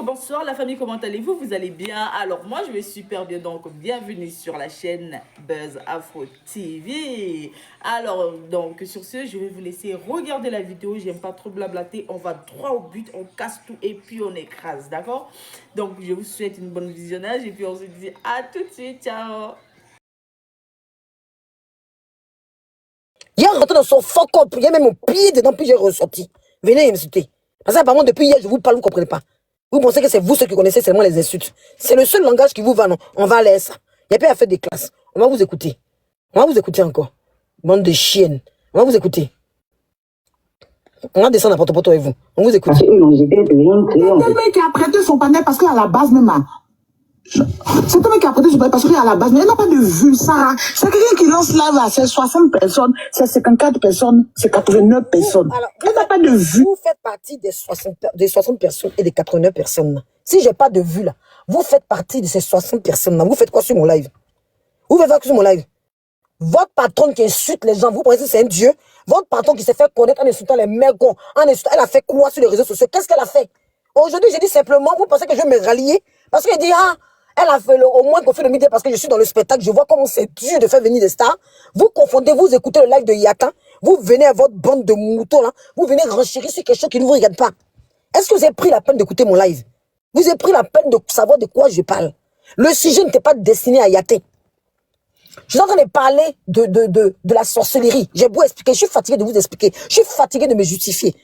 Bonsoir la famille, comment allez-vous? Vous allez bien? Alors moi je vais super bien, donc bienvenue sur la chaîne Buzz Afro TV. Alors donc sur ce, je vais vous laisser regarder la vidéo, j'aime pas trop blablater, on va droit au but, on casse tout et puis on écrase, d'accord? Donc je vous souhaite une bonne visionnage et puis on se dit à tout de suite, ciao! Il est rentré dans son fuck up, il y a même mon pied dedans, puis j'ai ressorti. Venez m'insulter. Parce que apparemment, depuis hier, je vous parle, vous ne comprenez pas. Vous pensez que c'est vous ceux qui connaissez seulement les insultes. C'est le seul langage qui vous va, non? On va aller ça. Il n'y a pas à faire des classes. On va vous écouter. On va vous écouter encore. Bande de chiennes. On va vous écouter. On va descendre à porte-à-porte avec vous. On vous écoute. C'est le mec qui a prêté son panel parce qu'à la base même, c'est un mec qui a prêté son panel parce qu'à la base, mais il n'a pas de vue, ça. C'est quelqu'un qui lance là, c'est 60 personnes, c'est 54 personnes, c'est 89 personnes. Alors, il n'a pas de vue. Vous faites partie des 60 personnes et des 89 personnes. Si j'ai pas de vue là, vous faites partie de ces 60 personnes là. Vous faites quoi sur mon live? Vous faites quoi sur mon live? Votre patronne qui insulte les gens, vous pensez que c'est un dieu? Votre patron qui s'est fait connaître en insultant les mergons, elle a fait quoi sur les réseaux sociaux? Qu'est-ce qu'elle a fait? Aujourd'hui, j'ai dit simplement, vous pensez que je vais me rallier? Parce qu'elle dit, ah, elle a fait au moins qu'on fait le midi parce que je suis dans le spectacle, je vois comment c'est dur de faire venir des stars. Vous confondez, vous écoutez le live de Yaka, vous venez à votre bande de moutons là, vous venez renchérir sur quelque chose qui ne vous regarde pas. Est-ce que vous avez pris la peine d'écouter mon live? Vous avez pris la peine de savoir de quoi je parle? Le sujet n'était pas destiné à Yaté. Je suis en train de parler de la sorcellerie. J'ai beau expliquer, je suis fatigué de vous expliquer. Je suis fatigué de me justifier.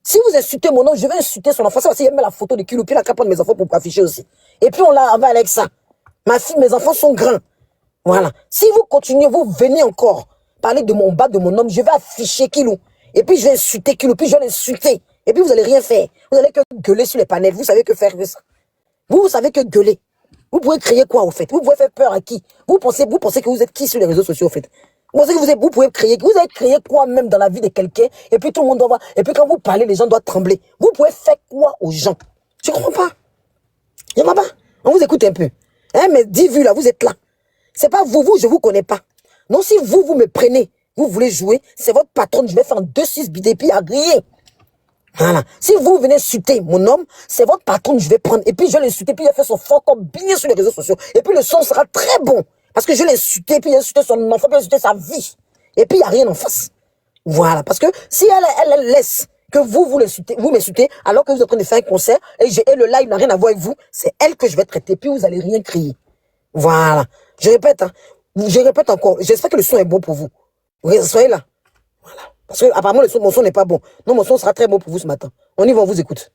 Si vous insultez mon nom, je vais insulter son enfant. C'est parce qu'il met la photo de Kilo, puis la capote de mes enfants pour afficher aussi. Et puis on va avec ça. Ma fille, mes enfants sont grands. Voilà. Si vous continuez, vous venez encore parler de mon bas, de mon homme, je vais afficher Kilo. Et puis je vais insulter Kilo, puis je vais l'insulter. Et puis vous allez rien faire. Vous allez que gueuler sur les panels. Vous savez que faire de ça. Vous savez que gueuler. Vous pouvez créer quoi, au fait? Vous pouvez faire peur à qui? Vous pensez que vous êtes qui sur les réseaux sociaux, au fait? Vous pensez que vous pouvez créer, vous avez créé quoi même dans la vie de quelqu'un? Et puis tout le monde doit voir. Et puis quand vous parlez, les gens doivent trembler. Vous pouvez faire quoi aux gens? Je comprends pas. Je comprends pas. On vous écoute un peu. Hein, mais 10 vues là, vous êtes là. C'est pas vous, je vous connais pas. Non, si vous me prenez, vous voulez jouer, c'est votre patronne, je vais faire un 2-6 bidé, puis à griller. Voilà. Si vous venez insulter mon homme, c'est votre patron que je vais prendre. Et puis je vais l'insulter, puis il va faire son fuck up bien sur les réseaux sociaux. Et puis le son sera très bon. Parce que je vais l'insulter, puis insulter son enfant, puis insulter sa vie. Et puis il n'y a rien en face. Voilà. Parce que si elle laisse que vous m'insultez, alors que vous êtes en train de faire un concert, et le live n'a rien à voir avec vous, c'est elle que je vais traiter, puis vous n'allez rien crier. Voilà. Je répète, hein. Je répète encore. J'espère que le son est bon pour vous. Soyez là. Voilà. Parce que apparemment mon son n'est pas bon. Non, mon son sera très bon pour vous ce matin. On y va, on vous écoute.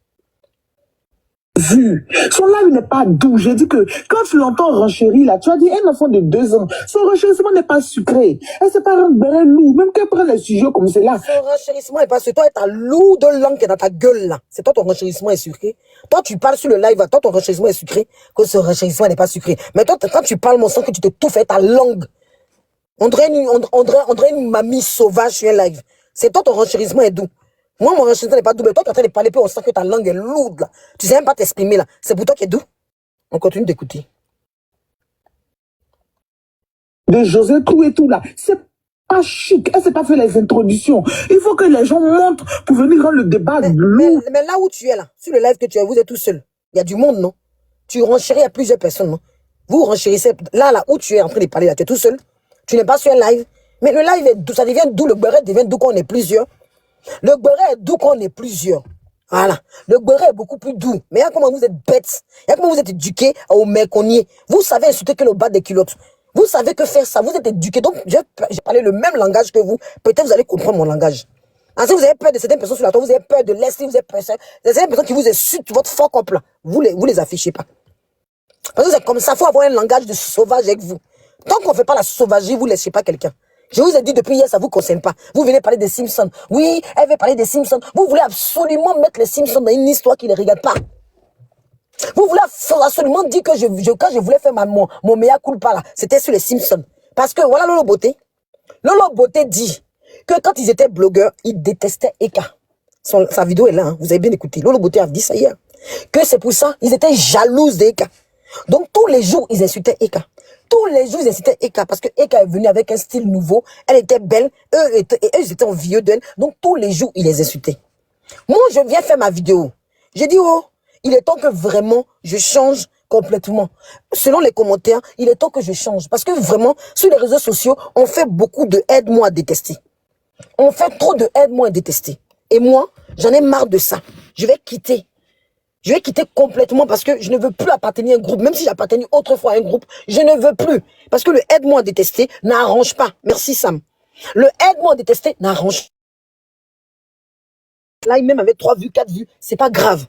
Vu. Son live n'est pas doux. J'ai dit que quand tu l'entends renchérir là, tu as dit un enfant de 2 ans. Son renchérissement n'est pas sucré. Elle c'est pas un brin lourd. Même qu'elle prenne les sujets comme cela. Son renchérissement n'est pas sucré. Toi, ta lourde langue qui est dans ta gueule là. C'est toi ton renchérissement est sucré. Toi, tu parles sur le live, toi, ton renchérissement est sucré. Que ce renchérissement n'est pas sucré. Mais toi, quand tu parles, mon sang, que tu te touffes avec ta langue. On dirait une mamie sauvage sur un live. C'est toi, ton renchérissement est doux. Moi, mon renchérissement n'est pas doux, mais toi, tu es en train de parler, puis on sent que ta langue est lourde, là. Tu sais même pas t'exprimer, là. C'est pour toi qui est doux. On continue d'écouter. De José, tout et tout, là. C'est pas chic. Elle ne s'est pas fait les introductions. Il faut que les gens montent pour venir rendre le débat lourd. Mais là où tu es, là, sur le live que tu es, vous êtes tout seul. Il y a du monde, non? Tu renchéris à plusieurs personnes, non? Vous renchérissez, là où tu es en train de parler, là, tu es tout seul. Tu n'es pas sur un live. Mais le live est doux, ça devient doux, le beurre devient doux quand on est plusieurs. Le beurre est doux quand on est plusieurs. Voilà. Le beurre est beaucoup plus doux. Mais regarde comment vous êtes bêtes. Regarde comment vous êtes éduqués au méconnier. Vous savez insulter que le bas des culottes. Vous savez que faire ça. Vous êtes éduqués. Donc, j'ai parlé le même langage que vous. Peut-être vous allez comprendre mon langage. Alors, si vous avez peur de certaines personnes sur la toile, vous avez peur de Leslie, vous avez peur de certaines personnes qui vous insultent votre fuck up là. Vous les affichez pas. Parce que c'est comme ça, il faut avoir un langage de sauvage avec vous. Tant qu'on ne fait pas la sauvagerie, vous ne laissez pas quelqu'un. Je vous ai dit depuis hier, ça ne vous concerne pas. Vous venez parler des Simpsons. Oui, elle veut parler des Simpsons. Vous voulez absolument mettre les Simpsons dans une histoire qui ne les regarde pas. Vous voulez absolument dire que quand je voulais faire mon mea culpa là, c'était sur les Simpsons. Parce que voilà Lolo Beauté. Lolo Beauté dit que quand ils étaient blogueurs, ils détestaient Eka. Sa vidéo est là, hein, vous avez bien écouté. Lolo Beauté a dit ça hier. Que c'est pour ça, ils étaient jalouses d'Eka. Donc tous les jours, ils insultaient Eka. Tous les jours, ils incitaient Eka parce que Eka est venue avec un style nouveau. Elle était belle. Eux étaient envieux d'elle. Donc, tous les jours, ils les insultaient. Moi, je viens faire ma vidéo. J'ai dit, oh, il est temps que vraiment je change complètement. Selon les commentaires, il est temps que je change. Parce que vraiment, sur les réseaux sociaux, on fait beaucoup de aide-moi à détester. On fait trop de aide-moi à détester. Et moi, j'en ai marre de ça. Je vais quitter. Je vais quitter complètement parce que je ne veux plus appartenir à un groupe. Même si j'appartenais autrefois à un groupe, je ne veux plus. Parce que le aide-moi à détester n'arrange pas. Merci Sam. Le aide-moi à détester n'arrange pas. Là, même avec 3 vues, 4 vues, c'est pas grave.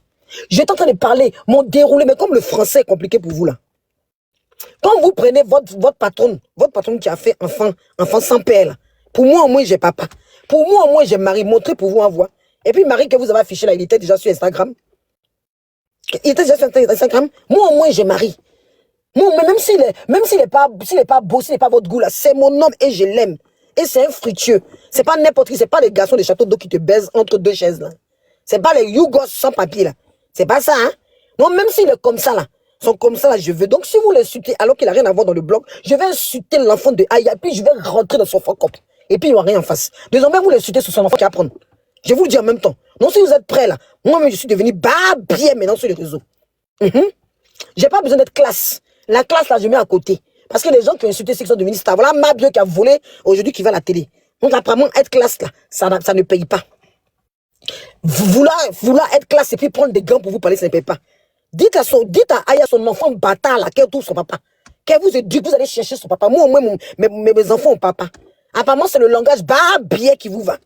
J'étais en train de parler, mon déroulé, mais comme le français est compliqué pour vous là. Quand vous prenez votre patronne qui a fait enfant sans père là, pour moi au moins j'ai papa. Pour moi au moins j'ai mari, montrez pour vous en voix. Et puis Marie que vous avez affiché là, il était déjà sur Instagram. Il était déjà sur Instagram. Moi au moins j'ai mari. Moi, même s'il est pas beau, s'il n'est pas votre goût là, c'est mon homme et je l'aime. Et c'est un fructueux. C'est pas n'importe qui, c'est pas les garçons des châteaux d'eau qui te baisent entre 2 chaises là. C'est pas les yougos sans papier là. C'est pas ça, hein. Non, même s'il est comme ça là, sont comme ça là, je veux. Donc si vous l'insultez alors qu'il n'a rien à voir dans le blog, je vais insulter l'enfant de Aya, puis je vais rentrer dans son fuck up. Et puis il n'y aura rien en face. Désormais, vous l'insultez sur son enfant qui apprend. Je vous le dis en même temps. Non, si vous êtes prêts là, moi-même je suis devenu bien maintenant sur les réseaux. J'ai pas besoin d'être classe. La classe là, je mets à côté. Parce que les gens qui ont insulté ceux qui sont devenus stars, voilà Mabio qui a volé aujourd'hui qui va à la télé. Donc apparemment, être classe là, ça ne paye pas. Vouloir être classe et puis prendre des gants pour vous parler, ça ne paye pas. Dites à Aya, son enfant bâtard là, qu'elle trouve son papa. Qu'elle vous éduque, vous allez chercher son papa. Moi, au moins, mes enfants ont papa. Apparemment, c'est le langage bien qui vous va.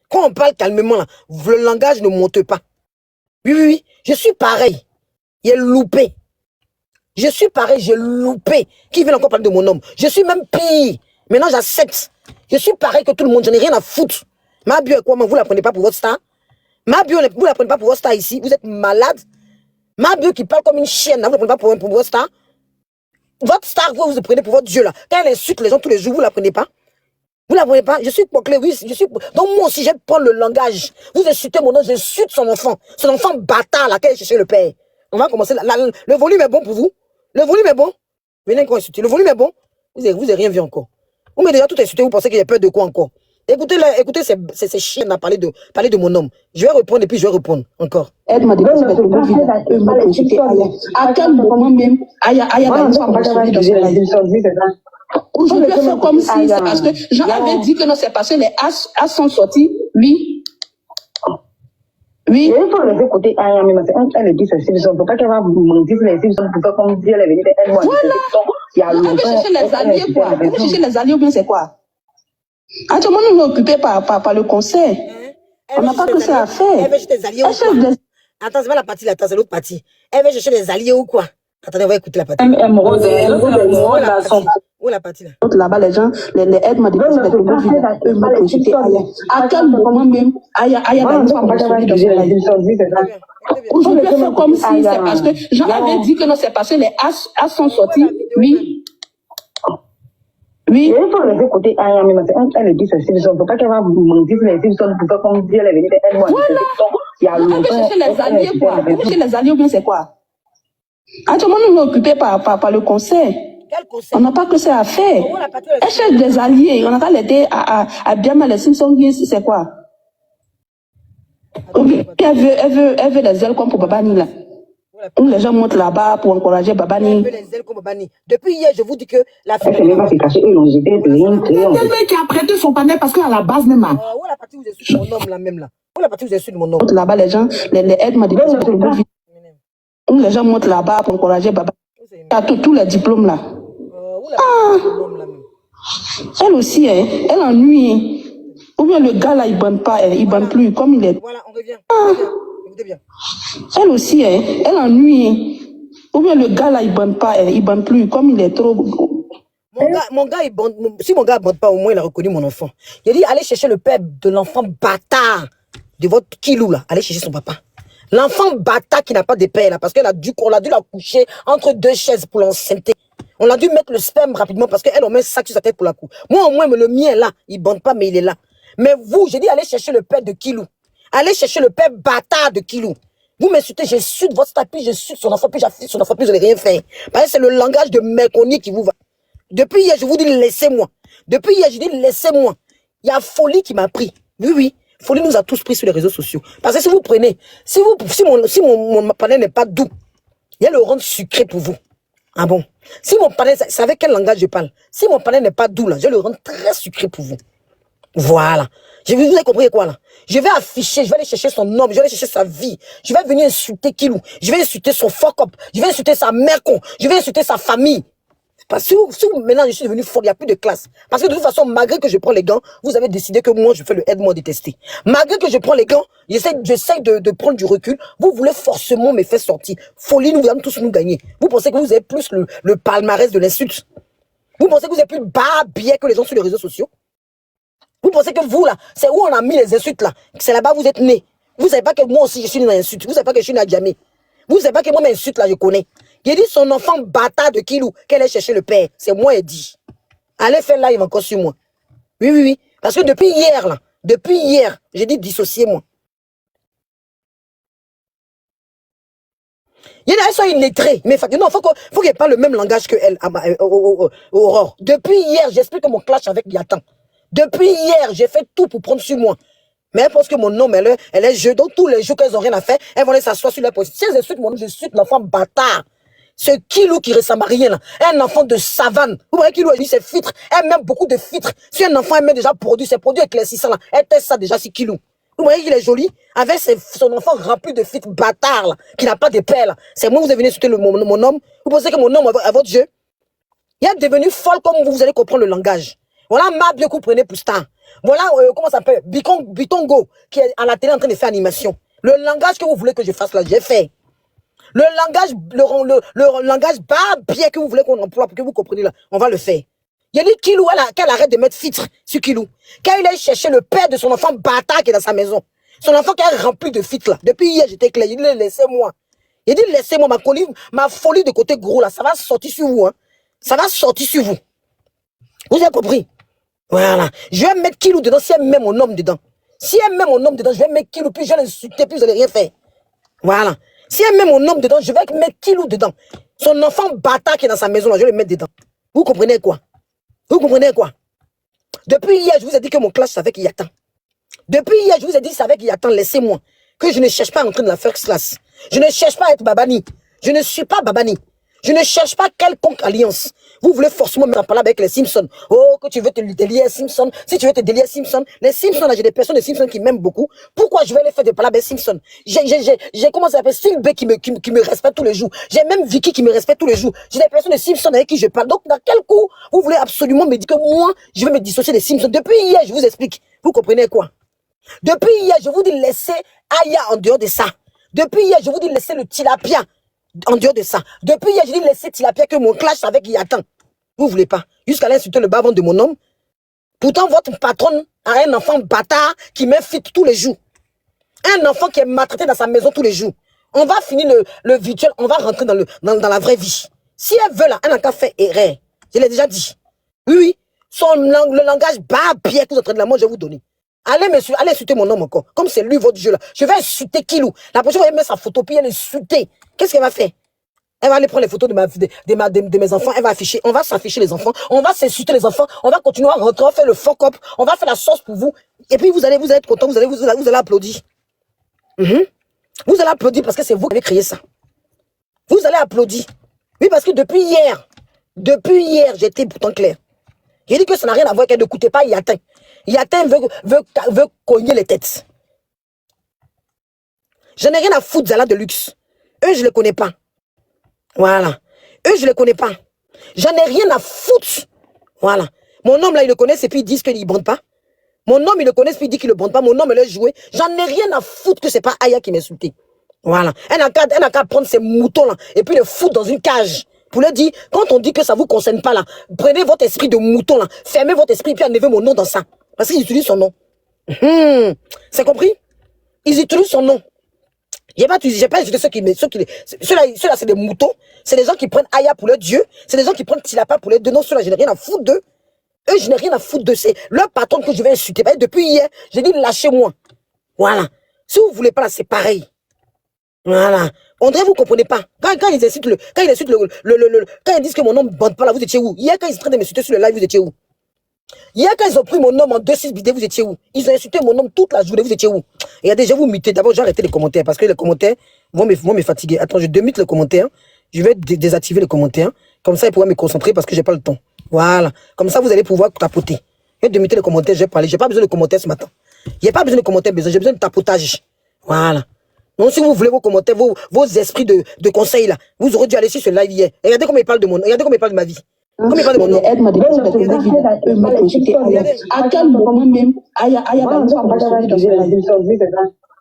Quand on parle calmement là, le langage ne monte pas. Oui. Je suis pareil. Il est loupé. Je suis pareil, j'ai loupé. Qui veut encore parler de mon homme? Je suis même pire. Maintenant, j'accepte. Je suis pareil que tout le monde, j'en ai rien à foutre. Ma bio est quoi, vous la prenez pas pour votre star? Ma bio, vous la prenez pas pour votre star ici? Vous êtes malade? Ma bio qui parle comme une chienne, là, vous la prenez pas pour votre star? Votre star, vous la prenez pour votre Dieu, là. Quand elle insulte les gens tous les jours, vous la prenez pas? Vous la prenez pas? Je suis clé, oui, je suis... Donc moi aussi, je vais prendre le langage. Vous insultez mon nom, j'insulte son enfant. Son enfant bâtard, là, qu'elle cherche le père. On va commencer. Le volume est bon pour vous? Le volume est bon? Venez encore insulter. Le volume est bon? Vous avez rien vu encore. Vous m'avez déjà tout insulté, vous pensez qu'il y a peur de quoi encore? Écoutez ces chiens à parler de mon homme. Je vais répondre et puis je vais répondre encore. Elle m'a dit que à quel moment même, Aya va nous faire je vais faire comme si c'est parce que Jean avait dit que non, c'est parce que les as sont sortis. Oui. Oui. Il faut laisser côté Aya, mais elle dit ceci, il ne faut pas qu'elle va mentir sur les filles, pour faire comme si elle est venue de elle. Voilà. On va chercher les alliés, quoi. On va chercher les alliés, ou bien c'est quoi? Actuellement, nous sommes occupés par le conseil. On n'a pas que ça à faire. Elle veut chercher des alliés ou quoi? Attends, c'est pas la partie là, attends, c'est l'autre partie. Elle veut chercher des alliés ou quoi? Attendez, on va écouter la partie. Où la partie là? Là-bas, les gens, les aides m'ont dit que c'est eux m'ont consulté Aya. À quel moment même, Aya va nous faire je vais faire comme si c'est parce que Jean avait dit que non, c'est parce que les as sont sortis. Oui. Oui. Il faut laisser côté Aya, mais elle dit ceci, il ne faut pas qu'elle va mentir sur les filles, pour faire comme si elle est venue de elle. Voilà. On va chercher les alliés, quoi. On va chercher les alliés, ou bien c'est quoi? Actuellement, nous sommes occupés par le conseil. On n'a pas que ça à faire. Elle cherche des alliés. On n'a pas l'aider à bien mal les Simpsons, c'est quoi? Elle veut les ailes comme pour Babani là. Où les gens montent là-bas pour encourager Babani. Elle veut les ailes comme Babani. Depuis hier, je vous dis que la fille. Elle va se cacher, eux l'ont jeté, quelqu'un qui a prêté son panel parce qu'à la base même. Où la partie où je suis mon homme là même là? Où la partie où je suis mon homme? Là-bas, les gens, les aides m'ont dit où les gens montent là-bas pour encourager Babani. T'as tous les diplômes là. Elle aussi, elle ennuie. Ou bien le gars là, il ne bande pas, il ne bande plus, comme il est. Voilà, on revient. Écoutez bien. Elle aussi, elle ennuie. Ou bien le gars là, il ne bande pas, il ne bande plus, comme il est trop. Mon gars, il bande. Si mon gars ne bande pas, au moins il a reconnu mon enfant. Il a dit, allez chercher le père de l'enfant bâtard de votre kilou là. Allez chercher son papa. L'enfant bâtard qui n'a pas de père là, parce qu'on a dû la coucher entre 2 chaises pour l'enceinte. On a dû mettre le sperme rapidement parce qu'elle, on met un sac sur sa tête pour la couche. Moi, au moins, le mien est là. Il ne bande pas, mais il est là. Mais vous, j'ai dit, allez chercher le père de Kilou. Allez chercher le père bâtard de Kilou. Vous m'insultez, j'insulte votre tapis, j'insulte son enfant, puis j'affiche son enfant, puis je n'ai rien fait. Parce que c'est le langage de méconnu qui vous va. Depuis hier, je vous dis, laissez-moi. Depuis hier, je dis, laissez-moi. Il y a folie qui m'a pris. Oui. Folie nous a tous pris sur les réseaux sociaux. Parce que si vous prenez, si mon panel n'est pas doux, il y a le rendre sucré pour vous. Ah bon? Si mon panel, c'est avec quel langage je parle? Si mon panel n'est pas doux, là, je vais le rendre très sucré pour vous. Voilà. Vous avez compris quoi là? Je vais afficher, je vais aller chercher son homme, je vais aller chercher sa vie. Je vais venir insulter Kilou. Je vais insulter son fuck up. Je vais insulter sa mère con. Je vais insulter sa famille. Parce que maintenant je suis devenu folle, il n'y a plus de classe. Parce que de toute façon, malgré que je prends les gants, vous avez décidé que moi je fais le aide-moi détester. Malgré que je prends les gants, j'essaie de prendre du recul. Vous voulez forcément me faire sortir. Folie, nous allons tous nous gagner. Vous pensez que vous avez plus le palmarès de l'insulte? Vous pensez que vous êtes plus bas bien que les gens sur les réseaux sociaux? Vous pensez que vous là, c'est où on a mis les insultes là? C'est là-bas vous êtes nés. Vous savez pas que moi aussi je suis une insulte. Vous savez pas que je suis une Adjamé. Vous savez pas que moi mes insultes là je connais. Il dit son enfant bâtard de Kilou qu'elle ait cherché le père. C'est moi, elle dit. Allez faire live encore sur moi. Oui, oui, oui. Parce que depuis hier, là, j'ai dit dissociez-moi. Il y en a qui sont illettrés. Mais non, faut qu'elle parle le même langage que elle, Aurore. Depuis hier, j'explique que mon clash avec Yatan. Depuis hier, j'ai fait tout pour prendre sur moi. Mais elle pense que mon nom, elle est jeu. Donc tous les jours qu'elles n'ont rien à faire, elles vont aller s'asseoir sur la position. Si elles insultent mon nom, j'insulte l'enfant bâtard. Ce Kilou qui ressemble à rien là, un enfant de savane. Vous voyez Kilou, elle dit c'est filtre, elle met beaucoup de filtres. Si un enfant elle met déjà produit, ses produits éclaircissants là, elle teste ça déjà si Kilou. Vous voyez qu'il est joli, avec son enfant rempli de filtres bâtard là, qui n'a pas de père là. C'est moi vous avez venu insulter mon homme. Vous pensez que mon homme à votre jeu? Il est devenu folle comme vous allez comprendre le langage. Voilà Mabio que vous prenez pour star. Voilà, comment ça s'appelle? Bitongo, qui est à la télé en train de faire animation. Le langage que vous voulez que je fasse là, j'ai fait. Le langage bien que vous voulez qu'on emploie pour que vous compreniez là, on va le faire. Il a dit Kilou, qu'elle arrête de mettre filtre sur Kilou. Qu'elle aille chercher le père de son enfant bâtard qui est dans sa maison. Son enfant qui est rempli de filtre là. Depuis hier, j'étais clair. Il dit laissez-moi. Il dit laissez-moi, ma folie de côté gros là, ça va sortir sur vous. Hein. Ça va sortir sur vous. Vous avez compris? Voilà. Je vais mettre Kilou dedans si elle met mon homme dedans. Si elle met mon homme dedans, je vais mettre Kilou, puis je vais l'insulter, puis vous n'allez rien faire. Voilà. Si elle met mon homme dedans, je vais mettre Kilou dedans. Son enfant bâtard qui est dans sa maison, là, je vais le mettre dedans. Vous comprenez quoi? Vous comprenez quoi? Depuis hier, je vous ai dit que mon clash, c'est avec Yatan. Depuis hier, je vous ai dit c'est avec Yatan, laissez-moi. Que je ne cherche pas à entrer dans la first class. Je ne cherche pas à être Babani. Je ne suis pas Babani. Je ne cherche pas quelconque alliance. Vous voulez forcément me parler avec les Simpsons. Oh, que tu veux te lier à Simpson. Si tu veux te délier à Simpson. Les Simpsons, là, j'ai des personnes de Simpsons qui m'aiment beaucoup. Pourquoi je vais les faire de parler avec Simpson? J'ai commencé à appeler Sylvie qui me respecte tous les jours. J'ai même Vicky qui me respecte tous les jours. J'ai des personnes de Simpsons avec qui je parle. Donc, dans quel coup, vous voulez absolument me dire que moi, je vais me dissocier des Simpsons? Depuis hier, je vous explique. Vous comprenez quoi? Depuis hier, je vous dis laisser Aya en dehors de ça. Depuis hier, je vous dis laisser le tilapia en dehors de ça. Depuis hier, je dis laisser tilapia que mon clash avec Yatan. Vous voulez pas. Jusqu'à l'insulter le bas-ventre de mon homme. Pourtant, votre patronne a un enfant bâtard qui m'infite tous les jours. Un enfant qui est maltraité dans sa maison tous les jours. On va finir le virtuel, on va rentrer dans la vraie vie. Si elle veut là, elle n'a qu'à faire erreur. Je l'ai déjà dit. Oui, oui. Le langage bas bien que vous êtes en train de la moi, je vais vous donner. Allez insulter mon homme encore. Comme c'est lui votre jeu là. Je vais insulter Kilou. La prochaine fois, elle met sa photo, puis elle insulter. Qu'est-ce qu'elle va faire? Elle va aller prendre les photos de mes enfants. Elle va afficher. On va s'afficher les enfants. On va s'insulter les enfants. On va continuer à rentrer. On va faire le fuck up. On va faire la sauce pour vous. Et puis vous allez être content. Vous allez applaudir. Vous allez applaudir parce que c'est vous qui avez créé ça. Vous allez applaudir. Oui, parce que depuis hier, j'étais pourtant clair. J'ai dit que ça n'a rien à voir qu'elle n'écoutait pas Yatan. Yatan veut cogner les têtes. Je n'ai rien à foutre Zala de luxe. Eux, je ne les connais pas. Voilà. Eux, je ne les connais pas. J'en ai rien à foutre. Voilà. Mon homme, là, il le connaît et puis ils disent qu'il ne bande pas. Mon homme, il le connaît et puis il dit qu'il ne bande pas. Mon homme, il a joué. J'en ai rien à foutre que ce n'est pas Aya qui m'insultait. Voilà. Elle n'a qu'à prendre ces moutons-là et puis les foutre dans une cage. Pour leur dire, quand on dit que ça ne vous concerne pas, là, prenez votre esprit de mouton, là. Fermez votre esprit et puis enlevez mon nom dans ça. Parce qu'ils utilisent son nom. C'est compris? Ils utilisent son nom. J'ai pas insulté ceux-là, c'est des moutons. C'est des gens qui prennent Aya pour leur dieu. C'est des gens qui prennent Tilapa pour leur dieu. Non, ceux-là, je n'ai rien à foutre d'eux. Eux, je n'ai rien à foutre de c'est leur patron que je vais insulter. Depuis hier, j'ai dit lâchez-moi. Voilà. Si vous voulez pas, là, c'est pareil. Voilà. On dirait vous comprenez pas. Quand ils insultent quand ils disent que mon nom ne bande pas là, vous étiez où? Hier, quand ils sont en train de m'insulter sur le live, vous étiez où? Hier, quand ils ont pris mon nom en 2-6 vidéos, vous étiez où? Ils ont insulté mon nom toute la journée, vous étiez où? Regardez, je vais vous muter. D'abord, j'ai arrêté les commentaires parce que les commentaires vont me fatiguer. Attends, je démute les commentaires. Je vais désactiver les commentaires. Comme ça, ils pourront me concentrer parce que j'ai pas le temps. Voilà. Comme ça, vous allez pouvoir tapoter. Je vais démuter les commentaires, je vais parler. J'ai pas besoin de commentaires ce matin. Il n'y a pas besoin de commentaires, j'ai besoin de tapotage. Voilà. Donc, si vous voulez vos commentaires, vos esprits de conseils là, vous aurez dû aller sur ce live hier. Et regardez comment il parle de regardez comment il parle de ma vie. Comment il parle de mon nom. Aide-moi de à quel moment même, Aya va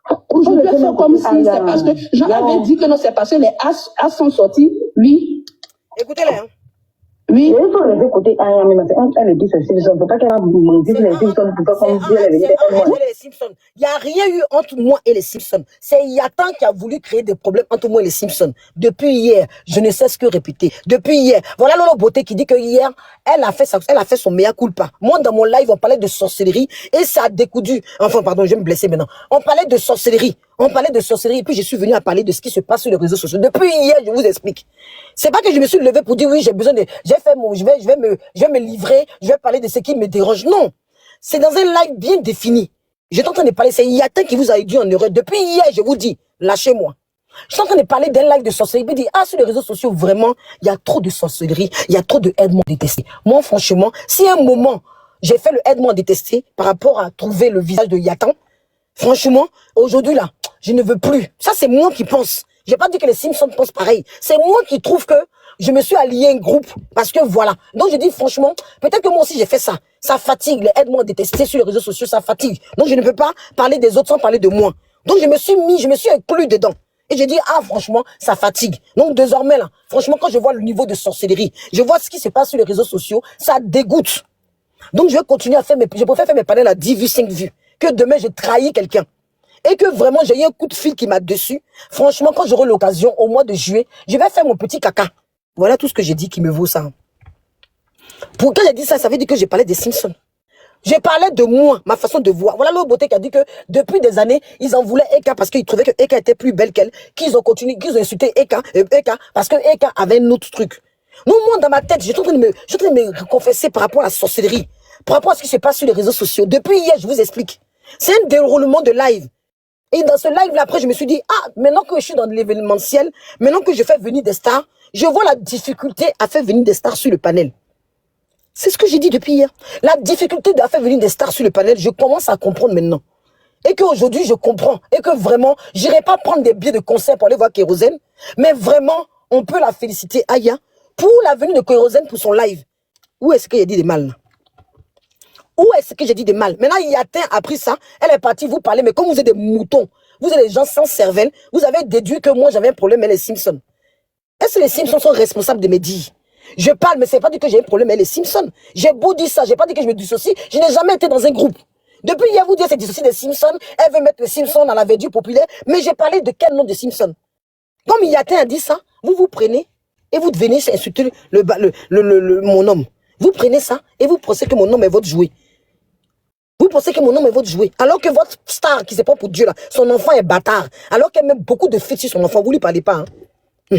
je vais faire comme si c'est parce que Jean avait dit que non, c'est parce que les as sont sortis. Oui. Écoutez-les, hein. Oui. Il faut les écouter. Elle dit c'est Simpson. Il ne faut pas qu'elle dise les Simpsons. Il faut qu'on dise la vérité. Il n'y a rien eu entre moi et les Simpsons. C'est Yatan qui a voulu créer des problèmes entre moi et les Simpsons. Depuis hier, je ne sais ce que répéter. Depuis hier, voilà Lolo Beauté qui dit que hier, elle a fait son mea culpa. Moi, dans mon live, on parlait de sorcellerie et ça a découdu. Enfin, pardon, je vais me blesser maintenant. On parlait de sorcellerie. Et puis je suis venu à parler de ce qui se passe sur les réseaux sociaux. Depuis hier, je vous explique. C'est pas que je me suis levé pour dire oui, j'ai besoin de, je vais me livrer, je vais parler de ce qui me dérange. Non. C'est dans un live bien défini. J'étais en train de parler, c'est Yatin qui vous a aidé en erreur. Depuis hier, je vous dis, lâchez-moi. Je suis en train de parler d'un live de sorcellerie. Il dit, sur les réseaux sociaux, vraiment, il y a trop de sorcellerie, il y a trop de aide-moi détesté. Moi, franchement, si à un moment, j'ai fait le aide-moi détesté par rapport à trouver le visage de Yatan, franchement, aujourd'hui là, je ne veux plus. Ça, c'est moi qui pense. J'ai pas dit que les Simpsons pensent pareil. C'est moi qui trouve que je me suis allié à un groupe. Parce que voilà. Donc, je dis franchement, peut-être que moi aussi j'ai fait ça. Ça fatigue. Les aide-moi à détester sur les réseaux sociaux, ça fatigue. Donc, je ne peux pas parler des autres sans parler de moi. Donc, je me suis inclus dedans. Et j'ai dit, franchement, ça fatigue. Donc, désormais là, franchement, quand je vois le niveau de sorcellerie, je vois ce qui se passe sur les réseaux sociaux, ça dégoûte. Donc, je vais continuer à faire je préfère faire mes panels à 10 vues, 5 vues. Que demain, j'ai trahi quelqu'un. Et que vraiment, j'ai eu un coup de fil qui m'a dessus. Franchement, quand j'aurai l'occasion, au mois de juillet, je vais faire mon petit caca. Voilà tout ce que j'ai dit qui me vaut ça. Quand j'ai dit ça, ça veut dire que j'ai parlé des Simpsons. J'ai parlé de moi, ma façon de voir. Voilà l'autre beauté qui a dit que depuis des années, ils en voulaient Eka parce qu'ils trouvaient que Eka était plus belle qu'elle, qu'ils ont continué, qu'ils ont insulté Eka parce que Eka avait un autre truc. Non, moi, dans ma tête, je suis en train de me confesser par rapport à la sorcellerie, par rapport à ce qui se passe sur les réseaux sociaux. Depuis hier, je vous explique. C'est un déroulement de live. Et dans ce live-là, après, je me suis dit, maintenant que je suis dans l'événementiel, maintenant que je fais venir des stars, je vois la difficulté à faire venir des stars sur le panel. C'est ce que j'ai dit depuis hier. La difficulté de faire venir des stars sur le panel, je commence à comprendre maintenant. Et qu'aujourd'hui, je comprends. Et que vraiment, j'irai pas prendre des billets de concert pour aller voir Kérosène. Mais vraiment, on peut la féliciter, Aya, pour la venue de Kérosène pour son live. Où est-ce qu'il y a dit des mal là? Où est-ce que j'ai dit des mal? Maintenant, Yatin a pris ça, elle est partie vous parler, mais comme vous êtes des moutons, vous êtes des gens sans cervelle, vous avez déduit que moi j'avais un problème avec les Simpsons. Est-ce que les Simpsons sont responsables de mes dires? Je parle, mais c'est pas dit que j'ai un problème avec les Simpsons. J'ai beau dire ça, j'ai pas dit que je me dissocie, je n'ai jamais été dans un groupe. Depuis hier, vous dites c'est dissocié des Simpsons, elle veut mettre les Simpsons dans la verdure populaire, mais j'ai parlé de quel nom de Simpsons? Comme Yatin a dit ça, vous vous prenez et vous devenez insulter mon homme. Vous prenez ça et vous pensez que mon homme est votre jouet. Vous pensez que mon nom est votre jouet. Alors que votre star qui se prend pour Dieu là, son enfant est bâtard. Alors qu'elle met beaucoup de frites sur son enfant, vous lui parlez pas. Hein?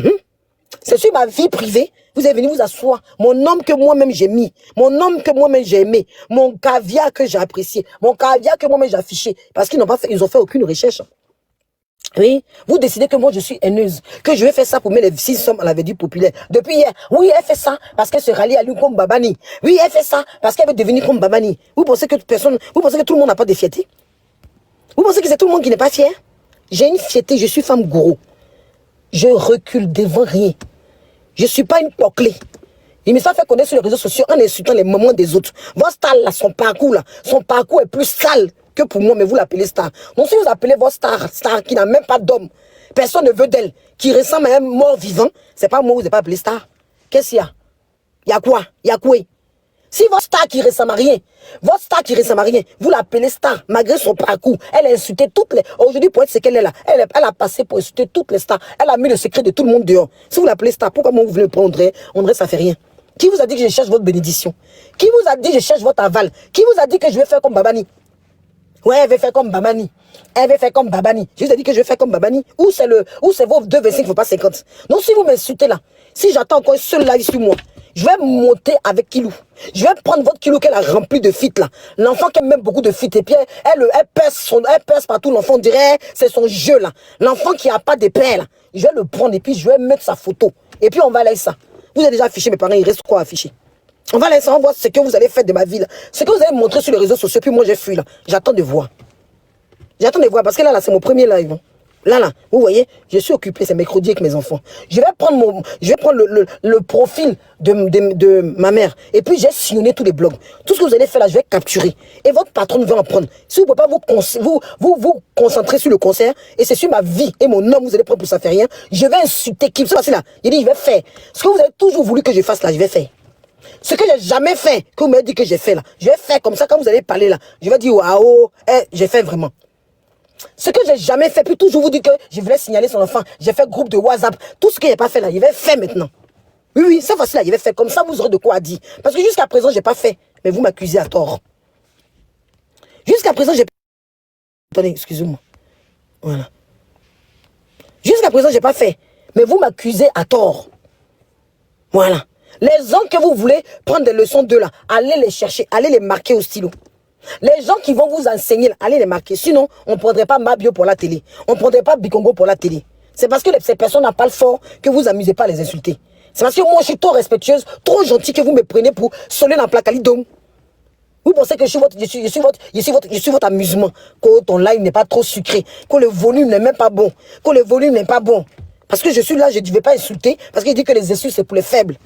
C'est sur ma vie privée. Vous êtes venu vous asseoir. Mon homme que moi-même j'ai mis. Mon homme que moi-même j'ai aimé. Mon caviar que j'ai apprécié. Mon caviar que moi-même j'ai affiché. Parce qu'ils n'ont pas fait, ils ont fait aucune recherche. Oui, vous décidez que moi je suis haineuse, que je vais faire ça pour mettre les Simpsons à la verdure populaire. Depuis hier, oui, elle fait ça parce qu'elle se rallie à lui comme Babani. Oui, elle fait ça parce qu'elle veut devenir comme Babani. Vous pensez que tout le monde n'a pas de fierté? Vous pensez que c'est tout le monde qui n'est pas fier? J'ai une fierté, je suis femme gourou. Je recule devant rien. Je suis pas une poclée. Il me fait connaître sur les réseaux sociaux en insultant les moments des autres. Votre star là, son parcours est plus sale que pour moi, mais vous l'appelez star. Donc si vous appelez votre star qui n'a même pas d'homme, personne ne veut d'elle, qui ressemble à un mort vivant, c'est pas moi, vous n'avez pas appelé star. Qu'est-ce qu'il y a? Il y a quoi? Il y a quoi? Si votre star qui ressemble à rien, vous l'appelez star, malgré son parcours, elle a insulté toutes les... Aujourd'hui, pour être ce qu'elle est là, elle a passé pour insulter toutes les stars. Elle a mis le secret de tout le monde dehors. Si vous l'appelez star, pourquoi moi vous voulez le prendre? André, ça fait rien. Qui vous a dit que je cherche votre bénédiction? Qui vous a dit que je cherche votre aval? Qui vous a dit que je vais faire comme Babani? Ouais, elle veut faire comme Babani. Elle veut faire comme Babani. Je vous ai dit que je vais faire comme Babani. Où c'est vos 2,25, il ne faut pas 50. Donc si vous m'insultez là, si j'attends encore un seul live sur moi, Je vais monter avec Kilou. Je vais prendre votre Kilou qu'elle a rempli de fit là. L'enfant qui aime même beaucoup de fit. Et puis elle pèse partout. L'enfant dirait c'est son jeu là. L'enfant qui a pas de père là. Je vais le prendre et puis je vais mettre sa photo. Et puis on va laisser ça. Vous avez déjà affiché mes parents, il reste quoi à afficher? On va laisser, on va voir ce que vous allez faire de ma vie là. Ce que vous allez montrer sur les réseaux sociaux. Puis moi j'ai fui là. J'attends de voir. J'attends de voir parce que là c'est mon premier live. Là, vous voyez, je suis occupé, c'est mercredi avec mes enfants. Je vais prendre le profil de ma mère. Et puis, j'ai sillonné tous les blogs. Tout ce que vous allez faire là, je vais capturer. Et votre patronne va en prendre. Si vous ne pouvez pas vous concentrer sur le concert, et c'est sur ma vie et mon homme, vous allez prendre pour ça faire rien, je vais insulter qui. C'est là. Il dit, je vais faire. Ce que vous avez toujours voulu que je fasse là, je vais faire. Ce que j'ai jamais fait, que vous m'avez dit que j'ai fait là, je vais faire comme ça quand vous allez parler là. Je vais dire, waouh, j'ai fait vraiment. Ce que j'ai jamais fait, puis toujours vous dire que je voulais signaler son enfant. J'ai fait groupe de WhatsApp. Tout ce que j'ai pas fait là, il va faire maintenant. Oui, c'est facile là, il va faire. Comme ça, vous aurez de quoi dire. Parce que jusqu'à présent, j'ai pas fait. Mais vous m'accusez à tort. Jusqu'à présent, j'ai... Attendez, excusez-moi. Voilà. Jusqu'à présent, j'ai pas fait. Mais vous m'accusez à tort. Voilà. Les gens que vous voulez prendre des leçons d'eux là, allez les chercher, allez les marquer au stylo. Les gens qui vont vous enseigner, allez les marquer. Sinon, on ne prendrait pas Mabio pour la télé. On ne prendrait pas Bikongo pour la télé. C'est parce que ces personnes n'ont pas le fort que vous amusez pas à les insulter. C'est parce que moi, je suis trop respectueuse, trop gentille que vous me prenez pour sonner dans Placalidome. Vous pensez que je suis votre amusement. Que ton live n'est pas trop sucré. Que le volume n'est même pas bon. Que le volume n'est pas bon. Parce que je suis là, je ne vais pas insulter. Parce qu'il dit que les insultes, c'est pour les faibles.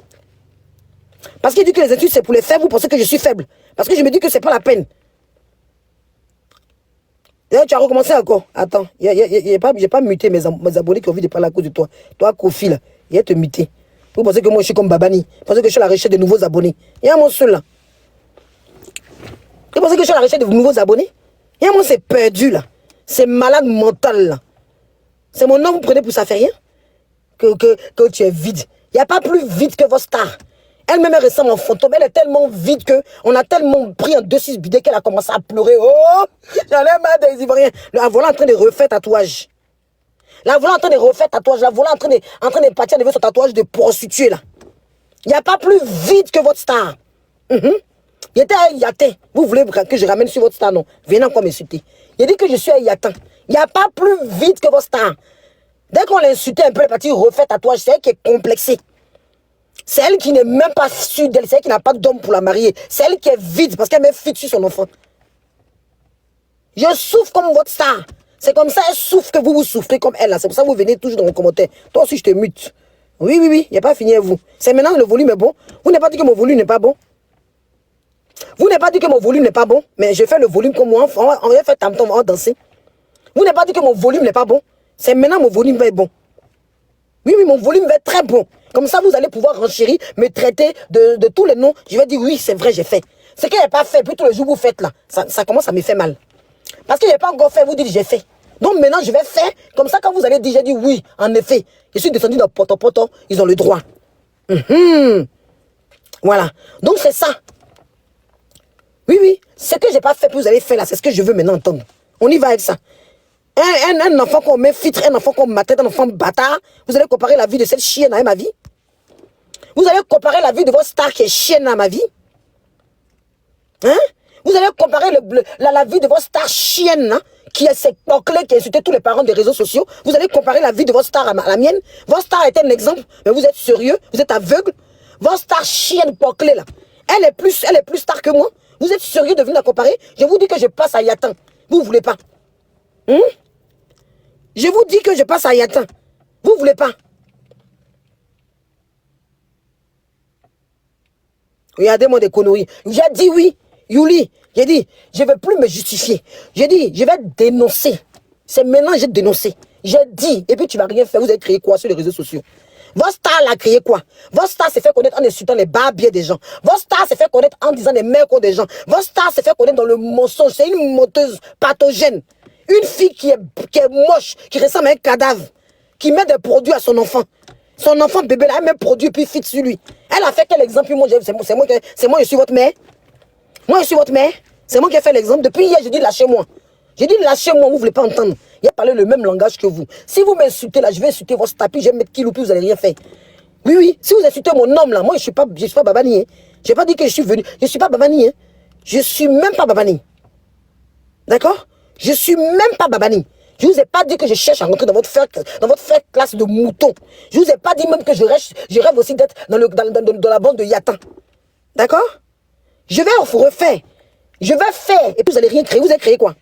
Parce qu'il dit que les insultes, c'est pour les faibles. Vous pensez que je suis faible. Parce que je me dis que c'est pas la peine. Tu as recommencé encore. Attends, j'ai pas muté mes abonnés qui ont envie de parler à cause de toi. Toi, Kofi, là, il a te muté. Vous pensez que moi, je suis comme Babani. Vous pensez que je suis à la recherche de nouveaux abonnés. Il y a mon seul, là. Vous pensez que je suis à la recherche de nouveaux abonnés. Il y a mon, c'est perdu, là. C'est malade mental, là. C'est mon nom, vous prenez pour ça, fait rien. Que tu es vide. Il n'y a pas plus vide que votre star. Elle-même ressemble en fantôme. Elle est tellement vide qu'on a tellement pris un 2-6 bidet qu'elle a commencé à pleurer. Oh, j'en ai marre des Ivoiriens. La voilà en train de refaire tatouage. La voilà en train de refaire tatouage. La voilà en train de partir de son tatouage de prostituée, là. Il n'y a pas plus vide que votre star. Il était à Yatin. Vous voulez que je ramène sur votre star, non? Venez encore m'insulter. Il a dit que je suis à Yatin. Il n'y a pas plus vide que votre star. Dès qu'on l'a insulté un peu, elle est partie refaire tatouage. C'est elle qui est complexée. C'est elle qui n'est même pas sûre d'elle. C'est elle qui n'a pas d'homme pour la marier. C'est elle qui est vide parce qu'elle met fit sur son enfant. Je souffre comme votre star. C'est comme ça, elle souffre que vous souffrez comme elle. C'est pour ça que vous venez toujours dans vos commentaires. Toi aussi, je te mute. Oui, il n'y a pas fini à vous. C'est maintenant que le volume est bon. Vous n'avez pas dit que mon volume n'est pas bon. Vous n'avez pas dit que mon volume n'est pas bon. Mais je fais le volume comme moi. On va faire tam-tam, on va danser. Vous n'avez pas dit que mon volume n'est pas bon. C'est maintenant mon volume va être bon. Oui, mon volume va être très bon. Comme ça, vous allez pouvoir renchérir, me traiter de tous les noms. Je vais dire, oui, c'est vrai, j'ai fait. Ce que je n'ai pas fait, puis tous les jours, vous faites là, ça commence à me faire mal. Parce que je n'ai pas encore fait, vous dites, j'ai fait. Donc maintenant, je vais faire. Comme ça, quand vous allez dire, j'ai dit, oui, en effet, je suis descendu dans Poto, ils ont le droit. Voilà. Donc, c'est ça. Oui. Ce que je n'ai pas fait, puis vous allez faire là, c'est ce que je veux maintenant entendre. On y va avec ça. Un enfant qu'on met filtre, un enfant qu'on maltraite, un enfant bâtard. Vous allez comparer la vie de cette chienne à ma vie. Vous allez comparer la vie de votre star qui est chienne à ma vie. Hein? Vous allez comparer la vie de votre star chienne hein, qui s'est clé, qui a insulté tous les parents des réseaux sociaux. Vous allez comparer la vie de votre star à la mienne. Votre star est un exemple, mais vous êtes sérieux, vous êtes aveugle. Votre star chienne clé là, elle est plus star que moi. Vous êtes sérieux de venir la comparer? Je vous dis que je passe à Yatan. Vous ne voulez pas. Je vous dis que je passe à Yatan. Vous ne voulez pas. Regardez-moi des conneries. J'ai dit oui, Yuli. J'ai dit, je ne vais plus me justifier. J'ai dit, je vais dénoncer. C'est maintenant que j'ai dénoncé. J'ai dit, et puis tu ne vas rien faire. Vous avez créé quoi sur les réseaux sociaux? Votre star a créé quoi? Votre star s'est fait connaître en insultant les barbiers des gens. Votre star s'est fait connaître en disant des mercos des gens. Votre star s'est fait connaître dans le mensonge. C'est une menteuse pathogène. Une fille qui est moche, qui ressemble à un cadavre, qui met des produits à son enfant. Son enfant bébé là, elle met produit puis fit sur lui. Elle a fait quel exemple? Moi, c'est moi, je suis votre mère. Moi, je suis votre mère. C'est moi qui ai fait l'exemple. Depuis hier, je dis lâchez-moi. J'ai dit lâchez-moi, vous ne voulez pas entendre. Il a parlé le même langage que vous. Si vous m'insultez là, je vais insulter votre tapis, je vais mettre kilo, puis vous n'allez rien faire. Oui, oui. Si vous insultez mon homme, là, moi, je suis pas Babani. Hein. Je n'ai pas dit que je suis venu. Je ne suis pas Babani. Hein. Je suis même pas Babani. D'accord? Je suis même pas Babani. Je ne vous ai pas dit que je cherche à rentrer dans votre faire classe de mouton. Je ne vous ai pas dit même que je rêve aussi d'être dans la bande de Yatan. D'accord? Je vais vous refaire. Je vais faire. Et puis vous n'allez rien créer. Vous allez créer quoi?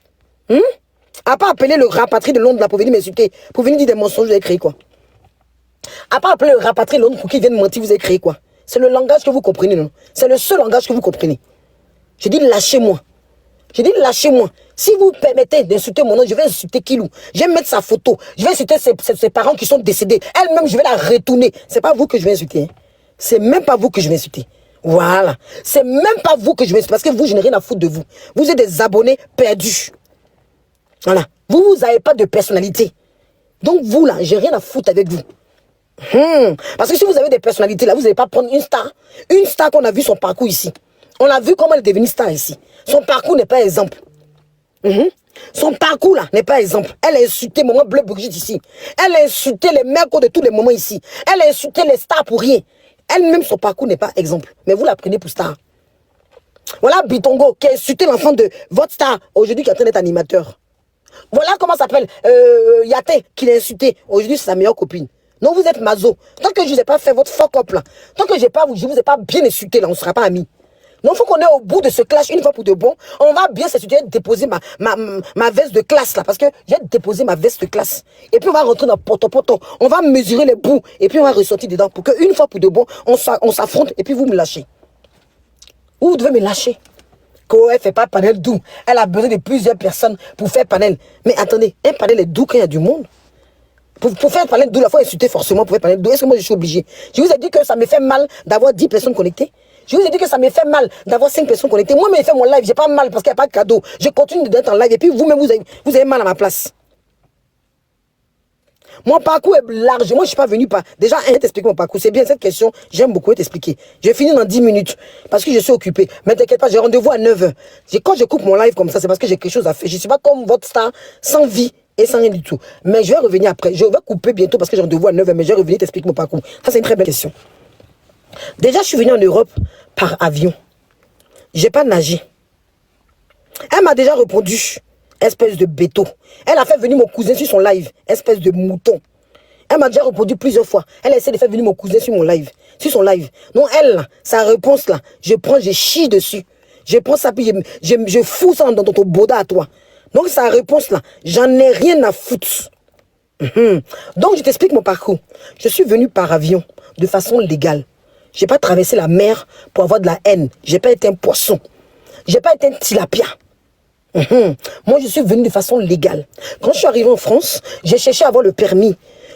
À part appeler le rapatrié de Londres là pour venir m'insulter, pour venir dire des mensonges, vous avez créé quoi? À part appeler le rapatrié de Londres pour qu'il vienne mentir, vous avez créé quoi? C'est le langage que vous comprenez, non? C'est le seul langage que vous comprenez. Je dis lâchez-moi. Je dis lâchez-moi. Si vous permettez d'insulter mon nom, je vais insulter Kilou. Je vais mettre sa photo. Je vais insulter ses parents qui sont décédés. Elle-même, je vais la retourner. C'est pas vous que je vais insulter. Hein. C'est même pas vous que je vais insulter. Voilà. C'est même pas vous que je vais insulter. Parce que vous, je n'ai rien à foutre de vous. Vous êtes des abonnés perdus. Voilà. Vous n'avez pas de personnalité. Donc vous, là, j'ai rien à foutre avec vous. Parce que si vous avez des personnalités, là, vous n'allez pas prendre une star. Une star qu'on a vu son parcours ici. On a vu comment elle est devenue star ici. Son parcours n'est pas exemple. Son parcours, là, n'est pas exemple. Elle a insulté Maman Bleu Brigitte ici. Elle a insulté les mecs de tous les moments ici. Elle a insulté les stars pour rien. Elle-même, son parcours n'est pas exemple. Mais vous la prenez pour star. Voilà Bitongo, qui a insulté l'enfant de votre star, aujourd'hui qui est en train d'être animateur. Voilà comment s'appelle Yaté, qui l'a insulté. Aujourd'hui, c'est sa meilleure copine. Non, vous êtes mazo. Tant que je ne vous ai pas fait votre fuck up là, tant que je ne vous ai pas bien insulté là, on ne sera pas amis. Donc, il faut qu'on est au bout de ce clash une fois pour de bon. On va bien s'insulter, déposer ma veste de classe là, parce que j'ai déposé ma veste de classe. Et puis, on va rentrer dans poto. On va mesurer les bouts, et puis on va ressortir dedans pour qu'une fois pour de bon, on s'affronte, et puis vous me lâchez. Ou vous devez me lâcher. Qu'elle ne fait pas panel doux. Elle a besoin de plusieurs personnes pour faire panel. Mais attendez, un panel est doux quand il y a du monde. Pour faire un panel doux, il faut insulter forcément pour faire panel doux. Est-ce que moi je suis obligé? Je vous ai dit que ça me fait mal d'avoir 10 personnes connectées. Je vous ai dit que ça me fait mal d'avoir 5 personnes connectées. Moi, mais je fais mon live, j'ai pas mal parce qu'il n'y a pas de cadeau. Je continue d'être en live et puis vous-même, vous avez mal à ma place. Mon parcours est large. Moi, je ne suis pas venu par... Déjà, t'expliquer mon parcours. C'est bien cette question. J'aime beaucoup t'expliquer. Je vais finir dans 10 minutes parce que je suis occupé. Mais t'inquiète pas, j'ai rendez-vous à 9h. Quand je coupe mon live comme ça, c'est parce que j'ai quelque chose à faire. Je ne suis pas comme votre star, sans vie et sans rien du tout. Mais je vais revenir après. Je vais couper bientôt parce que j'ai rendez-vous à 9h. Mais je vais revenir t'expliquer mon parcours. Ça, c'est une très belle question. Déjà, je suis venu en Europe par avion. Je n'ai pas nagé. Elle m'a déjà répondu. Espèce de béto. Elle a fait venir mon cousin sur son live. Espèce de mouton. Elle m'a déjà répondu plusieurs fois. Elle a essayé de faire venir mon cousin sur mon live. Sur son live. Non, elle, là, sa réponse, là, je chie dessus. Je prends ça, puis je fous ça dans ton boda à toi. Donc, sa réponse, là, j'en ai rien à foutre. Donc, je t'explique mon parcours. Je suis venu par avion, de façon légale. Je n'ai pas traversé la mer pour avoir de la haine. Je n'ai pas été un poisson. Je n'ai pas été un tilapia. Moi, je suis venu de façon légale. Quand je suis arrivé en France, j'ai cherché à avoir le permis.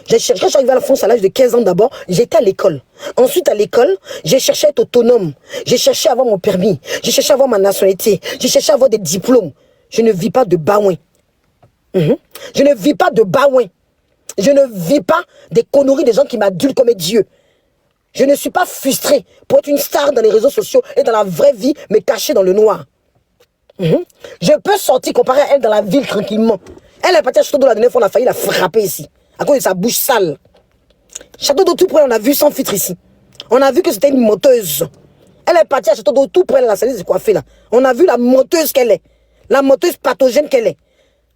Quand je suis arrivé à la France à l'âge de 15 ans d'abord, j'étais à l'école. Ensuite, à l'école, j'ai cherché à être autonome. J'ai cherché à avoir mon permis. J'ai cherché à avoir ma nationalité. J'ai cherché à avoir des diplômes. Je ne vis pas de baouin. Je ne vis pas de baouin. Je ne vis pas des conneries des gens qui m'adulent comme Dieu. Je ne suis pas frustré pour être une star dans les réseaux sociaux et dans la vraie vie, mais caché dans le noir. Je peux sortir comparé à elle dans la ville tranquillement. Elle est partie à Château d'eau la dernière fois, on a failli la frapper ici. À cause de sa bouche sale. Château d'eau tout près, on a vu sans filtre ici. On a vu que c'était une menteuse. Elle est partie à Château d'eau tout près, la salise de coiffer là. On a vu la menteuse qu'elle est. La menteuse pathogène qu'elle est.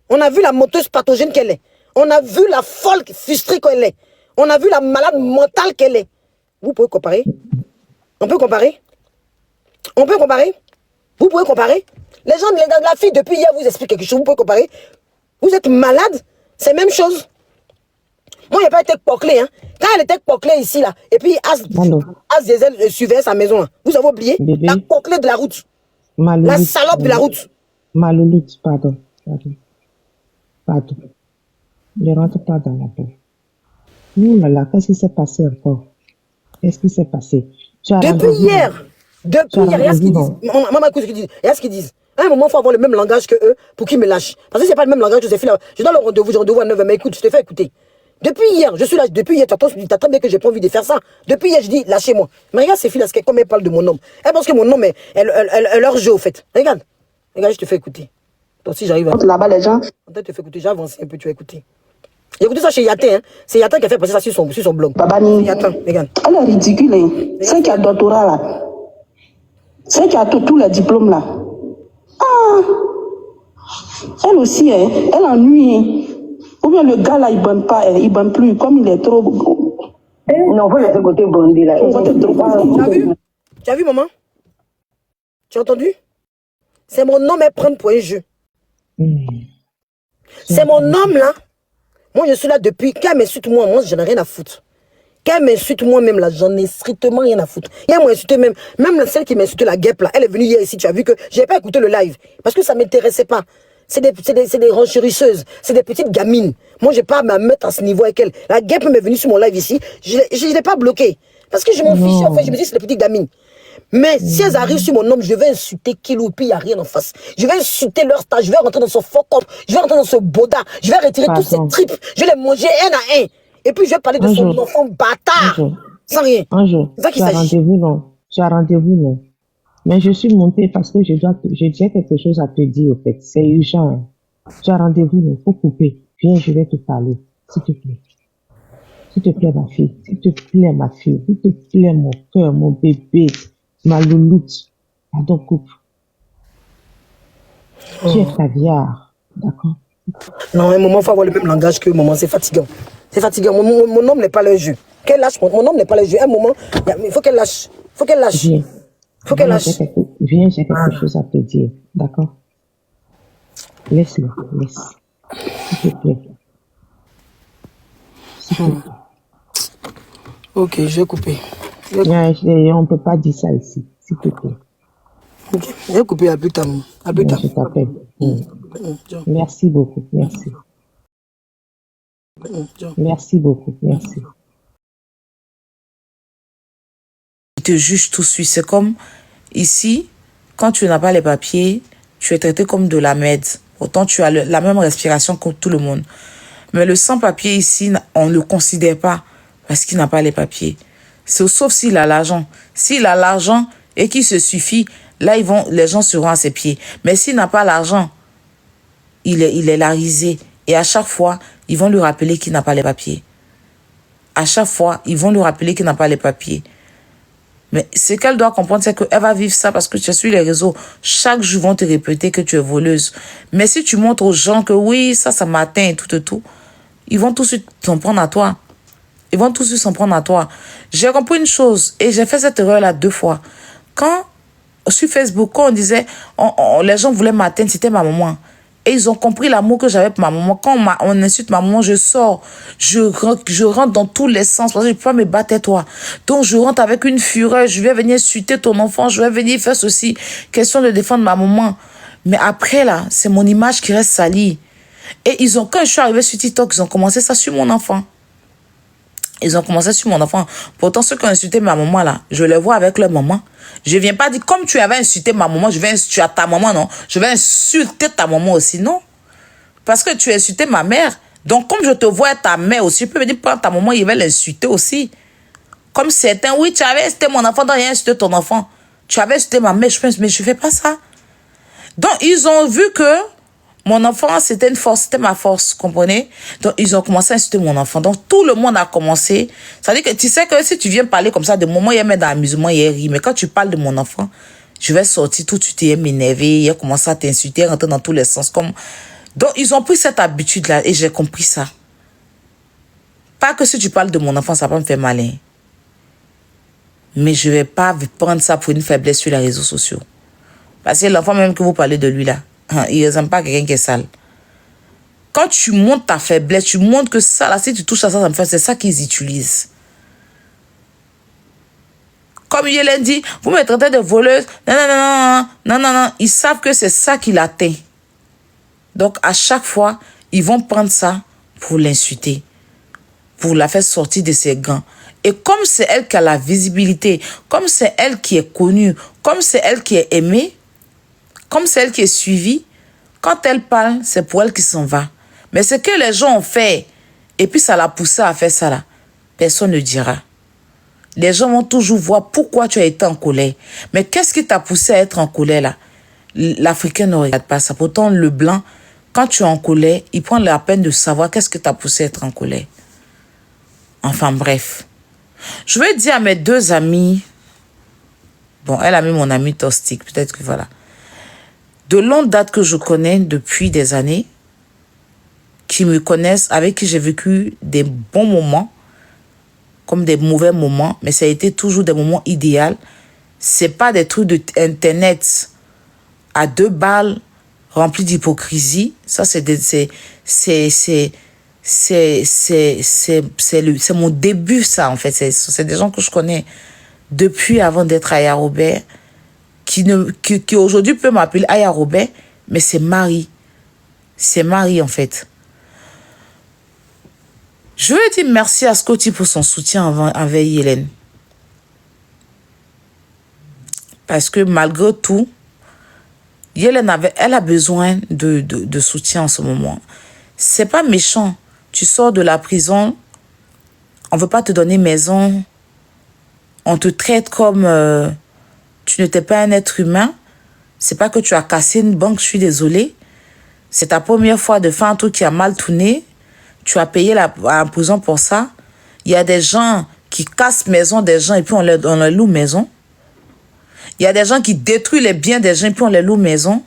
On a vu la menteuse pathogène qu'elle est. On a vu la folle frustrée qu'elle est. On a vu la malade mentale qu'elle est. Vous pouvez comparer? On peut comparer? On peut comparer? Vous pouvez comparer? Les gens, la fille, depuis hier, vous explique quelque chose. Vous pouvez comparer? Vous êtes malade? C'est la même chose. Moi, je n'ai pas été poclé. Hein. Quand elle était poclée ici, là, et puis As Diesel suivait sa maison, là. Vous avez oublié? Bébé. La poclée de la route. Malouloute, La salope de la route. Malouloute, pardon. Ne rentre pas dans la peau. Nous, là, qu'est-ce qui s'est passé encore? Qu'est-ce qui s'est passé? Depuis hier, regarde ce qu'ils disent. Maman, écoute ce qu'ils disent. Regarde ce qu'ils disent. À un moment, il faut avoir le même langage que eux pour qu'ils me lâchent. Parce que c'est pas le même langage que Joséphine. Je dois le rendez-vous, j'ai rendez-vous à 9h. Mais écoute, je te fais écouter. Depuis hier, je suis là. Depuis hier, tu attends bien que j'ai pas envie de faire ça. Depuis hier, je dis, lâchez-moi. Mais regarde ces filles-là, comme elles parlent de mon homme. Elles pensent que mon homme est leur jeu, au fait. Regarde. Regarde, je te fais écouter. Donc, si j'arrive à. Là-bas, les gens. En fait, je te fais écouter. J'ai avancé un peu, tu vas écouter. J'ai écouté ça chez Yatin. Hein. C'est Yatin qui a fait passer ça sur son blog. Babani, Yatin, regarde. elle est ridicule. Hein. C'est qui a doctorat là. C'est qui a tous les diplômes là. Ah, elle aussi, hein, elle ennuie. Hein. Ou bien le gars là, il ne pas, il ne plus. Comme il est trop. Non, faut laisser côté bandit là. Tu as vu, maman? Tu as entendu? C'est mon homme à prendre pour un jeu. C'est mon homme là. Moi, je suis là depuis. Qu'elle m'insulte moi, je n'ai rien à foutre. Qu'elle m'insulte moi-même là, j'en ai strictement rien à foutre. Hier, moi, insulté même celle qui m'insultait la guêpe là, elle est venue hier ici, tu as vu que j'ai pas écouté le live. Parce que ça m'intéressait pas. C'est des renchérisseuses, c'est des petites gamines. Moi, j'ai pas à me mettre à ce niveau avec elle. La guêpe m'est venue sur mon live ici, je l'ai pas bloqué. Parce que je m'en fichais, en fait, je me dis, c'est des petites gamines. Mais si elles arrivent sur mon nom, je vais insulter Kiloupi, il n'y a rien en face. Je vais insulter leur stage, je vais rentrer dans son fuck-up, je vais rentrer dans ce boda, je vais retirer tous ces tripes, je vais les manger un à un. Et puis je vais parler de son enfant bâtard. Sans rien. C'est ça qu'il s'agit. Tu as rendez-vous, non. Mais je suis montée parce que j'ai quelque chose à te dire, au fait. C'est urgent. Hein. Tu as rendez-vous, non. Faut couper. Viens, je vais te parler. S'il te plaît. S'il te plaît, ma fille. S'il te plaît, ma fille. S'il te plaît, mon cœur, mon bébé. Ma louloute. Pardon, coupe. Tu es caviar. D'accord? Non, un moment, il faut avoir le même langage que maman. C'est fatigant. C'est fatigant. Mon homme n'est pas le jeu. Qu'elle lâche. Mon homme n'est pas le jeu. Un moment, il faut qu'elle lâche. Il faut qu'elle lâche. Viens. Faut qu'elle lâche. Viens, j'ai quelque chose à te dire. D'accord? Laisse-le. Laisse. S'il te plaît. S'il te plaît. Ok, je vais couper. On ne peut pas dire ça ici. S'il te plaît. Ok, je vais couper à plus tard. À plus tard. Je t'appelle. Merci beaucoup. Merci. Merci beaucoup. Merci. Il te juge tout de suite. C'est comme ici, quand tu n'as pas les papiers, tu es traité comme de la merde. Autant tu as la même respiration que tout le monde. Mais le sans-papier ici, on ne le considère pas parce qu'il n'a pas les papiers. Sauf s'il a l'argent. S'il a l'argent et qu'il se suffit, là, les gens seront à ses pieds. Mais s'il n'a pas l'argent, il est larisé. Et à chaque fois, ils vont lui rappeler qu'il n'a pas les papiers. À chaque fois, ils vont lui rappeler qu'il n'a pas les papiers. Mais ce qu'elle doit comprendre, c'est qu'elle va vivre ça parce que tu es sur les réseaux. Chaque jour, ils vont te répéter que tu es voleuse. Mais si tu montres aux gens que oui, ça m'atteint et tout, ils vont tout de suite s'en prendre à toi. Ils vont tout de suite s'en prendre à toi. J'ai compris une chose et j'ai fait cette erreur-là 2 fois. Quand, sur Facebook, quand on disait, les gens voulaient m'atteindre, c'était ma maman. Et ils ont compris l'amour que j'avais pour ma maman. Quand on insulte ma maman, je sors. Je rentre dans tous les sens. Parce que je ne peux pas me battre, toi. Donc, je rentre avec une fureur. Je vais venir insulter ton enfant. Je vais venir faire ceci. Question de défendre ma maman. Mais après, là, c'est mon image qui reste salie. Et quand je suis arrivée sur TikTok, ils ont commencé ça sur mon enfant. Ils ont commencé sur mon enfant. Pourtant, ceux qui ont insulté ma maman, là, je les vois avec leur maman. Je viens pas dire, comme tu avais insulté ma maman, je vais insulter ta maman, non. Je vais insulter ta maman aussi, non. Parce que tu as insulté ma mère. Donc, comme je te vois être ta mère aussi, je peux me dire, prends ta maman, il va l'insulter aussi. Comme certains, oui, tu avais insulté mon enfant, donc il a insulté ton enfant. Tu avais insulté ma mère, je pense, mais je fais pas ça. Donc, ils ont vu que mon enfant, c'était une force, c'était ma force, comprenez? Donc, ils ont commencé à insulter mon enfant. Donc, tout le monde a commencé. Ça veut dire que tu sais que si tu viens parler comme ça, de moment, il met dans l'amusement, il rit. Mais quand tu parles de mon enfant, je vais sortir tout de suite, il m'énerver, il a commencé à t'insulter, rentrer dans tous les sens. Donc, ils ont pris cette habitude-là et j'ai compris ça. Pas que si tu parles de mon enfant, ça va me faire malin. Mais je vais pas prendre ça pour une faiblesse sur les réseaux sociaux. Parce que l'enfant même que vous parlez de lui là, il n'aime pas quelqu'un qui est sale. Quand tu montres ta faiblesse, tu montres que ça, là, si tu touches à ça, ça me fait, c'est ça qu'ils utilisent. Comme il l'a dit, vous me traitez de voleuse, non. Ils savent que c'est ça qui l'atteint. Donc, à chaque fois, ils vont prendre ça pour l'insulter, pour la faire sortir de ses gants. Et comme c'est elle qui a la visibilité, comme c'est elle qui est connue, comme c'est elle qui est aimée, comme c'est elle qui est suivie, quand elle parle, c'est pour elle qui s'en va. Mais ce que les gens ont fait, et puis ça l'a poussé à faire ça là, personne ne dira. Les gens vont toujours voir pourquoi tu as été en colère. Mais qu'est-ce qui t'a poussé à être en colère là? L'Africain ne regarde pas ça. Pourtant, le blanc, quand tu es en colère, il prend la peine de savoir qu'est-ce que t'a poussé à être en colère. Enfin, bref. Je vais dire à mes deux amis, bon, elle a mis mon ami Tostic, peut-être que voilà. De longue date que je connais depuis des années, qui me connaissent, avec qui j'ai vécu des bons moments, comme des mauvais moments, mais ça a été toujours des moments idéaux. C'est pas des trucs d'internet à 2 balles remplis d'hypocrisie. Ça, c'est mon début, ça, en fait. C'est des gens que je connais depuis avant d'être Aya Robert, qui aujourd'hui peut m'appeler Aya Robert, mais c'est Marie. C'est Marie, en fait. Je veux dire merci à Scotty pour son soutien envers Hélène. Parce que malgré tout, Hélène elle a besoin de soutien en ce moment. C'est pas méchant. Tu sors de la prison, on veut pas te donner maison, on te traite comme tu n'étais pas un être humain. C'est pas que tu as cassé une banque, je suis désolée. C'est ta première fois de faire un truc qui a mal tourné. Tu as payé la prison pour ça. Il y a des gens qui cassent maison des gens et puis on leur loue maison. Il y a des gens qui détruisent les biens des gens et puis on les loue maison.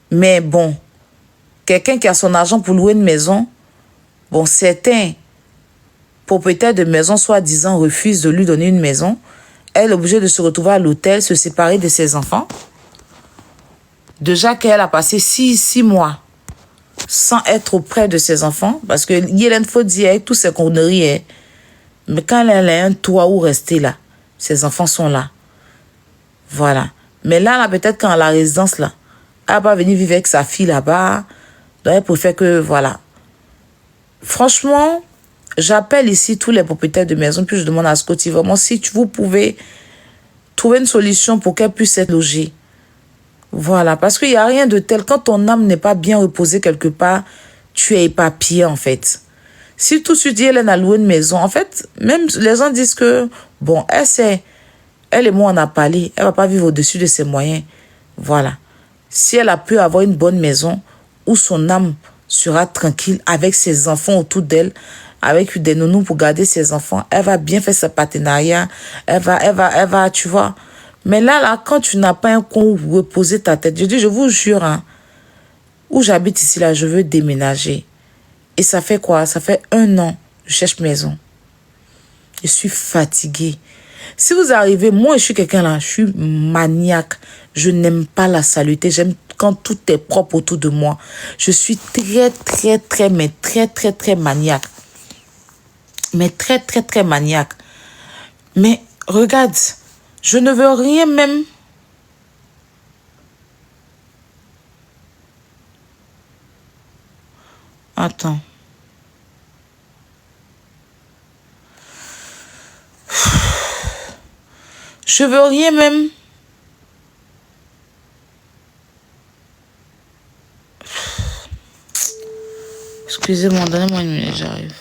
Mais bon, quelqu'un qui a son argent pour louer une maison, bon, certains propriétaires de maison, soi-disant, refusent de lui donner une maison. Elle est obligée de se retrouver à l'hôtel, se séparer de ses enfants. Déjà qu'elle a passé 6 mois sans être auprès de ses enfants, parce que Hélène faut dire avec tous ses conneries, hein, mais quand elle a un toit où rester là, ses enfants sont là. Voilà. Mais là peut-être quand la résidence là, elle va venir vivre avec sa fille là-bas, donc elle préfère que, voilà. Franchement, j'appelle ici tous les propriétaires de maison, puis je demande à Scotty, vraiment, si vous pouvez trouver une solution pour qu'elle puisse être logée. Voilà, parce qu'il n'y a rien de tel. Quand ton âme n'est pas bien reposée quelque part, tu es éparpillé, en fait. Si tout de suite, Hélène a loué une maison, en fait, même les gens disent que, bon, elle et moi, on a parlé, elle va pas vivre au-dessus de ses moyens. Voilà. Si elle a pu avoir une bonne maison où son âme sera tranquille avec ses enfants autour d'elle, avec des nounous pour garder ses enfants, elle va bien faire ce partenariat, elle va, tu vois. Mais là, quand tu n'as pas un coin où reposer ta tête, je dis, je vous jure, hein, où j'habite ici, là, je veux déménager. Et ça fait quoi? Ça fait 1 an, je cherche maison. Je suis fatiguée. Si vous arrivez, moi, je suis quelqu'un là, je suis maniaque. Je n'aime pas la saleté. J'aime quand tout est propre autour de moi. Je suis mais très maniaque. Mais très maniaque. Mais regarde, je ne veux rien même. Attends. Je veux rien même. Excusez-moi, donnez-moi une minute, j'arrive.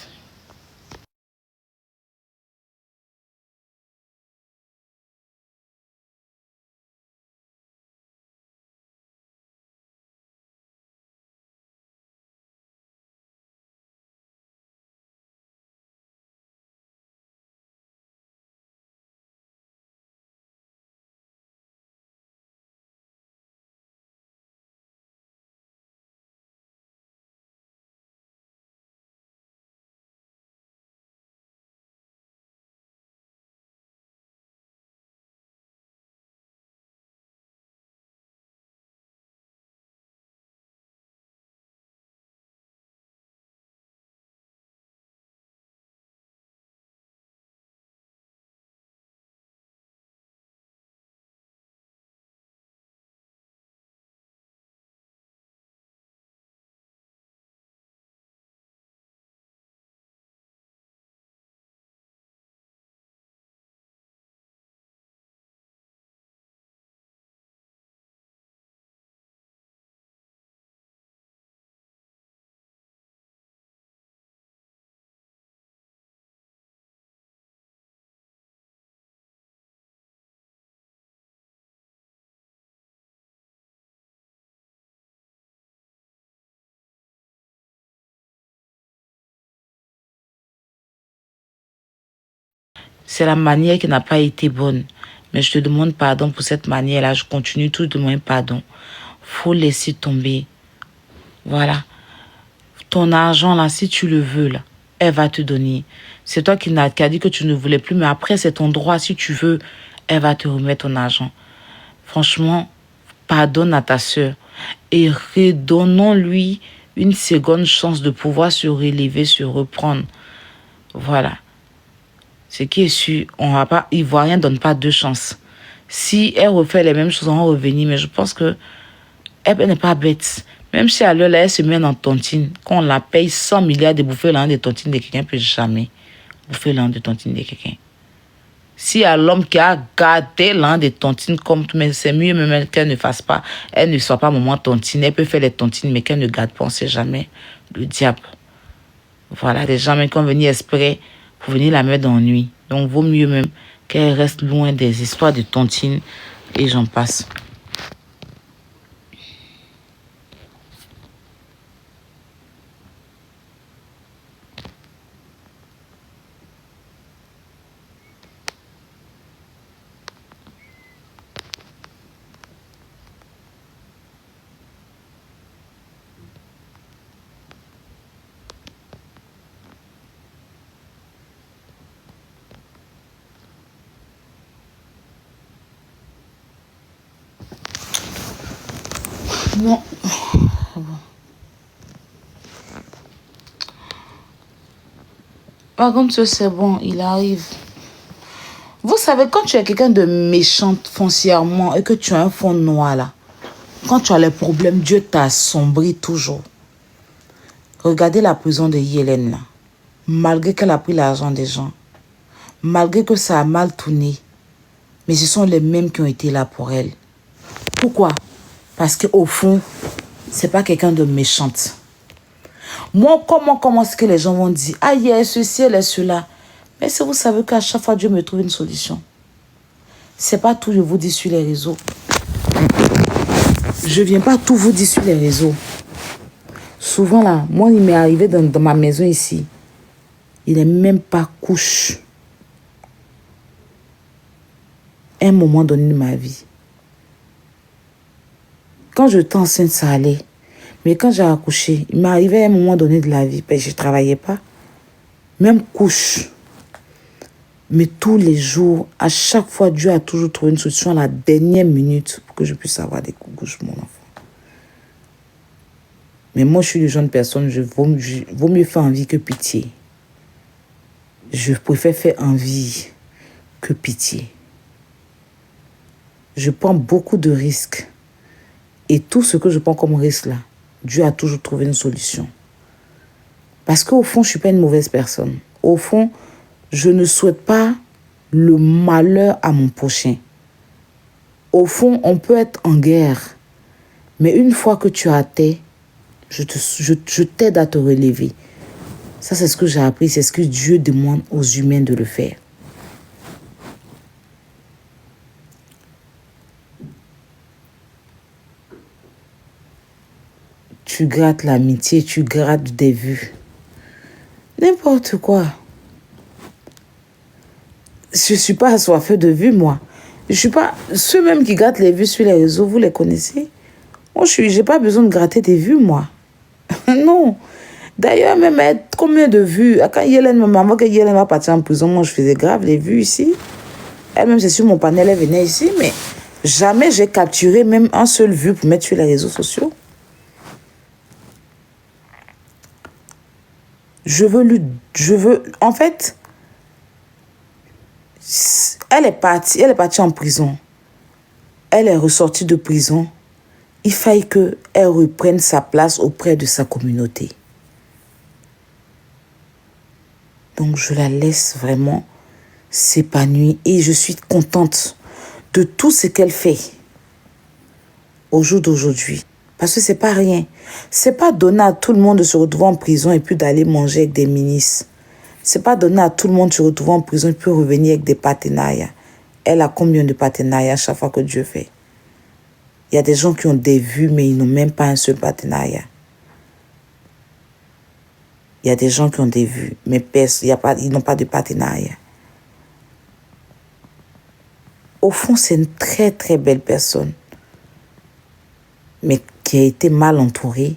C'est la manière qui n'a pas été bonne. Mais je te demande pardon pour cette manière-là. Je continue tout de demander pardon. Faut laisser tomber. Voilà. Ton argent, là, si tu le veux, là, elle va te donner. C'est toi qui as dit que tu ne voulais plus, mais après, c'est ton droit. Si tu veux, elle va te remettre ton argent. Franchement, pardonne à ta soeur et redonnons-lui une seconde chance de pouvoir se relever, se reprendre. Voilà. Ce qui est sûr, on va pas, Ivoirien ne donne pas deux chances. Si elle refait les mêmes choses, on va revenir. Mais je pense que elle n'est pas bête. Même si à l'heure là, elle se met en tontine, qu'on la paye 100 milliards de bouffer l'an de tontine de quelqu'un, elle ne peut jamais bouffer l'an de tontine de quelqu'un. Si à l'homme qui a gardé l'an de tontine comme tout, mais c'est mieux même qu'elle ne fasse pas, elle ne soit pas moment tontine, elle peut faire les tontines, mais qu'elle ne garde pas, on ne sait jamais le diable. Voilà, des gens même qui vont venir exprès pour venir la mettre dans la nuit. Donc, vaut mieux même qu'elle reste loin des histoires de tontine et j'en passe. Non. Par contre, c'est bon, il arrive. Vous savez, quand tu es quelqu'un de méchant foncièrement et que tu as un fond noir là, quand tu as les problèmes, Dieu t'assombrit toujours. Regardez la prison de Yélène là. Malgré qu'elle a pris l'argent des gens, malgré que ça a mal tourné, mais ce sont les mêmes qui ont été là pour elle. Pourquoi? Parce qu'au fond, c'est pas quelqu'un de méchante. Moi, comment est-ce que les gens vont dire, ah, il y a ceci, elle est cela. Mais si vous savez qu'à chaque fois, Dieu me trouve une solution. C'est pas tout, je vous dis sur les réseaux. Je viens pas tout vous dire sur les réseaux. Souvent là, moi, il m'est arrivé dans ma maison ici. Il n'est même pas couche. À un moment donné de ma vie. Quand j'étais enceinte, ça allait. Mais quand j'ai accouché, il m'est arrivé à un moment donné de la vie, je ne travaillais pas. Même couche. Mais tous les jours, à chaque fois, Dieu a toujours trouvé une solution à la dernière minute pour que je puisse avoir des couches pour mon enfant. Mais moi, je suis le genre de personne, vaut mieux faire envie que pitié. Je préfère faire envie que pitié. Je prends beaucoup de risques. Et tout ce que je prends comme risque là, Dieu a toujours trouvé une solution. Parce qu'au fond, je ne suis pas une mauvaise personne. Au fond, je ne souhaite pas le malheur à mon prochain. Au fond, on peut être en guerre. Mais une fois que tu as atteint, je t'aide à te relever. Ça, c'est ce que j'ai appris. C'est ce que Dieu demande aux humains de le faire. Tu grattes l'amitié, tu grattes des vues. N'importe quoi. Je ne suis pas assoiffée de vues, moi. Je suis pas... Ceux même qui grattent les vues sur les réseaux, vous les connaissez? Moi, je n'ai pas besoin de gratter des vues, moi. Non. D'ailleurs, même combien de vues? Quand avant que Yélène va partir en prison, moi, je faisais grave les vues ici. Elle-même, c'est sur mon panel, elle venait ici, mais jamais j'ai capturé même un seul vue pour mettre sur les réseaux sociaux. En fait, elle est partie en prison. Elle est ressortie de prison. Il fallait qu'elle reprenne sa place auprès de sa communauté. Donc, je la laisse vraiment s'épanouir et je suis contente de tout ce qu'elle fait au jour d'aujourd'hui. Parce que c'est pas rien. C'est pas donner à tout le monde de se retrouver en prison et puis d'aller manger avec des ministres. C'est pas donner à tout le monde de se retrouver en prison et puis revenir avec des partenariats. Elle a combien de partenariats à chaque fois que Dieu fait? Il y a des gens qui ont des vues, mais ils n'ont même pas un seul partenariat. Il y a des gens qui ont des vues, mais ils n'ont pas de partenariat. Au fond, c'est une très, très belle personne. Mais qui a été mal entourée,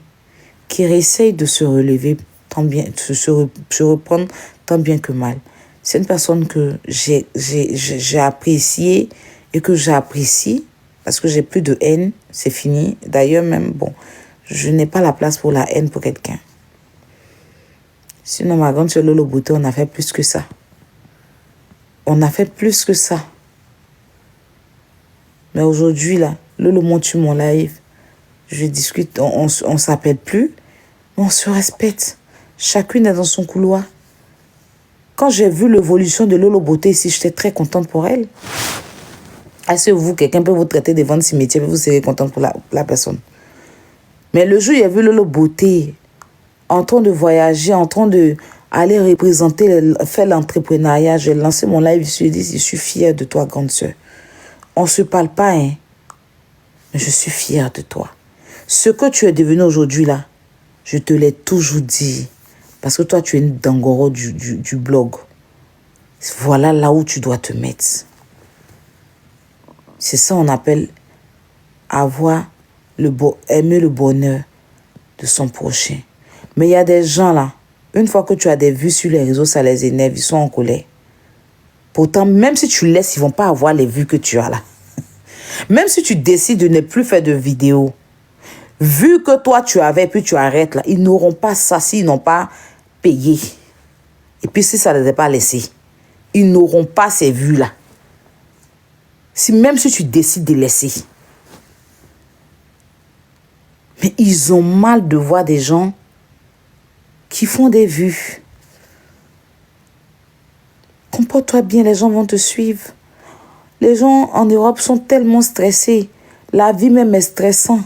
qui essaye de se relever tant bien, se reprendre tant bien que mal. C'est une personne que j'ai appréciée et que j'apprécie parce que j'ai plus de haine, c'est fini. D'ailleurs, même, bon, je n'ai pas la place pour la haine pour quelqu'un. Sinon, ma grande sœur Lolo Beauté, on a fait plus que ça. On a fait plus que ça. Mais aujourd'hui, là, Lolo monte sur mon live. Je discute, on s'appelle plus, mais on se respecte. Chacune est dans son couloir. Quand j'ai vu l'évolution de Lolo Beauté ici, j'étais très contente pour elle. Est-ce que vous, quelqu'un peut vous traiter devant le cimetière et vous serez contente pour la personne? Mais le jour où il y a vu Lolo Beauté en train de voyager, en train de aller représenter, faire l'entrepreneuriat, j'ai lancé mon live, je lui ai dit, je suis fière de toi, grande sœur. On ne se parle pas, hein, mais je suis fière de toi. Ce que tu es devenu aujourd'hui, là, je te l'ai toujours dit. Parce que toi, tu es une dangoro du blog. Voilà là où tu dois te mettre. C'est ça on appelle aimer le bonheur de son prochain. Mais il y a des gens là, une fois que tu as des vues sur les réseaux, ça les énerve, ils sont en colère. Pourtant, même si tu laisses, ils ne vont pas avoir les vues que tu as là. Même si tu décides de ne plus faire de vidéos, vu que toi tu avais, puis tu arrêtes là, ils n'auront pas ça s'ils n'ont pas payé. Et puis si ça ne les a pas laissé, ils n'auront pas ces vues là. Même si tu décides de laisser. Mais ils ont mal de voir des gens qui font des vues. Comporte-toi bien, les gens vont te suivre. Les gens en Europe sont tellement stressés. La vie même est stressante.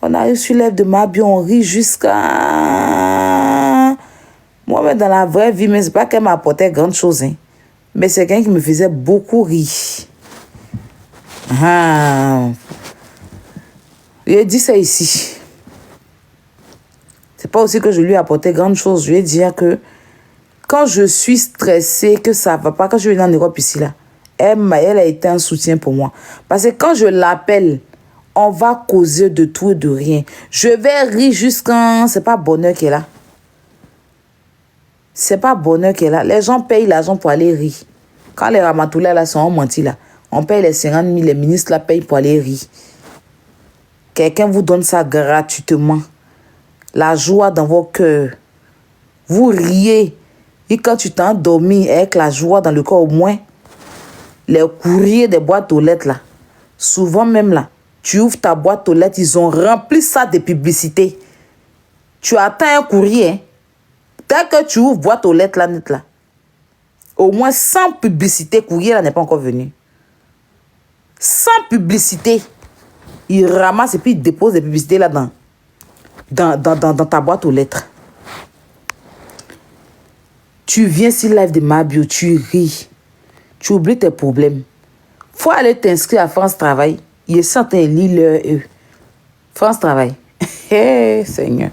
On arrive sur l'œuvre de ma bio, on rit jusqu'à... Moi, dans la vraie vie, mais ce n'est pas qu'elle m'apportait grande chose. Hein. Mais c'est quelqu'un qui me faisait beaucoup rire. Ah. Je dis ça ici. C'est pas aussi que je lui ai apporté grande chose. Je lui ai dit que quand je suis stressée, que ça va pas, quand je viens en Europe ici, là, elle a été un soutien pour moi. Parce que quand je l'appelle, on va causer de tout et de rien. Je vais rire jusqu'à... C'est pas bonheur qui est là. C'est pas bonheur qui est là. Les gens payent l'argent pour aller rire. Quand les ramatoulais là sont mentis là, on paye les 50 000, les ministres là payent pour aller rire. Quelqu'un vous donne ça gratuitement. La joie dans vos cœurs. Vous riez. Et quand tu t'es endormi avec la joie dans le corps, au moins, les courriers des boîtes aux lettres là, souvent même là, tu ouvres ta boîte aux lettres, ils ont rempli ça de publicité. Tu attends un courrier. Hein. Dès que tu ouvres boîte aux lettres là, net là, au moins 100 publicités, courrier là n'est pas encore venu. 100 publicités. Ils ramassent et puis ils déposent des publicités là dans ta boîte aux lettres. Tu viens sur live de ma bio, tu ris. Tu oublies tes problèmes. Faut aller t'inscrire à France Travail. Ils sont en lire France Travail. Hé, Seigneur.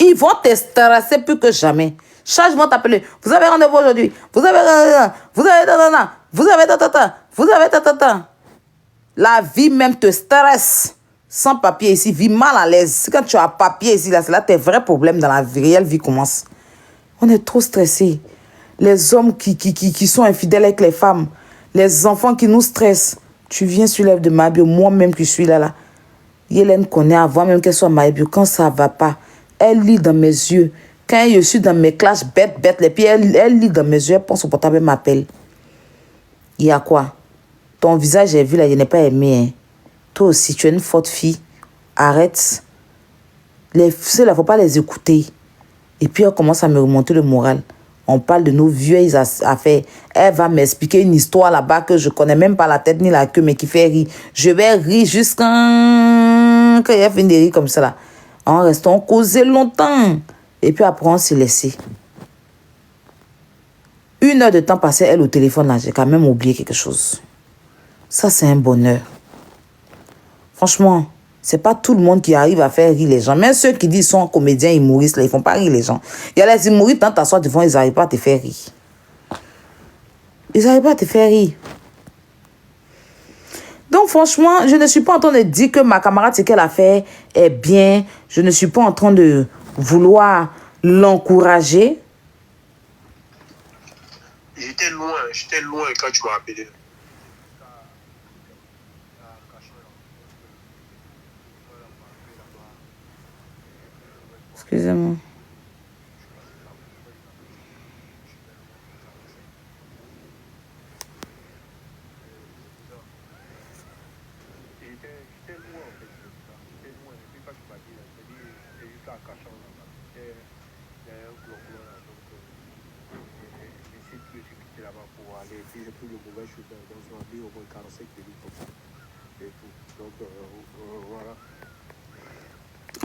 Ils vont te stresser plus que jamais. Chaque vont t'appeler. Vous avez rendez-vous aujourd'hui. Vous avez... La vie même te stresse. Sans papier ici, vie mal à l'aise. Quand tu as papier ici, là, c'est là tes vrais problèmes dans la réelle vie commencent. On est trop stressés. Les hommes qui sont infidèles avec les femmes. Les enfants qui nous stressent. Tu viens sur l'œuvre de ma bio, moi-même qui suis là. Hélène connaît avant même qu'elle soit ma bio. Quand ça ne va pas, elle lit dans mes yeux. Quand je suis dans mes classes bête, et puis elle lit dans mes yeux, elle pense au portable, elle m'appelle. Il y a quoi? Ton visage, j'ai vu là, je n'ai pas aimé. Hein. Toi aussi, tu es une forte fille. Arrête. Les filles, il ne faut pas les écouter. Et puis, elle commence à me remonter le moral. On parle de nos vieilles affaires. Elle va m'expliquer une histoire là-bas que je ne connais même pas la tête ni la queue, mais qui fait rire. Je vais rire jusqu'à... Quand elle fait des rires comme ça là. En restant causé longtemps. Et puis après, on s'est laissé. 1 heure de temps passé, elle au téléphone là, j'ai quand même oublié quelque chose. Ça, c'est un bonheur. Franchement, c'est pas tout le monde qui arrive à faire rire les gens. Même ceux qui disent qu'ils sont comédiens humoristes, là, ils font pas rire les gens. Il y a les humoristes, dans ta soirée devant, ils n'arrivent pas à te faire rire. Ils n'arrivent pas à te faire rire. franchement, je ne suis pas en train de dire que ma camarade, ce qu'elle a fait est bien. Je ne suis pas en train de vouloir l'encourager. J'étais loin quand tu m'as appelé. Excusez-moi.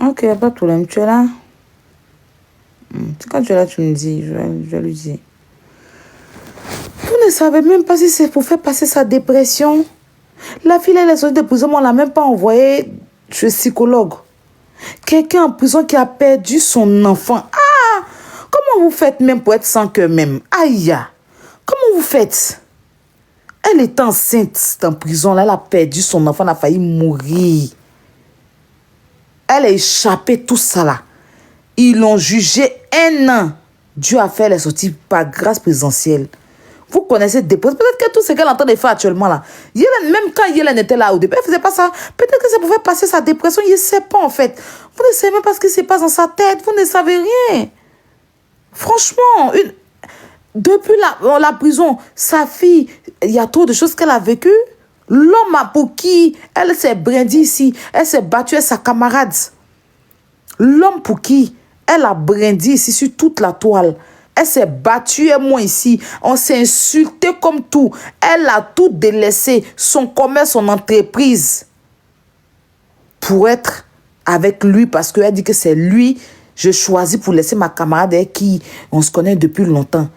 Ok, pas de problème. Tu es là? Quand tu es là, tu me dis. Je vais lui dire. Vous ne savez même pas si c'est pour faire passer sa dépression. La fille, elle est sortie de prison, on ne l'a même pas envoyée chez le psychologue. Quelqu'un en prison qui a perdu son enfant. Ah! Comment vous faites même pour être sans cœur même? Aïe! Comment vous faites? Elle est enceinte en prison, là, elle a perdu son enfant, elle a failli mourir. Elle a échappé tout ça là. Ils l'ont jugé 1 an. Dieu a fait, elle est sortie par grâce présidentielle. Vous connaissez des postes. Peut-être que tout ce qu'elle est en train de faire actuellement là. Même quand Yellen était là au début, elle ne faisait pas ça. Peut-être que ça pouvait passer sa dépression. Il ne sait pas en fait. Vous ne savez même pas ce qui se passe dans sa tête. Vous ne savez rien. Franchement, depuis la prison, sa fille, il y a trop de choses qu'elle a vécues. L'homme pour qui elle s'est brindée ici, elle s'est battue avec sa camarade. L'homme pour qui elle a brindé ici sur toute la toile. Elle s'est battue et moi ici. On s'est insulté comme tout. Elle a tout délaissé, son commerce, son entreprise, pour être avec lui parce qu'elle dit que c'est lui, je choisis pour laisser ma camarade avec qui on se connaît depuis longtemps.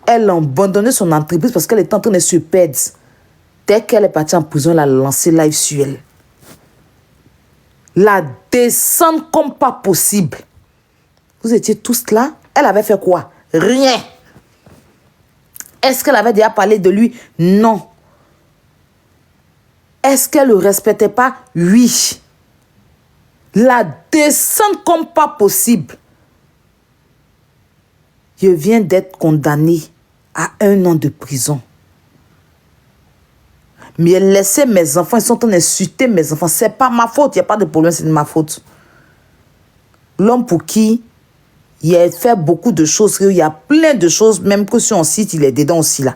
Elle a abandonné son entreprise parce qu'elle était en train de se perdre. Dès qu'elle est partie en prison, elle a lancé live sur elle. La descendre comme pas possible. Vous étiez tous là. Elle avait fait quoi? Rien. Est-ce qu'elle avait déjà parlé de lui? Non. Est-ce qu'elle ne le respectait pas? Oui. La descendre comme pas possible. Je viens d'être condamnée à 1 an de prison. Mais elle laissait mes enfants, ils sont en train d'insulter mes enfants. Ce n'est pas ma faute, il n'y a pas de problème, c'est de ma faute. L'homme pour qui il a fait beaucoup de choses, il y a plein de choses, même que sur un site, il est dedans aussi là.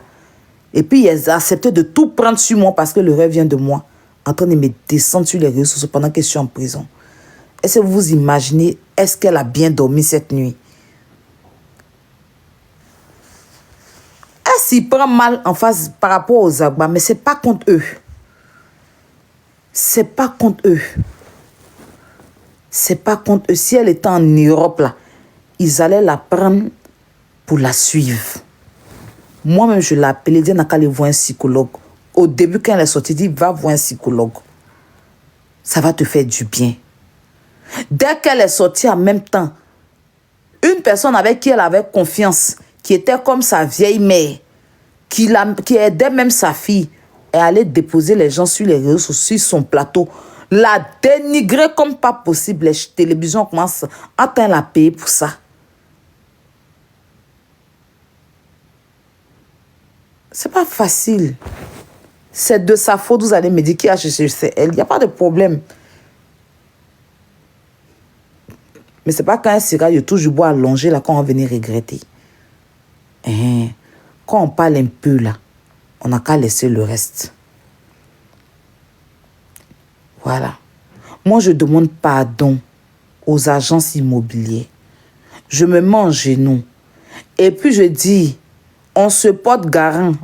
Et puis il a accepté de tout prendre sur moi parce que le rêve vient de moi, en train de me descendre sur les réseaux sociaux pendant que je suis en prison. Est-ce que vous vous imaginez, est-ce qu'elle a bien dormi cette nuit? Elle s'y prend mal en face par rapport aux Agba, mais ce n'est pas contre eux. Ce n'est pas contre eux. Ce n'est pas contre eux. Si elle était en Europe, là, ils allaient la prendre pour la suivre. Moi-même, je l'ai appelée, dit, n'a qu'à aller voir un psychologue. Au début, quand elle est sortie, dit, va voir un psychologue. Ça va te faire du bien. Dès qu'elle est sortie en même temps, une personne avec qui elle avait confiance, qui était comme sa vieille mère, qui aidait même sa fille, est allée déposer les gens sur les réseaux sociaux, sur son plateau, la dénigrer comme pas possible. Les télévisions commencent à la payer pour ça. C'est pas facile. C'est de sa faute, vous allez me dire qui a cherché elle. Il n'y a pas de problème. Mais c'est pas quand un cigare, il toujours bois allongé là, quand on va venir regretter. Quand on parle un peu là, on n'a qu'à laisser le reste. Voilà. Moi, je demande pardon aux agences immobilières. Je me mets en genoux. Et puis je dis, on se porte garant.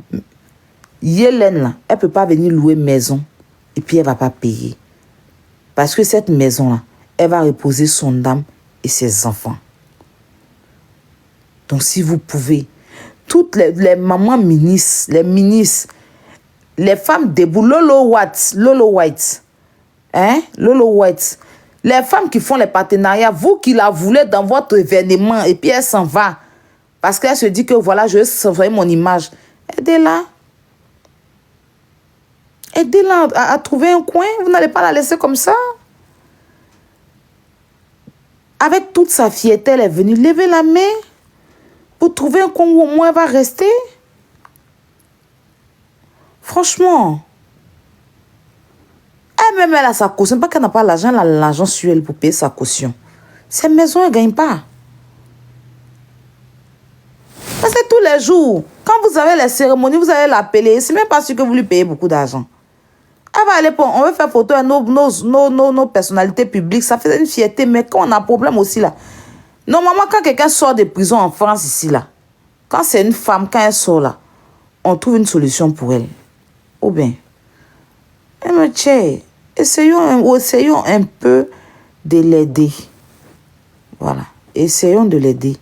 Yellen, là, elle ne peut pas venir louer maison et puis elle ne va pas payer. Parce que cette maison-là, elle va reposer son âme et ses enfants. Donc, si vous pouvez, toutes les mamans ministres, les ministres, les femmes debout, Lolo White, les femmes qui font les partenariats, vous qui la voulez dans votre événement et puis elle s'en va parce qu'elle se dit que voilà, je vais sauver mon image. Aidez-la. Aidez-la à trouver un coin. Vous n'allez pas la laisser comme ça. Avec toute sa fierté, elle est venue lever la main pour trouver un coin où au moins elle va rester. Franchement. Elle-même, elle a sa caution. Pas qu'elle n'a pas l'argent, elle a l'argent sur elle pour payer sa caution. Ces maisons, elle ne gagne pas. Parce que tous les jours, quand vous avez les cérémonies, vous allez l'appeler. C'est même pas sûr que vous lui payez beaucoup d'argent. Elle va aller pour... On veut faire photo à nos personnalités publiques. Ça fait une fierté. Mais quand on a un problème aussi, là... Normalement, quand quelqu'un sort de prison en France, ici, là... Quand c'est une femme, quand elle sort, là... On trouve une solution pour elle. Ou bien... Mais tiens, essayons un peu de l'aider. Voilà. Essayons de l'aider.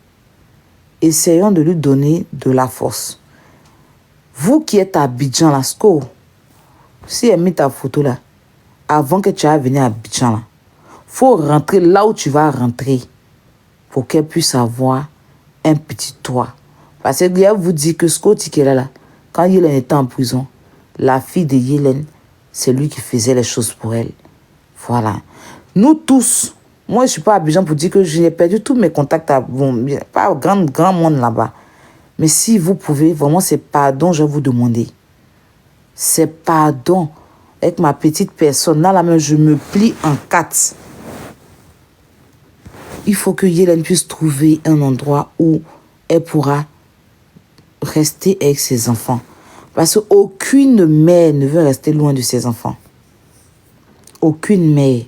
Essayons de lui donner de la force. Vous qui êtes à Abidjan, là, Sco, si elle met ta photo là, avant que tu ailles venir à Abidjan, là, faut rentrer là où tu vas rentrer pour qu'elle puisse avoir un petit toit. Parce que je vous dis que Sco Tikela, là, quand Yélène était en prison, la fille de Yélène, c'est lui qui faisait les choses pour elle. Voilà. Nous tous, moi je ne suis pas à Abidjan pour dire que j'ai perdu tous mes contacts. Bon, pas grand monde là-bas. Mais si vous pouvez, vraiment c'est pardon, je vais vous demander. C'est pardon. Avec ma petite personne, là, la main, je me plie en 4. Il faut que Yélène puisse trouver un endroit où elle pourra rester avec ses enfants. Parce qu'aucune mère ne veut rester loin de ses enfants. Aucune mère.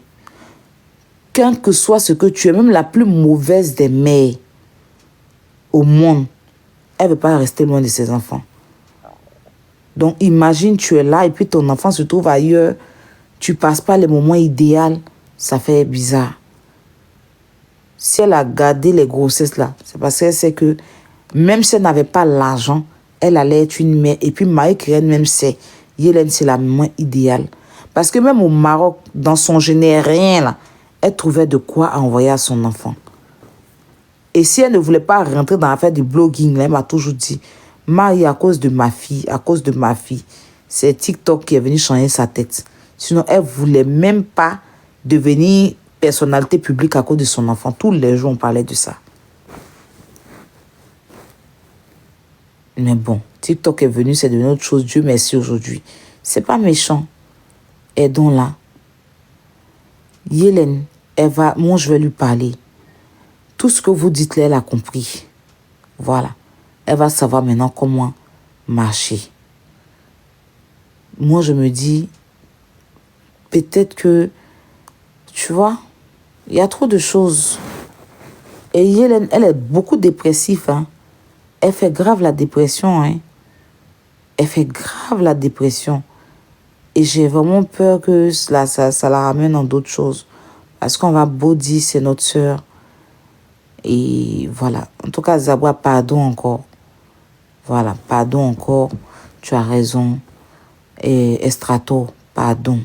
Quel que soit ce que tu es, même la plus mauvaise des mères au monde, elle ne veut pas rester loin de ses enfants. Donc imagine, tu es là et puis ton enfant se trouve ailleurs. Tu ne passes pas les moments idéaux. Ça fait bizarre. Si elle a gardé les grossesses là, c'est parce qu'elle sait que même si elle n'avait pas l'argent, elle allait être une mère. Et puis Marie-Créenne même sait, Yélène c'est la maman idéale. Parce que même au Maroc, dans son rien là, elle trouvait de quoi envoyer à son enfant. Et si elle ne voulait pas rentrer dans l'affaire du blogging, là, elle m'a toujours dit, Marie, à cause de ma fille, c'est TikTok qui est venu changer sa tête. Sinon, elle ne voulait même pas devenir personnalité publique à cause de son enfant. Tous les jours, on parlait de ça. Mais bon, TikTok est venu, c'est devenu autre chose. Dieu merci aujourd'hui. C'est pas méchant. Aidons-la. Yélène, moi je vais lui parler. Tout ce que vous dites là, elle a compris. Voilà. Elle va savoir maintenant comment marcher. Moi je me dis, peut-être que, tu vois, il y a trop de choses. Et Yélène, elle est beaucoup dépressive, hein. Elle fait grave la dépression, hein. Elle fait grave la dépression. Et j'ai vraiment peur que ça la ramène dans d'autres choses. Parce qu'on va beau dire, c'est notre sœur. Et voilà. En tout cas, Zabwa, pardon encore. Voilà, pardon encore. Tu as raison. Et Estrato, pardon.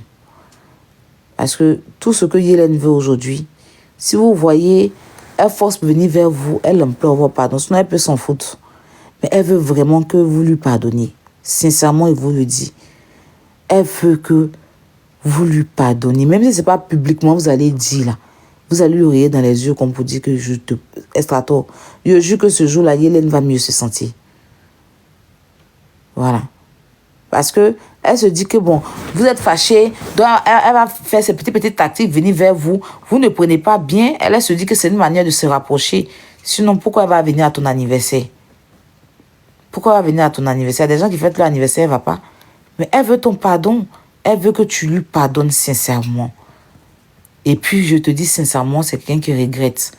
Parce que tout ce que Yélène veut aujourd'hui, si vous voyez, elle force venir vers vous, elle implore votre pardon. Sinon, elle peut s'en foutre. Mais elle veut vraiment que vous lui pardonniez. Sincèrement, il vous le dit. Elle veut que vous lui pardonniez. Même si ce n'est pas publiquement, vous allez dire là. Vous allez lui regarder dans les yeux comme pour dire que je te... Estrato, je jure que ce jour-là, Yélène va mieux se sentir. Voilà. Parce que elle se dit que bon, vous êtes fâché, donc elle va faire ses petites tactiques, venir vers vous. Vous ne prenez pas bien. Elle se dit que c'est une manière de se rapprocher. Sinon, pourquoi elle va venir à ton anniversaire? Pourquoi elle va venir à ton anniversaire? Il y a des gens qui fêtent leur anniversaire, elle ne va pas. Mais elle veut ton pardon. Elle veut que tu lui pardonnes sincèrement. Et puis, je te dis sincèrement, c'est quelqu'un qui regrette.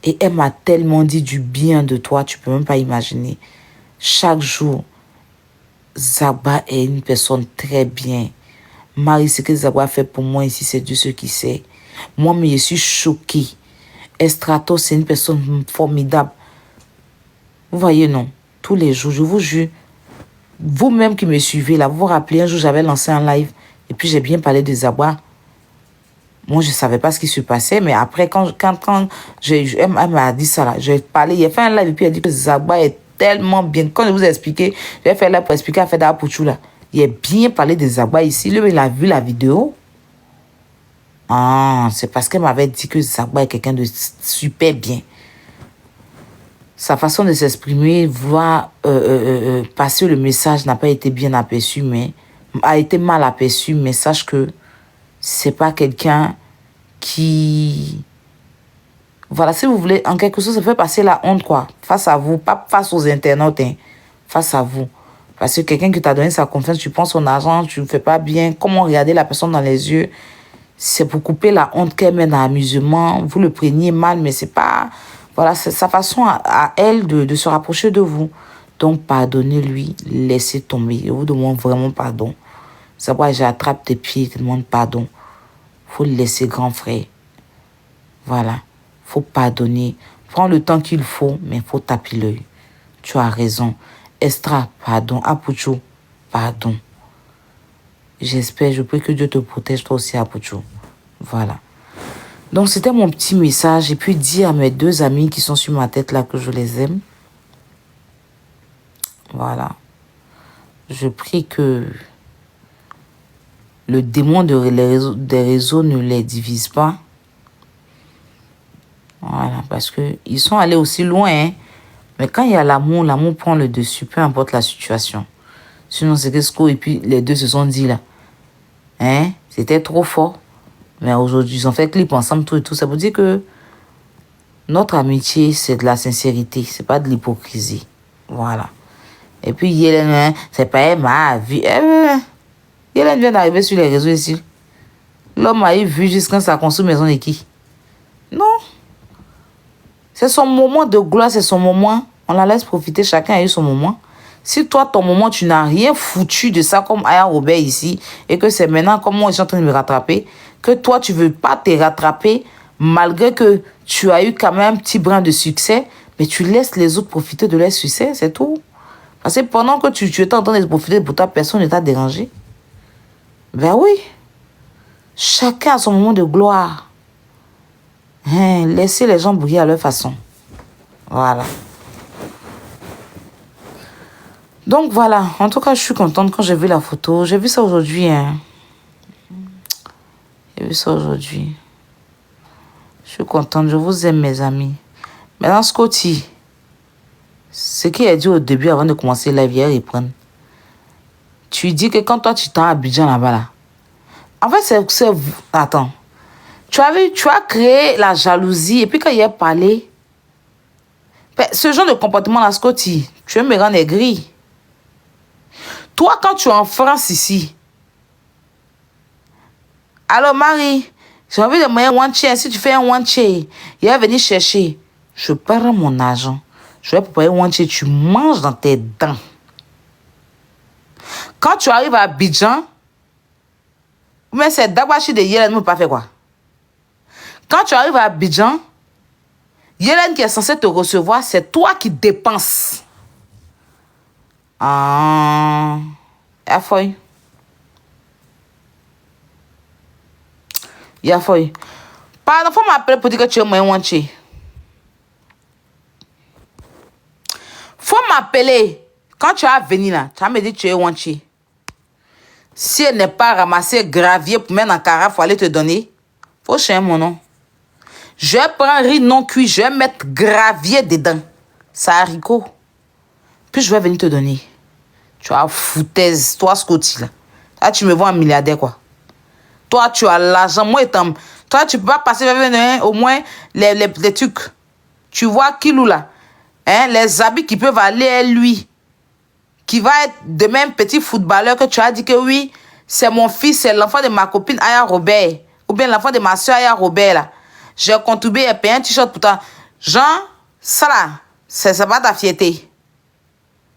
Et elle m'a tellement dit du bien de toi, tu ne peux même pas imaginer. Chaque jour, Zaba est une personne très bien. Marie, ce que Zaba a fait pour moi ici, c'est Dieu ce qui sait. Moi, mais je suis choquée. Estrato, c'est une personne formidable. Vous voyez, non? Tous les jours, je vous jure. Vous-même qui me suivez, là, vous vous rappelez, un jour, j'avais lancé un live. Et puis, j'ai bien parlé de Zaba. Moi, je ne savais pas ce qui se passait. Mais après, quand elle m'a dit ça, là, j'ai parlé. Il a fait un live et puis elle a dit que Zaba est tellement bien. Quand je vous ai expliqué, je vais faire là pour expliquer à Feda Pouchou, là. Il a bien parlé de Zagba ici. Lui, il a vu la vidéo. Ah, c'est parce qu'elle m'avait dit que Zagba est quelqu'un de super bien. Sa façon de s'exprimer, voir passer le message n'a pas été bien aperçu, mais a été mal aperçu. Mais sache que c'est pas quelqu'un qui... Voilà, si vous voulez, en quelque sorte, ça fait passer la honte, quoi. Face à vous, pas face aux internautes, hein, face à vous. Parce que quelqu'un qui t'a donné sa confiance, tu prends son argent, tu ne fais pas bien. Comment regarder la personne dans les yeux? C'est pour couper la honte qu'elle mène à l'amusement. Vous le preniez mal, mais c'est pas... Voilà, c'est sa façon à elle de se rapprocher de vous. Donc, pardonnez-lui, laissez tomber. Je vous demande vraiment pardon. C'est pourquoi j'attrape tes pieds, je te demande pardon. Il faut le laisser, grand frère. Voilà. Il faut pardonner. Prends le temps qu'il faut, mais il faut taper l'œil. Tu as raison. Estra, pardon. Apucho, pardon. J'espère, je prie que Dieu te protège toi aussi, Apucho. Voilà. Donc, c'était mon petit message. Et puis, dire à mes 2 amis qui sont sur ma tête là que je les aime. Voilà. Je prie que le démon des réseaux ne les divise pas. Voilà. Parce qu'ils sont allés aussi loin. Hein. Mais quand il y a l'amour, l'amour prend le dessus, peu importe la situation. Sinon, c'est qu'est-ce que... Et puis, les 2 se sont dit là. Hein? C'était trop fort. Mais aujourd'hui, ils ont fait clip ensemble, tout et tout. Ça veut dire que notre amitié, c'est de la sincérité. C'est pas de l'hypocrisie. Voilà. Et puis, Yélène, hein, c'est pas elle m'a vu. Yélène vient d'arriver sur les réseaux ici. L'homme a eu vu jusqu'à sa construit maison de qui? Non. C'est son moment de gloire, c'est son moment. On la laisse profiter, chacun a eu son moment. Si toi, ton moment, tu n'as rien foutu de ça comme Aya Robert ici, et que c'est maintenant comme moi, je suis en train de me rattraper, que toi, tu ne veux pas te rattraper, malgré que tu as eu quand même un petit brin de succès, mais tu laisses les autres profiter de leur succès, c'est tout. Parce que pendant que tu étais en train de profiter pour toi, personne ne t'a dérangé. Ben oui. Chacun a son moment de gloire. Hein, laissez les gens briller à leur façon. Voilà. Donc voilà, en tout cas, je suis contente quand j'ai vu la photo. J'ai vu ça aujourd'hui. Hein. J'ai vu ça aujourd'hui. Je suis contente, je vous aime mes amis. Maintenant, Scotty, ce qu'il a dit au début avant de commencer la vie, reprendre. Tu dis que quand toi tu t'es à Abidjan là-bas, là, en fait, c'est... Attends. Tu as créé la jalousie et puis quand il a parlé, ce genre de comportement là, Scotty, tu veux me rendre aigri. Toi, quand tu es en France ici, alors Marie, j'ai envie de me one chair. Si tu fais un one chair, il va venir chercher. Je perds mon argent. Je vais préparer one chair. Tu manges dans tes dents. Quand tu arrives à Abidjan, mais c'est Dabachi de Yélène, ne peut pas faire quoi? Quand tu arrives à Abidjan, Yélène qui est censée te recevoir, c'est toi qui dépenses. Ah, il faut. Il faut. Pardon, faut m'appeler pour dire que tu es moins wanché. Faut m'appeler. Quand tu vas venir là, tu vas me dire que tu es wanché. Si elle n'est pas ramassée gravier pour mettre en carafe, faut aller te donner. Faut changer mon nom. Je prends riz non cuit, je vais mettre gravier dedans. Ça haricot. Puis je vais venir te donner. Tu as foutaise, toi Scotty là. Là tu me vois un milliardaire quoi. Toi tu as l'argent, moi étant. Toi tu peux pas passer au moins les trucs. Tu vois Kilou là. Hein, les habits qui peuvent aller à lui. Qui va être de même petit footballeur que tu as dit que oui, c'est mon fils, c'est l'enfant de ma copine Aya Robert. Ou bien l'enfant de ma soeur Aya Robert là. J'ai contribué à payer un t-shirt pour toi. Jean, ça là, c'est pas ta fierté.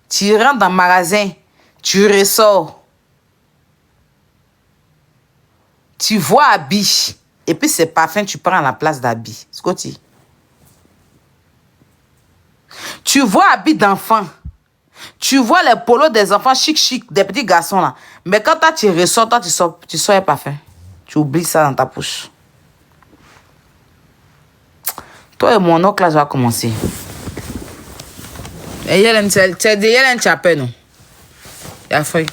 Tu rentres dans le magasin, tu ressors. Tu vois Abi. Et puis c'est parfum, tu prends la place d'Abi. Scotty. Tu vois Abi d'enfant. Tu vois les polos des enfants chic, des petits garçons là. Mais quand toi tu ressors, toi tu sors un parfum. Tu oublies ça dans ta poche. Toi et mon oncle là, je vais commencer. Et Yélène, tu as peur, non? Il a failli.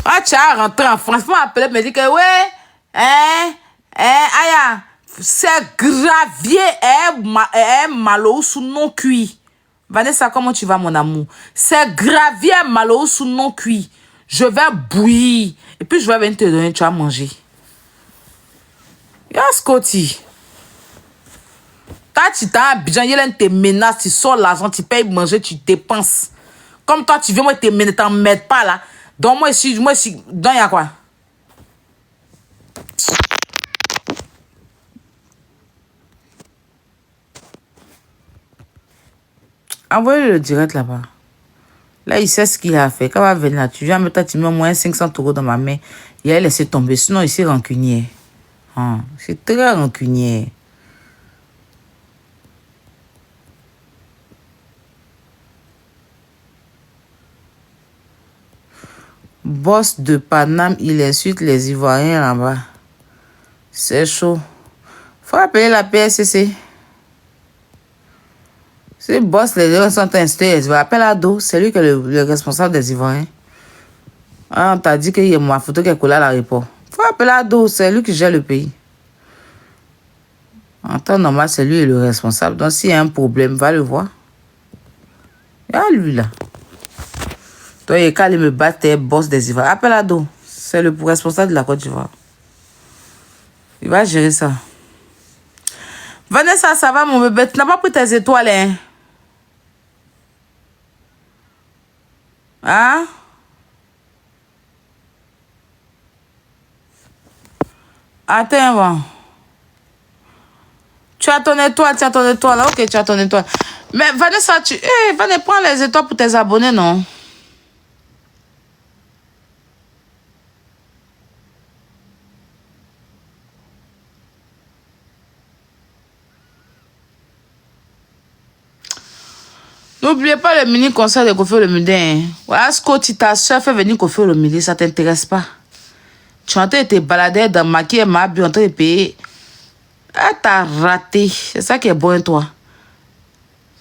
Ah, tu as rentré en France, faut m'appeler, me dire que, ouais, Aya, c'est gravier, malo sous non cuit. Vanessa, comment tu vas, mon amour? C'est gravier, malo sous non cuit. Je vais bouillir. Et puis, je vais venir te donner, tu vas manger. Y'a Scotty. Toi, tu t'as Abidjan, il te menace, tu sors l'argent, tu payes manger, tu dépenses. Comme toi, tu viens, moi, te menacer, t'en m'aides pas là. Donc, moi, ici, donc, y'a quoi? Envoyez le direct là-bas. Là, il sait ce qu'il a fait. Quand il va venir là, tu viens, mais toi, tu mets au moins 500 € dans ma main. Il a laissé tomber. Sinon, il s'est rancunier. C'est très rancunier. Boss de Paname, il insulte les Ivoiriens là-bas. C'est chaud. Faut appeler la PSCC. C'est boss, les gens sont installés. Appelle Ado, c'est lui qui est le responsable des Ivoiriens. Ah, on t'a dit qu'il y a ma photo qui est collée à l'aéroport. Faut appeler Ado, c'est lui qui gère le pays. En temps normal, c'est lui le responsable. Donc, s'il y a un problème, va le voir. Il y a lui là. Toi, il est qu'à aller me battre, t'es boss des Ivoiriens. Appelle Ado, c'est le responsable de la Côte d'Ivoire. Il va gérer ça. Vanessa, ça va mon bébé? Tu n'as pas pris tes étoiles, hein? Hein? Attends, bon. Tu as ton étoile, là. Ok, tu as ton étoile. Mais Vanessa, Vanessa, prends les étoiles pour tes abonnés, non? N'oubliez pas le mini concert de Kofi Olomide. Hein. Voilà, Scotty, ta soeur fait venir Kofi Olomide, ça t'intéresse pas. Tu es en train de te balader dans maquillage, ma en train de payer. Ah, t'as raté. C'est ça qui est bon, toi.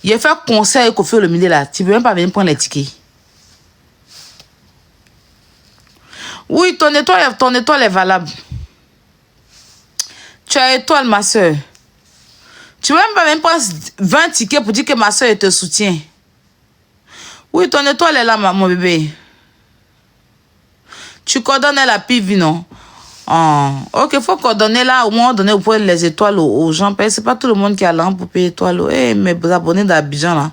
Il a fait concert avec Kofi Olomide là. Tu peux même pas venir prendre les tickets. Oui, ton étoile est valable. Tu as étoile, ma soeur. Tu peux même pas venir prendre 20 tickets pour dire que ma soeur te soutient. Oui, ton étoile est là, mon bébé. Tu coordonnes la PV, non? Ok, il faut coordonner là, au moins donner les étoiles aux gens. C'est pas tout le monde qui a l'argent pour payer étoiles. Eh, mes abonnés d'Abidjan, là,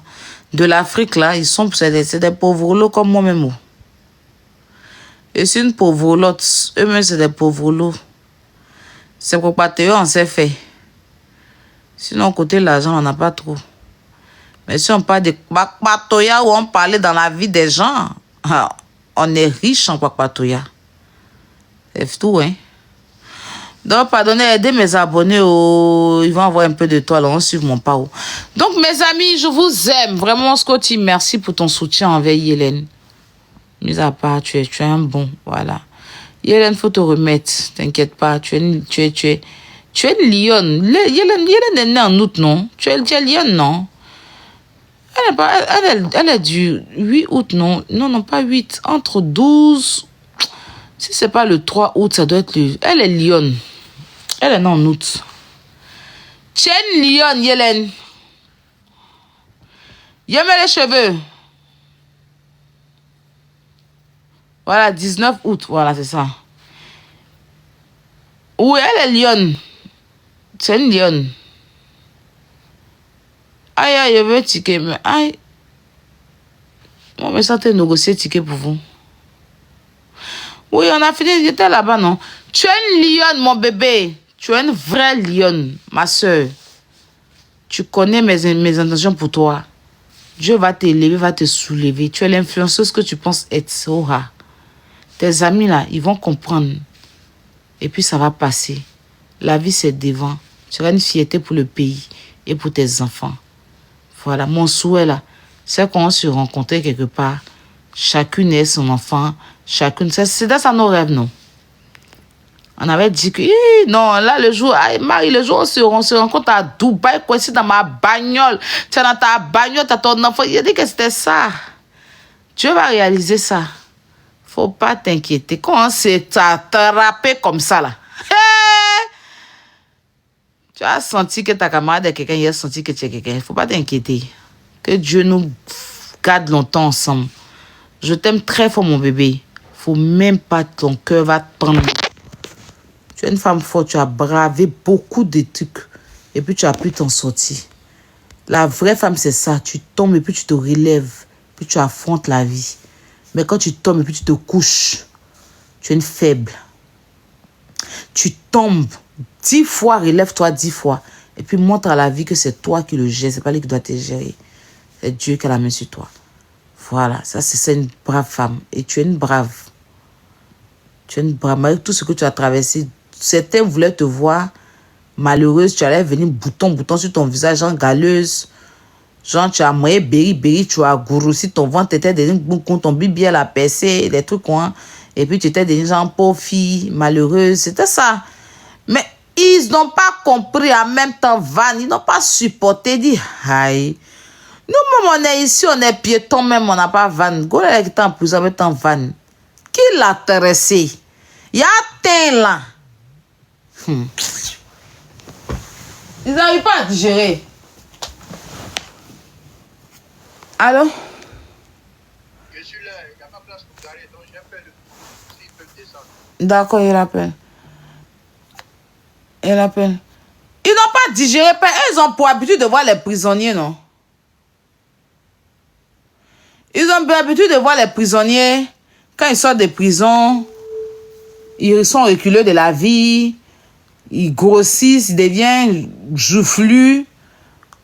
de l'Afrique, là, ils sont, c'est des pauvres lots comme moi-même. Et c'est une pauvre lot. Eux-mêmes, c'est des pauvres lots. C'est pour Patreon, on s'est fait. Sinon, côté l'argent, on n'a pas trop. Mais si on parle de Pakpatoya où on parlait dans la vie des gens, on est riche en Pakpatoya. C'est tout, hein. Donc, pardonnez, aidez mes abonnés. Ils vont avoir un peu de toile. On suit mon pas. Donc, mes amis, je vous aime. Vraiment, Scotty, merci pour ton soutien envers Yélène. Mis à part, tu es un bon. Voilà. Yélène, faut te remettre. T'inquiète pas. Tu es une lionne. Yélène est née en août, non? Tu es lionne, non? Elle est du 8 août, non? Non, pas 8. Entre 12. Si c'est pas le 3 août, ça doit être lui. Elle est lionne. Elle est née en août. Tu es une lionne, Yélène. Y'a les cheveux. Voilà, 19 août. Voilà, c'est ça. Oui, elle est lionne. C'est une lionne. Aïe, je veux un ticket. Mais aïe. Moi, mais ça, t'es négocié ticket pour vous. Oui, on a fini. J'étais là-bas, non? Tu es une lionne, mon bébé. Tu es une vraie lionne, ma soeur. Tu connais mes intentions pour toi. Dieu va t'élever, va te soulever. Tu es l'influenceuse que tu penses être. Sora. Tes amis, là, ils vont comprendre. Et puis, ça va passer. La vie, c'est devant. Tu seras une fierté pour le pays et pour tes enfants. Voilà, mon souhait, là, c'est qu'on se rencontrait quelque part. Chacune ait son enfant. Chacune. C'est dans ça nos rêves, non? On avait dit que, non, là, le jour, Marie, le jour où on se rencontre à Dubaï, coincé dans ma bagnole. Tu es dans ta bagnole, tu as ton enfant. Il a dit que c'était ça. Dieu va réaliser ça. Faut pas t'inquiéter. Quand c'est attrapé comme ça, là. Hey! Tu as senti que ta camarade est quelqu'un, il a senti que tu es quelqu'un. Faut pas t'inquiéter. Que Dieu nous garde longtemps ensemble. Je t'aime très fort, mon bébé. Faut même pas, ton cœur va prendre. Tu es une femme forte, tu as bravé beaucoup de trucs. Et puis tu as pu t'en sortir. La vraie femme, c'est ça. Tu tombes et puis tu te relèves. Puis tu affrontes la vie. Mais quand tu tombes et puis tu te couches, tu es une faible. Tu tombes 10 fois, relève-toi 10 fois. Et puis montre à la vie que c'est toi qui le gères. C'est pas lui qui doit te gérer. C'est Dieu qui a la main sur toi. Voilà, ça c'est une brave femme. Et tu es une brave. Tu es une brave. Malgré tout ce que tu as traversé, certains voulaient te voir malheureuse. Tu allais venir bouton sur ton visage, genre galeuse. Genre, tu as moyen béri, tu as gourossi ton ventre, tu étais devenu ton bibi à la percée, des trucs, quoi. Et puis tu étais devenu genre pauvre fille, malheureuse. C'était ça. Mais ils n'ont pas compris en même temps, Van. Ils n'ont pas supporté, dit, aïe. Nous, même, on est ici, on est piétons, même, on n'a pas Van. Go là, qui est en prison, mais en Van. Qui l'a intéressé? Il y a un là. Ils n'arrivent pas à digérer. Allô? Je suis là, il n'y a pas place pour garer, donc j'ai peur de s'ils peuvent descendre. D'accord, il appelle. Il appelle. Ils n'ont pas digéré, ils ont pour habitude de voir les prisonniers, non? Ils ont pour habitude de voir les prisonniers, quand ils sortent de prison, ils sont reculés de la vie, ils grossissent, ils deviennent joufflus.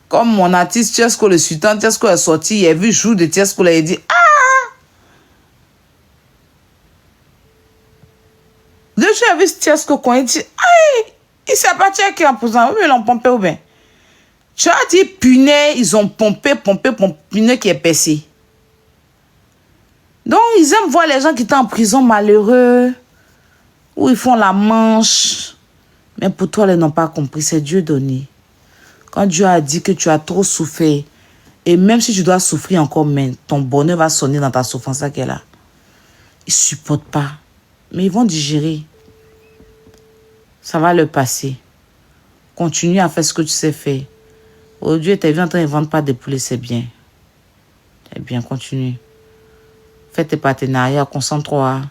Comme mon artiste Tiesco, le sultan Tiesco est sorti, il a vu le jour de Tiesco, il a dit, ah! Deux jours, il a vu Tiesco quand il dit, aïe! Il s'est parti avec qui en prison, oui, ils l'ont pompé ou bien. Tu as dit, punaise, ils ont pompé, punaise qui est percé. Donc, ils aiment voir les gens qui sont en prison malheureux, où ils font la manche. Mais pour toi, ils n'ont pas compris, c'est Dieu donné. Quand Dieu a dit que tu as trop souffert, et même si tu dois souffrir encore, mais ton bonheur va sonner dans ta souffrance là qu'elle a. Ils ne supportent pas. Mais ils vont digérer. Ça va leur passer. Continue à faire ce que tu sais faire. Oh Dieu, t'es en train de vendre pas de poulet, c'est bien. C'est bien, continue. Fais tes partenariats, concentre-toi.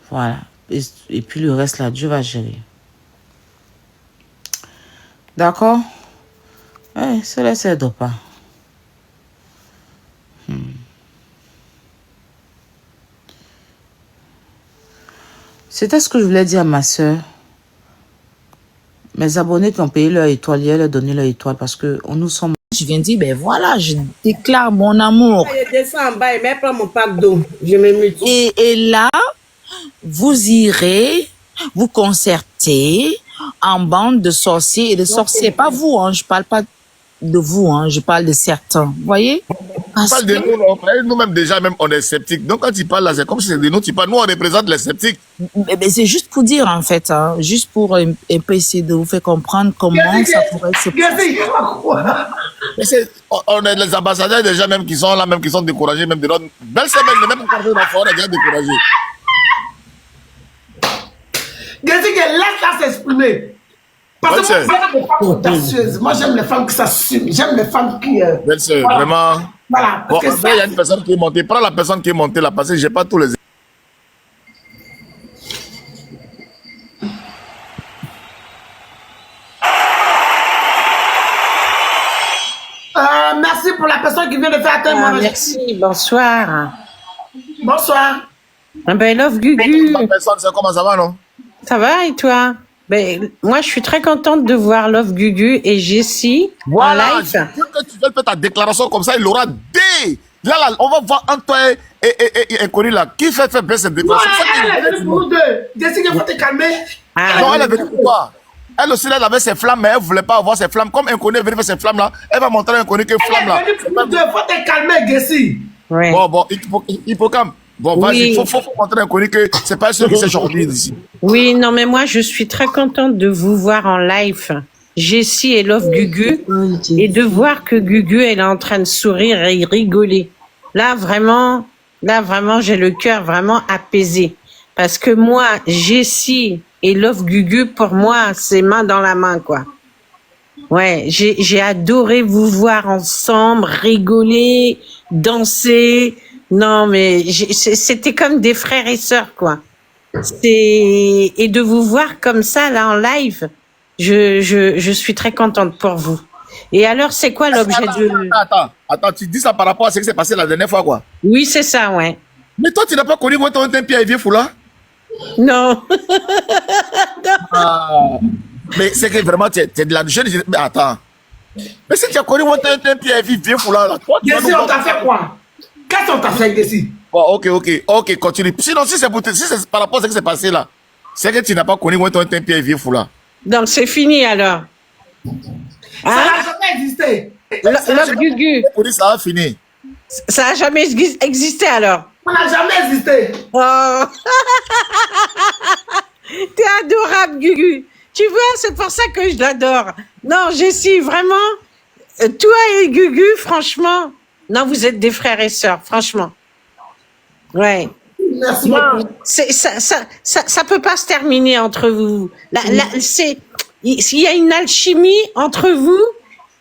Voilà. Et puis le reste là, Dieu va gérer. D'accord? Ouais, se laisse pas. C'était ce que je voulais dire à ma soeur. Mes abonnés qui ont payé leur étoile, ils leur donné leur étoile parce que nous sommes. Je viens de dire, ben voilà, je déclare mon amour. Je descends en bas et prends mon pack d'eau. Je me mute. Et là, vous irez vous concerter en bande de sorciers et de sorciers. Pas vous, hein, je parle pas de vous, hein, je parle de certains. Vous voyez? On parle de nous, non. Nous-mêmes, déjà, même, on est sceptiques. Donc, quand tu parles là, c'est comme si c'est de nous, tu parles. Nous, on représente les sceptiques. Mais c'est juste pour dire, en fait, hein, juste pour un peu essayer de vous faire comprendre comment ça pourrait se passer. On est les ambassadeurs déjà, même qui sont là, même qui sont découragés, même de notre belle semaine, même quand on est on est déjà découragés. Gezi, laisse-la s'exprimer. Parce que moi, j'aime les femmes audacieuses. Moi, j'aime les femmes qui s'assument. J'aime les femmes qui... Belle sœur, voilà. vraiment. Voilà. Bon, Parce que il y a une personne qui est montée. Prends la personne qui est montée là, parce que je n'ai pas tous les... merci pour la personne qui vient de faire atteindre mon Merci, bonsoir. Bonsoir. Ben, Love Gugu. La personne, c'est comment ça va, non? Ça va et toi? Ben, moi, je suis très contente de voir Love Gugu et Jessie Voilà, en live. je veux que tu veux faire ta déclaration comme ça, il aura des... Là, on va voir Antoine et Inconnu là. Qui fait bien cette Non, déclaration? elle est venue pour nous deux. Jessica, il faut te calmer. Non, elle est venue pour toi. Elle aussi, elle avait ses flammes, mais elle ne voulait pas avoir ses flammes. Comme Inconnu est venu faire ses flammes là, elle va montrer à Inconnu que flamme là. Elle est venue pour nous deux. Il faut te calmer, Jessie. Ouais. Bon, hippocampe. Bon, vas-y, Oui. faut montrer à Inconnu que c'est pas ceux qui s'est sorti d'ici. Oui, non, mais moi, je suis très contente de vous voir en live, Jessie et Love Gugu, et de voir que Gugu, elle est en train de sourire et rigoler. Là, vraiment, Là, vraiment, j'ai le cœur vraiment apaisé. Parce que moi, Jessie et Love Gugu, pour moi, c'est main dans la main, quoi. Ouais, j'ai adoré vous voir ensemble, rigoler, danser. Non, mais c'était comme des frères et sœurs, quoi. Et de vous voir comme ça, là, en live, je suis très contente pour vous. Et alors, c'est quoi l'objet de... Attends, tu dis ça par rapport à ce qui s'est passé la dernière fois, quoi. Oui, c'est ça, ouais. Mais toi, tu n'as pas connu moi, ton Pierre Vieux Foula? Non. Ah. Mais c'est que vraiment, tu es de la jeune génération. Mais attends. Mais si tu as connu moi, ton Pierre Vieux Foula, là, toi, tu Desi, on t'a fait quoi? Qu'est-ce qu'on t'a fait, Desi? Bon, ok, continue. Sinon, si c'est par rapport à ce qui s'est passé là, c'est que tu n'as pas connu moi, ton Pierre Vieux Foula. Donc, c'est fini, alors. Ça n'a jamais existé. Love Gugu, Pour dire ça a fini. ça a jamais existé, alors. Ça n'a jamais existé. Oh. T'es adorable, Gugu. Tu vois, c'est pour ça que je l'adore. Non, Jessie, vraiment, toi et Gugu, franchement, non, vous êtes des frères et sœurs, franchement. Ouais. Merci Non, beaucoup. ça peut pas se terminer entre vous. Il y a une alchimie entre vous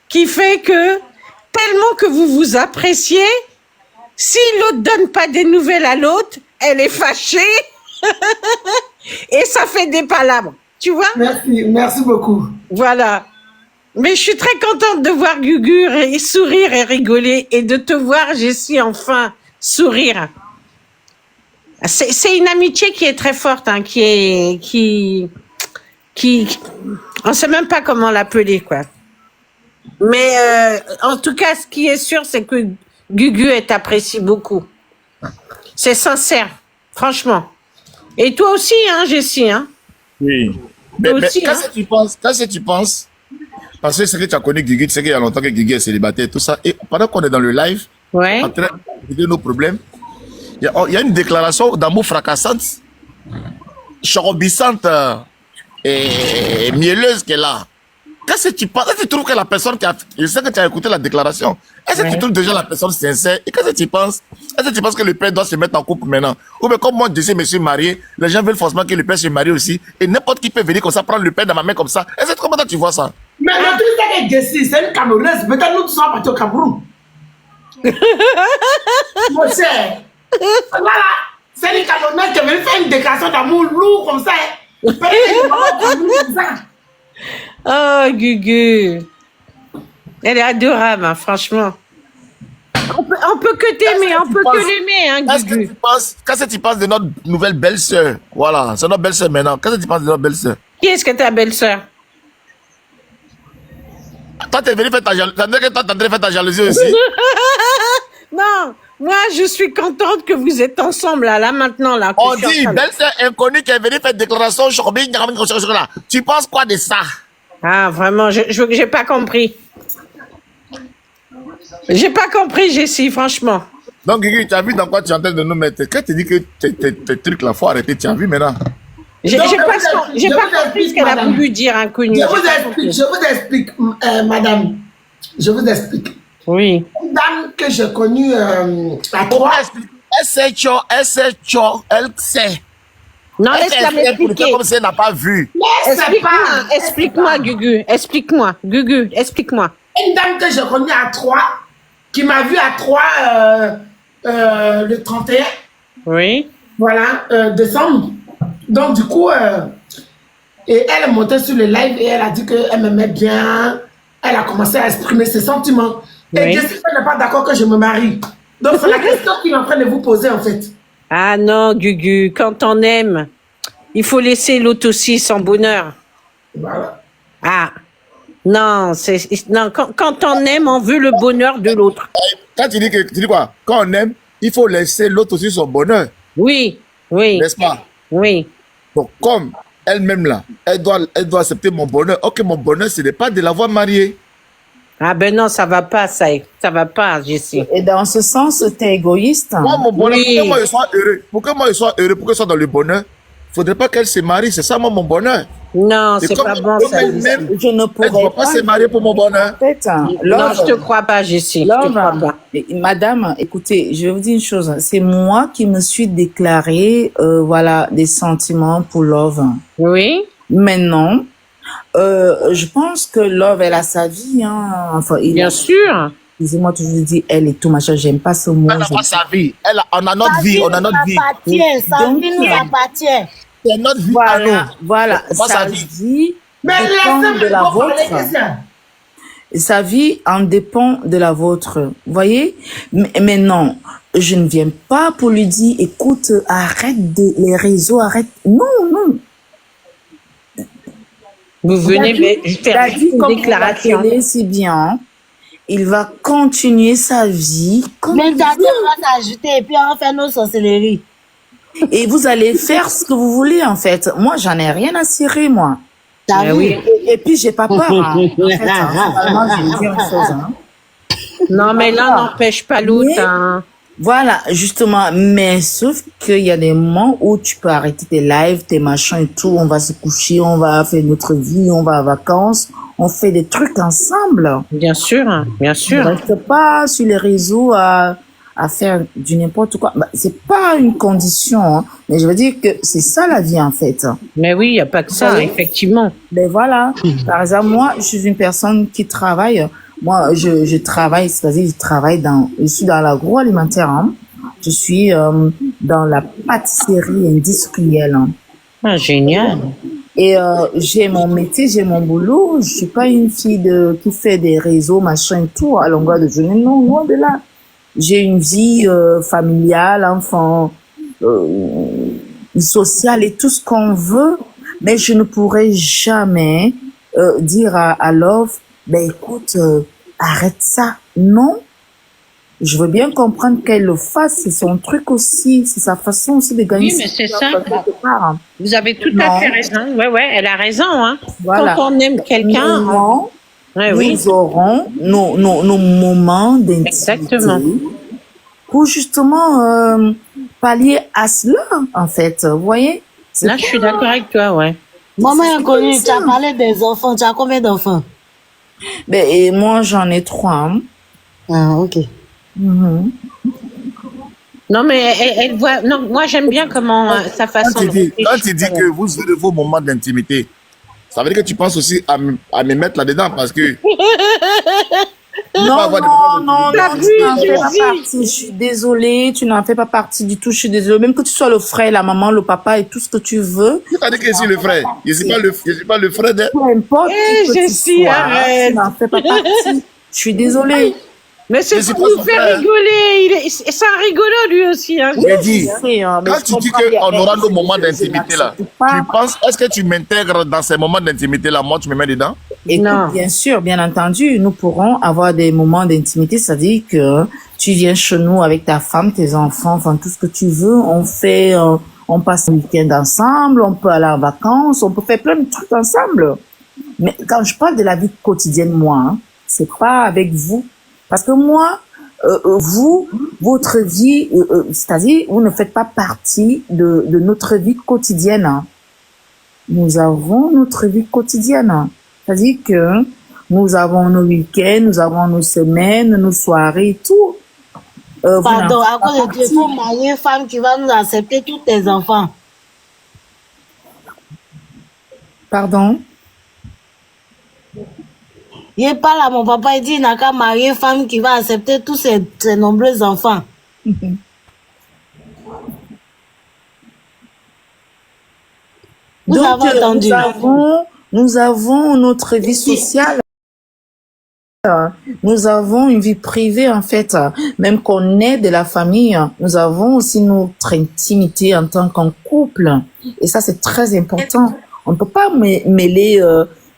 qui fait que tellement que vous vous appréciez, si l'autre donne pas des nouvelles à l'autre, elle est fâchée et ça fait des palabres. Tu vois? Merci beaucoup. Voilà. Mais je suis très contente de voir Gugu sourire et rigoler et de te voir, Jessie, enfin sourire. C'est une amitié qui est très forte, hein, on sait même pas comment l'appeler, quoi. Mais en tout cas, ce qui est sûr, c'est que Gugu t'apprécie beaucoup. C'est sincère, franchement. Et toi aussi, hein, Jessie, hein. Oui. Mais aussi, qu'est-ce que tu penses? Parce que c'est que tu as connu Gugu, tu sais qu'il y a longtemps que Gugu est célibataire, tout ça. Et pendant qu'on est dans le live, Ouais. en train de régler nos problèmes, il y a une déclaration d'amour fracassante, charobissante et mielleuse qu'elle a. Qu'est-ce que tu penses? Est-ce que tu trouves que la personne qui a... Je sais que tu as écouté la déclaration. Est-ce que tu trouves déjà la personne sincère? Et qu'est-ce que tu penses? Est-ce que tu penses que le père doit se mettre en couple maintenant? Ou bien comme moi, je me suis marié, les gens veulent forcément que le père se marie aussi. Et n'importe qui peut venir comme ça, prendre le père dans ma main comme ça. Est-ce que comment tu vois ça? Mais le truc, c'est que Jessie, c'est une Camerounaise. Peut-être nous sommes partis au Cameroun. Mon cher. Voilà. C'est une Camerounaise qui veut faire une déclaration d'amour lourd comme ça. Peut-être que comme ça. Oh, Gugu. Elle est adorable, hein, franchement. On peut que t'aimer, on peut que l'aimer, hein, Gugu. Qu'est-ce que tu penses de notre nouvelle belle-sœur? Voilà, c'est notre belle-sœur maintenant. Qu'est-ce que tu penses de notre belle-sœur? Qui est-ce que ta belle-sœur? Toi, t'es venu faire ta jalousie. T'as dit que toi, t'es en train de faire ta jalousie aussi. Non, moi, je suis contente que vous êtes ensemble, là maintenant, là. On dit, belle-sœur inconnue qui est venue faire déclaration. Tu penses quoi de ça? Ah, vraiment, j'ai pas compris. J'ai pas compris, Jessie, franchement. Donc, Guigui, tu as vu dans quoi tu es en train de nous mettre? Quand tu dis que tes trucs là, faut arrêter, tu as vu maintenant? J'ai pas compris ce qu'elle a voulu dire, inconnue. Je vous explique, madame. Je vous explique. Oui. Une dame que j'ai connue à Troyes. Elle sait. Non, laisse-la m'expliquer. Comme si elle n'a pas vu. Explique-moi, Gugu. Gugu, explique-moi. Une dame que j'ai connue à Troyes, qui m'a vu à Troyes le 31. Oui. Voilà, décembre. Donc, du coup, et elle est montée sur le live et elle a dit qu'elle m'aimait bien. Elle a commencé à exprimer ses sentiments. Et Oui. Jessie n'est pas d'accord que je me marie. Donc, c'est la question qu'il est en train de vous poser, en fait. Ah non, Gugu, quand on aime, il faut laisser l'autre aussi son bonheur. Voilà. Ah, non, non, quand on aime, on veut le bonheur de l'autre. Quand tu dis quoi? Quand on aime, il faut laisser l'autre aussi son bonheur. Oui, oui, N'est-ce pas? oui. Donc, comme elle-même là, elle doit accepter mon bonheur. Ok, mon bonheur, ce n'est pas de l'avoir mariée. Ah ben non, ça va pas, ça va pas, Jessie. Et dans ce sens, t'es égoïste. Moi, mon bonheur, Oui. pour que moi je sois heureux, pour que je sois dans le bonheur, faudrait pas qu'elle se marie. C'est ça, moi, mon bonheur. Non, Et c'est comme pas bon ça, elle-même, Jessie. Je ne elle ne pourrais doit pas pas. se marier pour mon bonheur. En fait, Non, je te crois pas, Jessie. Je te crois pas. madame, écoutez, je vais vous dire une chose. C'est moi qui me suis déclaré, voilà, des sentiments pour Love. Oui. Maintenant, je pense que Love, elle a sa vie, hein. Enfin, Bien sûr. excusez-moi, toujours dire elle et tout, machin, j'aime pas ce mot. Elle n'a pas sa vie. On a notre vie. On a notre vie. Sa Donc, vie nous appartient. C'est notre vie à nous. Voilà, C'est pas sa sa vie. vie dépend de la vôtre. Sa vie en dépend de la vôtre. Voyez? Mais non, je ne viens pas pour lui dire, écoute, arrête les réseaux, arrête. Non, non. Vous venez faire David, une comme déclaration. c'est bien. Il va continuer sa vie. Mais David, on va s'ajouter et puis on va faire nos sorcelleries. Et vous allez faire ce que vous voulez, en fait. Moi, j'en ai rien à cirer, moi. T'as vu? oui. Et puis, j'ai pas peur. Hein. En fait, finalement, je vais vous dire une chose. Hein. Non, mais l'un n'empêche pas l'autre. Mais- Hein. Voilà, justement. Mais sauf qu'il y a des moments où tu peux arrêter tes lives, tes machins et tout. On va se coucher, on va faire notre vie, on va en vacances. On fait des trucs ensemble. Bien sûr, bien On sûr. ne reste pas sur les réseaux à faire du n'importe quoi. Bah, c'est pas une condition, hein, mais je veux dire que c'est ça la vie en fait. Mais oui, il n'y a pas que ça, Oui. effectivement. Ben voilà. Par exemple, moi, je suis une personne qui travaille. Moi, je travaille, c'est-à-dire je suis dans l'agroalimentaire. Hein. Je suis dans la pâtisserie industrielle. Hein. Ah, génial. Et j'ai mon métier, j'ai mon boulot. Je suis pas une fille qui fait des réseaux, machin et tout à longueur de journée. Non, loin de là. J'ai une vie familiale, enfant, sociale et tout ce qu'on veut, mais je ne pourrais jamais dire à Love, ben écoute, arrête ça. Non, je veux bien comprendre qu'elle le fasse, c'est son truc aussi, c'est sa façon aussi de gagner. Oui, mais c'est ça. quelque part, hein. Vous avez tout Non. à fait raison. Ouais, ouais, elle a raison. Hein. Voilà. Quand on aime quelqu'un, Non, ouais, nous oui, aurons nos moments d'intimité exactement. pour justement pallier à cela, en fait. Vous voyez? C'est Là, je suis d'accord avec toi, ouais. Maman c'est inconnue, comme tu as ça. parlé des enfants. Tu as combien d'enfants? Ben, et moi, j'en ai 3. Hein. Ah, ok. Mhm. Non, mais elle voit. Non, moi, j'aime bien comment sa façon Quand de tu dis que vous avez vos moments d'intimité, ça veut dire que tu penses aussi à me mettre là-dedans parce que Non, avoir des non, moments non, de- non, T'as tu vu, n'en fais pas Jessie? partie. Je suis désolée, tu n'en fais pas partie du tout. Je suis désolée. Même que tu sois le frère, la maman, le papa et tout ce que tu veux, c'est-à-dire que je suis le frère. Je suis pas le frère d'elle. peu importe Eh, qui que tu Jessie, sois, arrête. tu n'en fais pas partie. Je suis désolée. Mais c'est Je suis pour pas nous son faire frère. rigoler. C'est un rigolo, lui aussi. Hein. J'ai dit, sais, hein, mais quand je tu dis comprends bien. qu'on aura nos Je- moments je d'intimité là, n'accepte pas. tu penses, est-ce que tu m'intègres dans ces moments d'intimité là, moi tu me mets dedans? Écoute, Non. bien sûr, bien entendu, nous pourrons avoir des moments d'intimité, c'est-à-dire que tu viens chez nous avec ta femme, tes enfants, enfin tout ce que tu veux, on passe un week-end ensemble, on peut aller en vacances, on peut faire plein de trucs ensemble. Mais quand je parle de la vie quotidienne, moi, hein, c'est pas avec vous, parce que moi, votre vie, c'est-à-dire, vous ne faites pas partie de notre vie quotidienne. Hein. Nous avons notre vie quotidienne. Hein. C'est-à-dire que nous avons nos week-ends, nous avons nos semaines, nos soirées et tout. Vous Pardon, n'en à faites pas cause de Dieu, il partie. faut marier une femme qui va nous accepter tous tes enfants. Pardon? Il parle à mon papa, il dit il n'a qu'à marier une femme qui va accepter tous ses nombreux enfants. Vous Donc, avez entendu. nous avons notre vie sociale. Nous avons une vie privée, en fait. Même qu'on est de la famille, nous avons aussi notre intimité en tant qu'un couple. Et ça, c'est très important. On ne peut pas mêler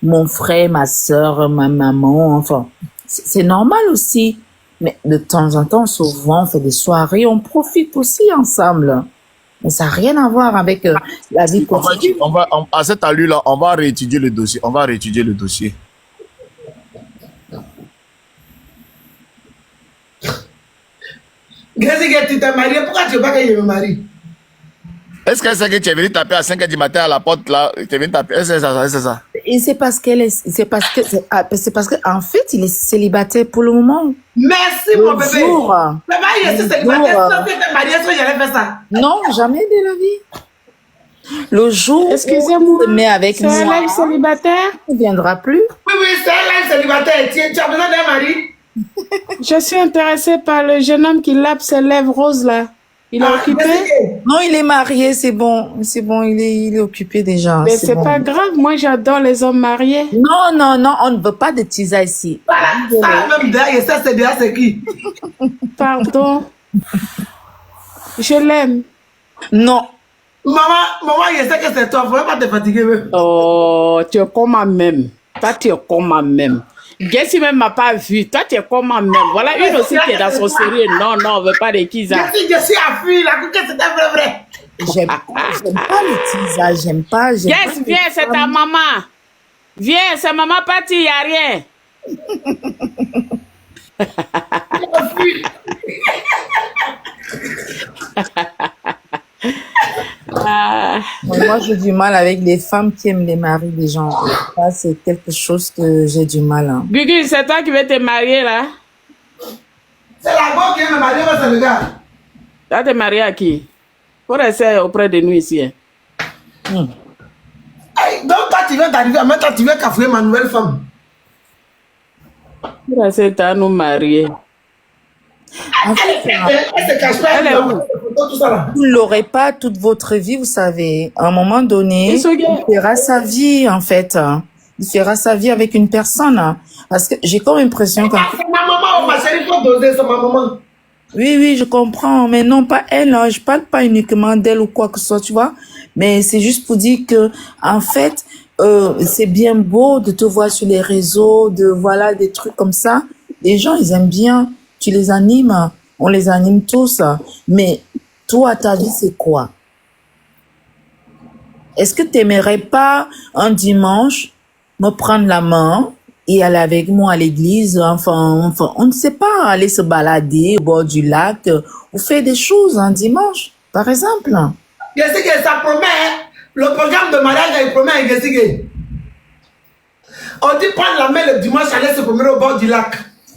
mon frère, ma soeur, ma maman, enfin. C'est normal aussi. Mais de temps en temps, souvent, on fait des soirées, on profite aussi ensemble. Mais ça n'a rien à voir avec la vie quotidienne. À cette allure-là, on va réétudier le dossier. On va réétudier le dossier. Qu'est-ce que tu t'es marié? Pourquoi tu veux pas que je me marie? Est-ce qu'elle sait que tu es venu taper à 5h du matin à la porte là? Tu es venu taper. Est-ce que c'est ça? Et c'est parce c'est parce que en fait, il est célibataire pour le moment. Merci, mon bébé. Jour. Mais il est célibataire. Si tu étais marié, est-ce que j'allais faire ça? Non, jamais de la vie. Le jour Excusez-moi, où il se met avec c'est un moi, live célibataire? il ne viendra plus. Oui, c'est un live célibataire. Tu as besoin d'un mari? Je suis intéressée par le jeune homme qui lappe ses lèvres roses là. Il est occupé? Non, il est marié, c'est bon, il est occupé déjà. Mais c'est bon. pas grave, moi j'adore les hommes mariés. Non, on ne veut pas de tisa ici. Voilà, ça même derrière, ça c'est derrière, c'est qui? Pardon. Je l'aime. Non. Maman, je sais que c'est toi, faut pas te fatiguer. Oh, tu es comme ma même. Toi, tu es comme ma même. Jessie même m'a pas vu. Toi, tu es comme ma même. Voilà une aussi qui est dans son sérieux. Non, on veut pas de Kiza. Jessie a fui, la couquette c'était vrai. J'aime pas le tisa, j'aime pas. Yes, viens, c'est ta maman. Viens, c'est maman partie, il n'y a rien. Moi, j'ai du mal avec les femmes qui aiment les maris des gens. Ça, c'est quelque chose que j'ai du mal. Hein. Gugu, c'est toi qui veux te marier là? C'est la go qui est me marier au Sénégal. Tu vas te marier à qui? Pour rester auprès de nous ici. Hein. Hey, donc toi tu viens d'arriver, mais toi tu viens cafouiller ma nouvelle femme. Pour rester à nous marier. En fait, Elle se cache pas. Elle est où? Tout ça là. vous ne l'aurez pas toute votre vie, vous savez. À un moment donné, il fera sa vie, en fait. Il fera sa vie avec une personne. Parce que j'ai comme l'impression que... C'est ma maman, ma chérie, faut doser, c'est ma maman. Oui, je comprends. Mais non, pas elle. Hein. Je parle pas uniquement d'elle ou quoi que ce soit, tu vois. Mais c'est juste pour dire que, en fait, c'est bien beau de te voir sur les réseaux, de voilà, des trucs comme ça. Les gens, ils aiment bien. Tu les animes. On les anime tous. Mais toi, ta vie, c'est quoi? Est-ce que tu n'aimerais pas un dimanche me prendre la main et aller avec moi à l'église, enfin, on ne sait pas, aller se balader au bord du lac ou faire des choses un dimanche, par exemple? Je sais que ça promet, hein. Le programme de mariage, il promet, je sais que. On dit prendre la main le dimanche, aller se promener au bord du lac.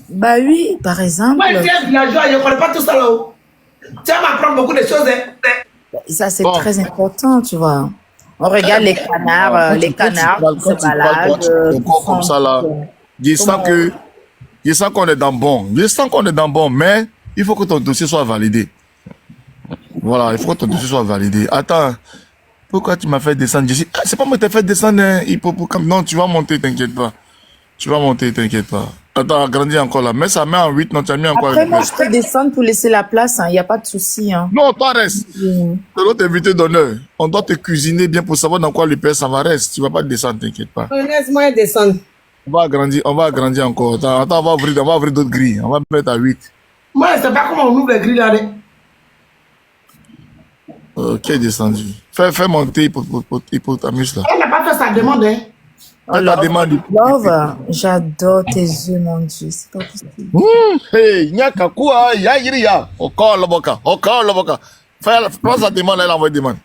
Bah oui, par exemple. Moi, je suis un villageois, je ne connais pas tout ça là-haut. Tu vas m'apprendre beaucoup de choses, hein. Ça, c'est très important, tu vois. On regarde les canards, se baladent. Comme ça là. Je sens qu'on est dans bon. Je sens qu'on est dans bon, mais il faut que ton dossier soit validé. Voilà, il faut que ton dossier soit validé. Attends, pourquoi tu m'as fait descendre? Je dis, ah, c'est pas moi qui t'ai fait descendre, hein, hippopotame. Non, tu vas monter, t'inquiète pas. Tu vas monter, t'inquiète pas. Attends, agrandis encore là. Mais ça met en 8, non, tu as mis encore. Après, moi, je peux descendre pour laisser la place, il n'y a pas de souci. Hein. Non, toi, reste. C'est l'autre invité d'honneur. On doit te cuisiner bien pour savoir dans quoi le père ça va reste. Tu vas pas descendre, t'inquiète pas. Laisse-moi descendre. On va agrandir encore. Attends, on va ouvrir d'autres grilles. On va mettre à 8. Moi, je ne sais pas comment on ouvre les grilles là. Ok, descendu. Fais monter l'hypotamus là. Elle n'a pas fait sa demande, hein. Elle t'a demandé. Love, j'adore tes yeux, mon Dieu. C'est pas possible. Hey, nyaka quoi, ya yiri ya. Encore le boka. Fais sa demande, elle envoie une demande.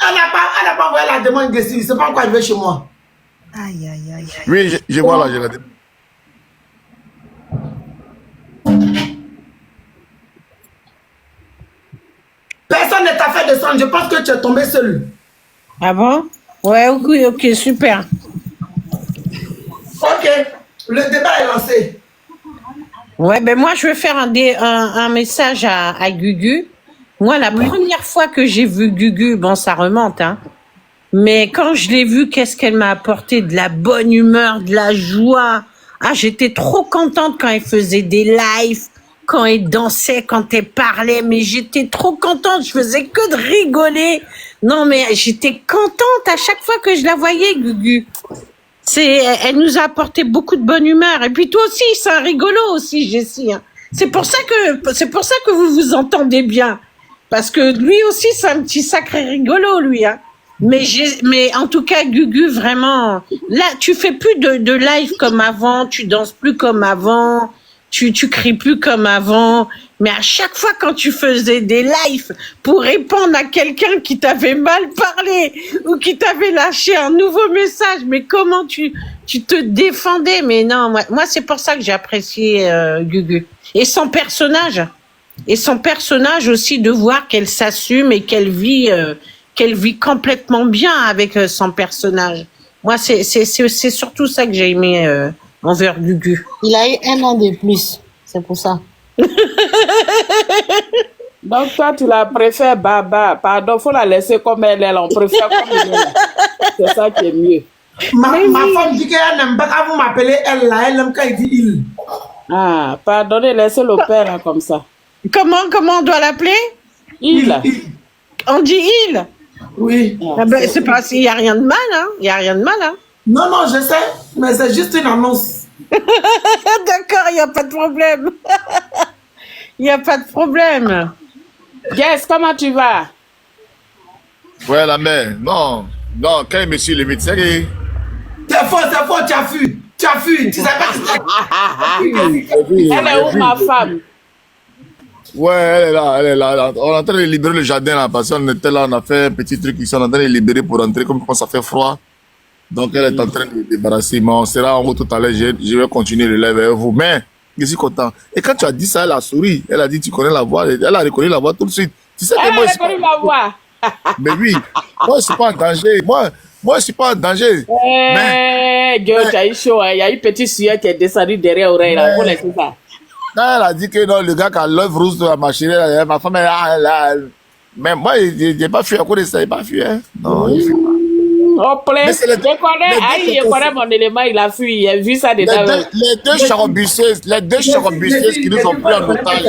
Elle n'a pas envoyé la demande de si. C'est pas pourquoi elle veut chez moi. Aïe. Oui, je vois là, je la demande. Personne ne t'a fait descendre. Je pense que tu es tombé seul. Ah bon? Ouais, ok, super. Ok, le débat est lancé. Ouais, ben moi, je vais faire un message à Gugu. Moi, la première fois que j'ai vu Gugu, bon, ça remonte, hein. Mais quand je l'ai vue, qu'est-ce qu'elle m'a apporté? De la bonne humeur, de la joie. Ah, j'étais trop contente quand elle faisait des lives, quand elle dansait, quand elle parlait. Mais j'étais trop contente. Je faisais que de rigoler. Non, mais j'étais contente à chaque fois que je la voyais, Gugu. Elle nous a apporté beaucoup de bonne humeur. Et puis toi aussi, c'est un rigolo aussi, Jessie. Hein. C'est pour ça que vous vous entendez bien. Parce que lui aussi, c'est un petit sacré rigolo, lui. Hein. Mais en tout cas, Gugu, vraiment, là, tu fais plus de live comme avant, tu danses plus comme avant, tu cries plus comme avant. Mais à chaque fois quand tu faisais des lives pour répondre à quelqu'un qui t'avait mal parlé ou qui t'avait lâché un nouveau message, mais comment tu te défendais. Mais non, moi c'est pour ça que j'ai apprécié Gugu. Et son personnage. Et son personnage aussi, de voir qu'elle s'assume et qu'elle vit complètement bien avec son personnage. Moi, c'est surtout ça que j'ai aimé envers Gugu. Il a eu 1 an de plus, c'est pour ça. Donc toi, tu la préfères Baba. Pardon, faut la laisser comme elle est. On préfère comme elle est. C'est ça qui est mieux. Ma femme dit qu'elle n'aime pas quand vous m'appelez elle là, elle aime quand il dit il. Ah, pardonnez, laissez le père là, comme ça. Comment on doit l'appeler? Il. On dit il. Oui. Ah ben, c'est pas, il y a rien de mal, hein. Il y a rien de mal, hein. Non, non, je sais, mais c'est juste une annonce. D'accord, il n'y a pas de problème. Il n'y a pas de problème. Yes, comment tu vas? Ouais, la mère. Non, non, quand monsieur le médecin est... C'est faux, tu as fui. Tu as fui, tu sais pas. Elle est où, ma femme? Ouais, elle est là. On est en train de libérer le jardin là, parce qu'on était là, on a fait un petit truc ici, on est en train de libérer pour rentrer, comme ça fait froid. Donc elle est en train de débarrasser, mais on sera en haut tout à l'heure, je vais continuer le live avec vous. Mais, je suis content. Et quand tu as dit ça, elle a souri, elle a dit tu connais la voix, elle a reconnu la voix tout de suite. Tu sais que Elle moi, a reconnu ma voix. mais oui, moi je suis pas en danger, moi je suis pas en danger. Gueule, tu as eu chaud, il y a eu petit sujet qui est descendu derrière l'oreille là, vous laissez ça. Quand elle a dit que non, le gars qui a l'œuvre rouge de la machine, ma femme, mais moi, je n'ai pas fui à cause de ça, il n'a pas fui, hein. Non, il ne fuit pas. Oh, plaît, je connais mon élément, il a fui, il a vu ça dedans. Les deux charambisseuses qui nous ont pris en otage.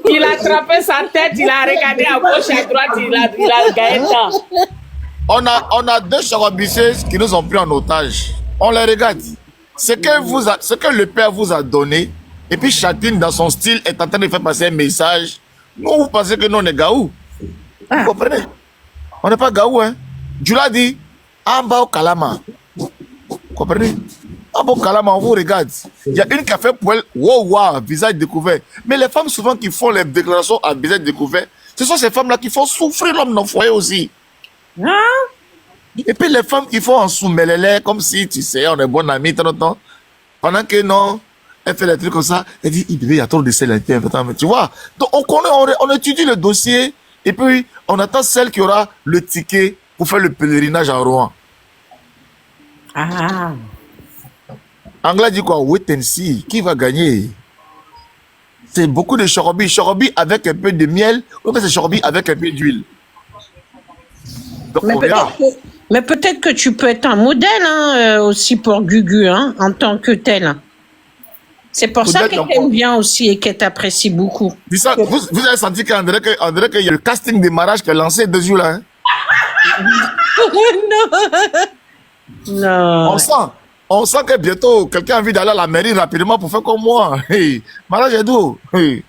Il a attrapé sa tête, il a regardé à gauche, à droite, il a gagné temps. On a deux charambisseuses qui nous ont pris en otage. On les regarde. Ce que le Père vous a donné, et puis chacune dans son style est en train de faire passer un message. Nous, vous pensez que nous, on est gaou. Vous comprenez? On n'est pas gaou, hein. Dieu l'a dit, en bas au Kalama. Vous comprenez? En bas au Kalama, on vous regarde. Il y a une qui a fait pour elle, wow, visage découvert. Mais les femmes souvent qui font les déclarations à visage découvert, ce sont ces femmes-là qui font souffrir l'homme dans le foyer aussi. Et puis les femmes qui font en sous-mêlée, comme si, tu sais, on est bon amis, temps. Pendant que non, elle fait des trucs comme ça, elle dit, il y a trop de sel, tu vois. Donc on connaît, on étudie le dossier, et puis on attend celle qui aura le ticket pour faire le pèlerinage à Rouen. Ah. Anglais dit quoi? Wait and see. Qui va gagner? C'est beaucoup de chorobi. Chorobi avec un peu de miel, ou bien c'est chorobi avec un peu d'huile. Donc Mais peut-être que tu peux être un modèle hein, aussi pour Gugu, hein, en tant que tel. C'est pour ça qu'elle t'aime bien aussi et qu'elle t'apprécie beaucoup. Ça, vous avez senti qu'on dirait qu'il y a le casting des mariages qui est lancé 2 jours là. Hein? Non. On sent que bientôt quelqu'un a envie d'aller à la mairie rapidement pour faire comme moi. Hey, mariage est doux. Hey.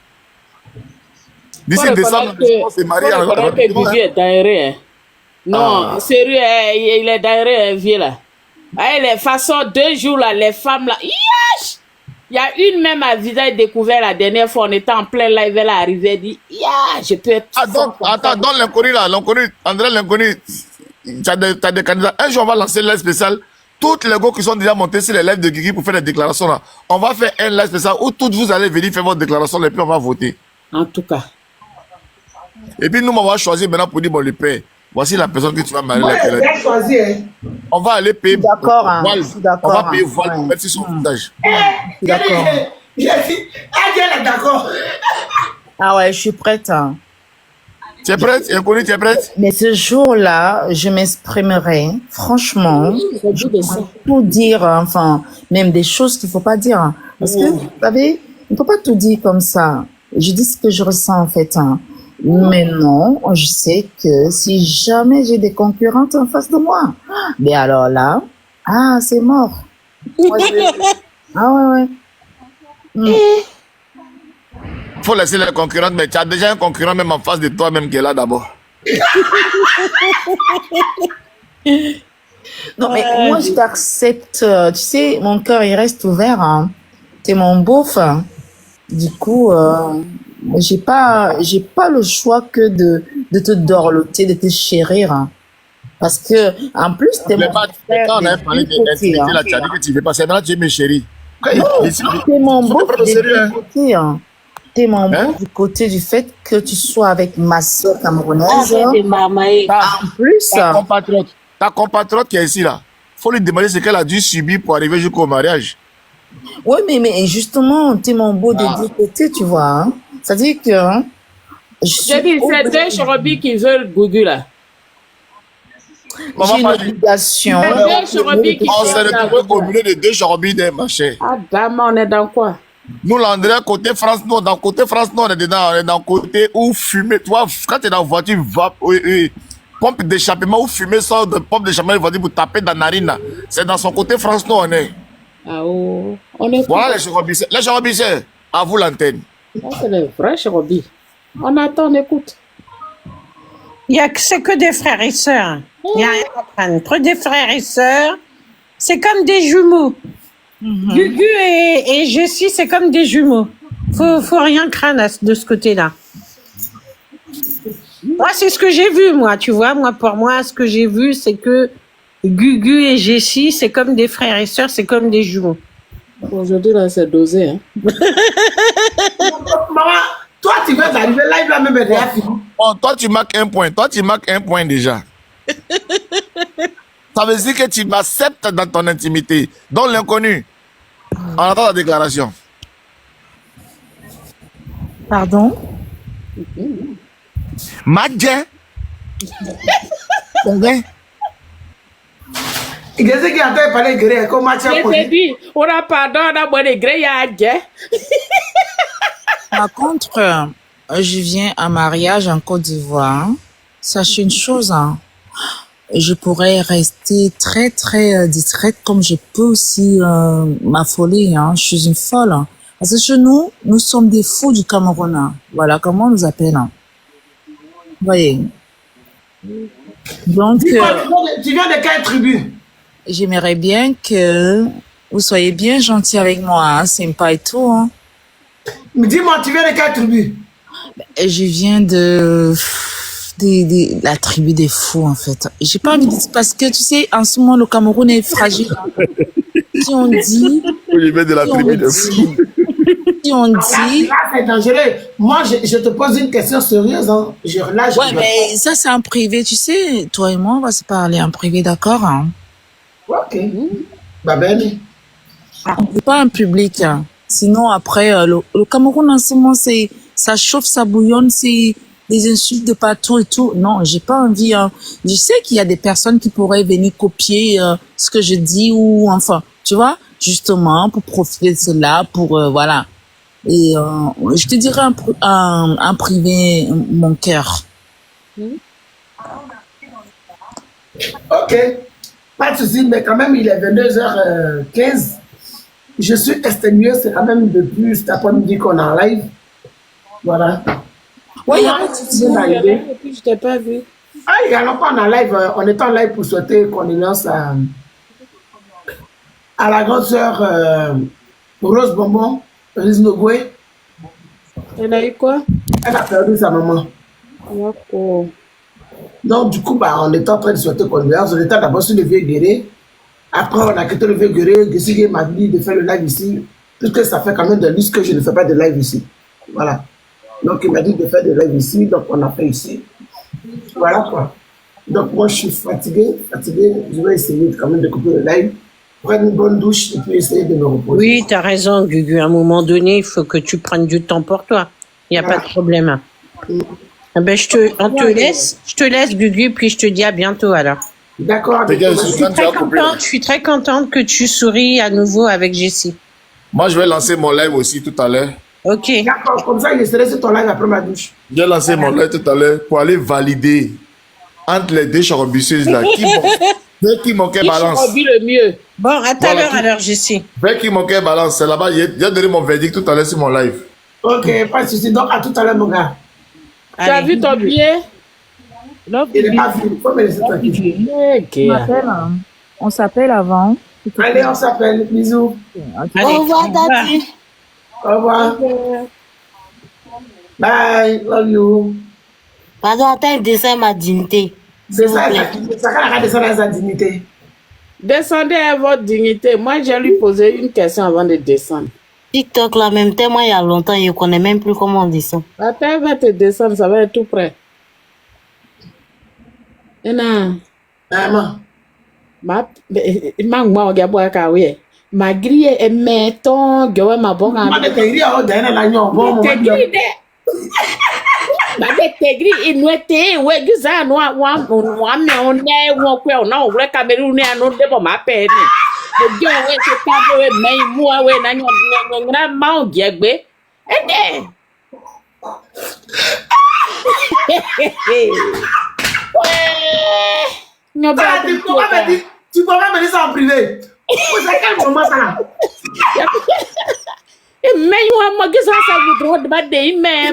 D'ici décembre, on s'est marié. Il que Gugu est daéré. Hein. Non, sérieux, il est daéré, vieux là. Les façons 2 jours là, les femmes là. Yes! Il y a une même à visage découvert la dernière fois, on était en plein live, elle est arrivée, elle dit, je peux être... Attends, dans l'inconnu là, André l'inconnu, tu as des candidats. Un jour, on va lancer le live spécial. Toutes les gars qui sont déjà montés sur les lives de Guigui pour faire des déclarations là, on va faire un live spécial où toutes vous allez venir faire votre déclaration et puis on va voter. En tout cas. Et puis nous, on va choisir maintenant pour dire, bon, le père, voici la personne que tu vas marier. On va aller payer. D'accord, hein. On va payer voile pour mettre sur son visage. D'accord. Elle est d'accord. Ah ouais, je suis prête. Hein. Tu es prête? Inconnu, tu es prête? Mais ce jour-là, je m'exprimerai, franchement, je pourrais tout dire, enfin, même des choses qu'il ne faut pas dire. Hein. Parce que, vous savez, on ne peut pas tout dire comme ça. Je dis ce que je ressens, en fait. Hein. Mais non, je sais que si jamais j'ai des concurrentes en face de moi, mais alors là, c'est mort. Moi, ouais. Faut laisser les concurrentes, mais tu as déjà un concurrent même en face de toi-même qui est là d'abord. Non, mais moi, je t'accepte. Tu sais, mon cœur, il reste ouvert. Hein. T'es mon beauf. Du coup, j'ai pas le choix que de te dorloter, de te chérir, hein. Parce que, en plus, t'es mon frère Quand on des avait parlé deux côtés, d'intimité, hein. là, tu as dit que tu veux passer. Maintenant, tu es mes chéris. Non, t'es mon Faut beau te prendre au des sérieux, deux hein. côtés, hein. T'es mon Hein? beau du côté du fait que tu sois avec ma soeur camerounaise. Arrête de marmailler. Ta, En plus, ta compatriote qui est ici, là, faut lui demander ce qu'elle a dû subir pour arriver jusqu'au mariage. ouais, mais justement, t'es mon beau des deux côtés, tu vois, hein. C'est-à-dire que, hein, je suis J'ai dit, c'est deux Chorobi qui veulent Gugu là. Maman, j'ai une pas- obligation. C'est deux Chorobi qui On s'est veulent retrouvé au milieu de deux chorobines, ma chère. Ah, dame, on est dans quoi? Nous, l'André, côté France, nous, dans côté France, nous, on est dedans, on est dans le côté où fumer. Tu vois, quand tu es dans la voiture, pompe d'échappement où fumer sort de pompe d'échappement de voiture pour taper dans la narine, là. C'est dans son côté France, nous, on est. Ah, oh. On est Voilà les chorobissés. Les chorobissés, à vous l'antenne. Ça, c'est les vrais Chorobi. On attend, on écoute. C'est que des frères et sœurs. Il n'y a rien à prendre. Entre des frères et sœurs, c'est comme des jumeaux. Gugu et Jessie, c'est comme des jumeaux. Faut rien craindre de ce côté-là. Moi, c'est ce que j'ai vu, moi. Tu vois, pour moi, ce que j'ai vu, c'est que Gugu et Jessie, c'est comme des frères et sœurs, c'est comme des jumeaux. Aujourd'hui, là, c'est dosé. Hein. Maman, toi, tu vas arriver live là même derrière. Bon, toi, tu marques un point. Toi, tu marques un point déjà. Ça veut dire que tu m'acceptes dans ton intimité. Donc, l'inconnu. On attend la déclaration. Pardon? Madje. Combien? Il y a qui a parlé grec, comment tu as Je t'ai dit, on a pardon, on a bon degré, il y a un Par contre, je viens à mariage en Côte d'Ivoire. Sachez une chose, hein. Je pourrais rester très, très discrète comme je peux aussi m'affoler, hein. Je suis une folle, hein. Parce que chez nous, nous sommes des fous du Cameroun, hein. Voilà comment on nous appelle, hein. Vous voyez. Donc, tu viens de quelle tribu? j'aimerais bien que vous soyez bien gentil avec moi, hein, sympa et tout, hein. Mais dis-moi, tu viens de quelle tribu? Je viens de la tribu des fous, en fait. J'ai pas envie de dire, parce que tu sais, en ce moment, le Cameroun est fragile. Si on dit, Je viens de la tribu de fous. si on dit, Là, c'est dangereux. Moi, je te pose une question sérieuse. Hein. ouais, mais ça, c'est en privé, tu sais. Toi et moi, on va se parler en privé, d'accord, hein. Ok. Bah, ben. C'est pas en public, hein. Sinon, après, le Cameroun, en ce moment, ça chauffe, ça bouillonne, c'est des insultes de partout et tout. Non, j'ai pas envie, hein. Je sais qu'il y a des personnes qui pourraient venir copier ce que je dis ou, enfin, tu vois, justement, pour profiter de cela, pour, voilà. Et je te dirai en privé mon cœur. Ok. Pas de souci, mais quand même, il est 22h15. Je suis exténué, c'est quand même depuis cet après-midi qu'on est en live. Voilà. Ouais, il y a pas de souci. Et puis, je t'ai pas vu. Ah, il y a longtemps en live, on est en live pour souhaiter condoléances à la grande sœur Rose Bonbon, Riz Nogwe. Elle a eu quoi? Elle a perdu sa maman. D'accord. Donc, du coup, bah, on était en train de souhaiter condoléances. On était d'abord sur le vieux guéret. Après, on a quitté le vieux guéret. Gessigé m'a dit de faire le live ici, puisque ça fait quand même des listes que je ne fais pas de live ici. Voilà. Donc, il m'a dit de faire des lives ici. Donc, on a fait ici. Voilà quoi. Donc, moi, je suis fatigué. Je vais essayer quand même de couper le live, prendre une bonne douche et puis essayer de me reposer. Oui, t'as raison, Gugu. À un moment donné, il faut que tu prennes du temps pour toi. Il n'y a pas de problème. Ah ben, je te laisse, Gugu, puis je te dis à bientôt alors. D'accord. Je suis très contente que tu souris à nouveau avec Jessie. Moi, je vais lancer mon live aussi tout à l'heure. Ok. D'accord, comme ça, je serai sur ton live après ma douche. Je vais lancer mon live tout à l'heure pour aller valider entre les deux chorobisseuses là. Qui mon cœur balance. le mieux. Bon, à tout à l'heure alors, Jessie. Vers qui mon cœur balance. C'est là-bas. J'ai donné mon verdict tout à l'heure sur mon live. Ok, pas de souci. Donc, à tout à l'heure, mon gars. Tu as vu ton pied? Il n'est pas vu. Il faut me laisser tranquille. On s'appelle avant. Allez, on s'appelle. Bisous. Allez, Au revoir, Tati. Au revoir. Ok. Bye. Love you. Pardon, attends, descends ma dignité. C'est S'il vous ça, plaît. ça a descendre à sa dignité. Descendez à votre dignité. Moi, j'ai lui posé une question avant de descendre. TikTok, là, même tellement il y a longtemps, je ne connais même plus comment on descend. Attends, elle va te descendre, ça va être tout près. Et non. Maman. Ma gabo ka we. Ma grille e meton gwe ma boka. Ma de tegri a o dana la nyon bon mo. Tegri de. Ma de tegri inwete we giza no wa me on ne won kwe on na o re Cameroon ni anu de bo ma pe ni. Mo je we se ta bo we me mu we na nyon na ma o gegbe. E de. Tu peux pas me dire ça en privé. C'est quel moment ça? Mais you ma gisa sa vous de ba de mais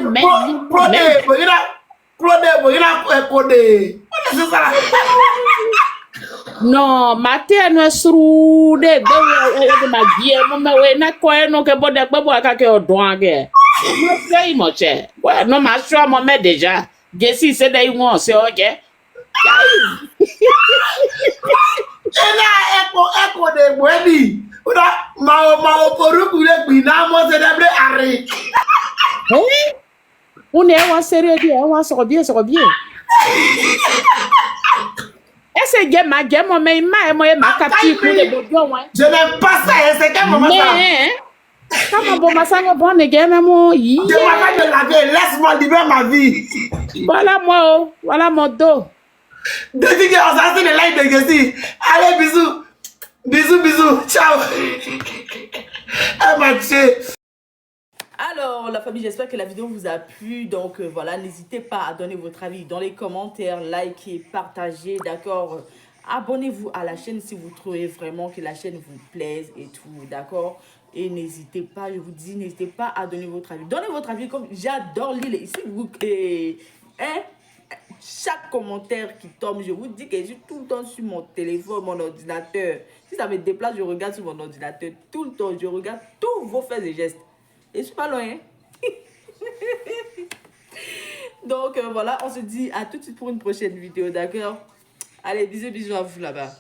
non matin no suru de de ma vie mo me we na ko no ke bo de pe bo aka ke odun age mo sei mo che no ma sure mo me déjà gesi se de won se oje Eko de bwebi. Uda ma oporuku le gbi na mo se debre ari. On est en sérieux bien, on se bien, Est-ce que ma gamme mais ma capture pour les bourgeois ouais. Je n'aime pas ça, c'est quel moment ça? Mais comment bon ma sang bon les gamme moi. Je m'arrête de laver, laisse-moi vivre ma vie. Voilà mon dos. Depuis que on s'est de live de Gessi. Allez, bisous. Bisous. Ciao. Alors, la famille, j'espère que la vidéo vous a plu. Donc, voilà, n'hésitez pas à donner votre avis dans les commentaires, likez, partagez, d'accord? Abonnez-vous à la chaîne si vous trouvez vraiment que la chaîne vous plaise et tout, d'accord? Et n'hésitez pas, je vous dis, n'hésitez pas à donner votre avis. Donnez votre avis comme j'adore lire ici. Chaque commentaire qui tombe, je vous dis que je suis tout le temps sur mon téléphone, mon ordinateur. Si ça me déplace, je regarde sur mon ordinateur. Tout le temps, je regarde tous vos faits et gestes. Et je suis pas loin. Hein? Donc voilà, on se dit à tout de suite pour une prochaine vidéo, d'accord? Allez, bisous à vous là-bas.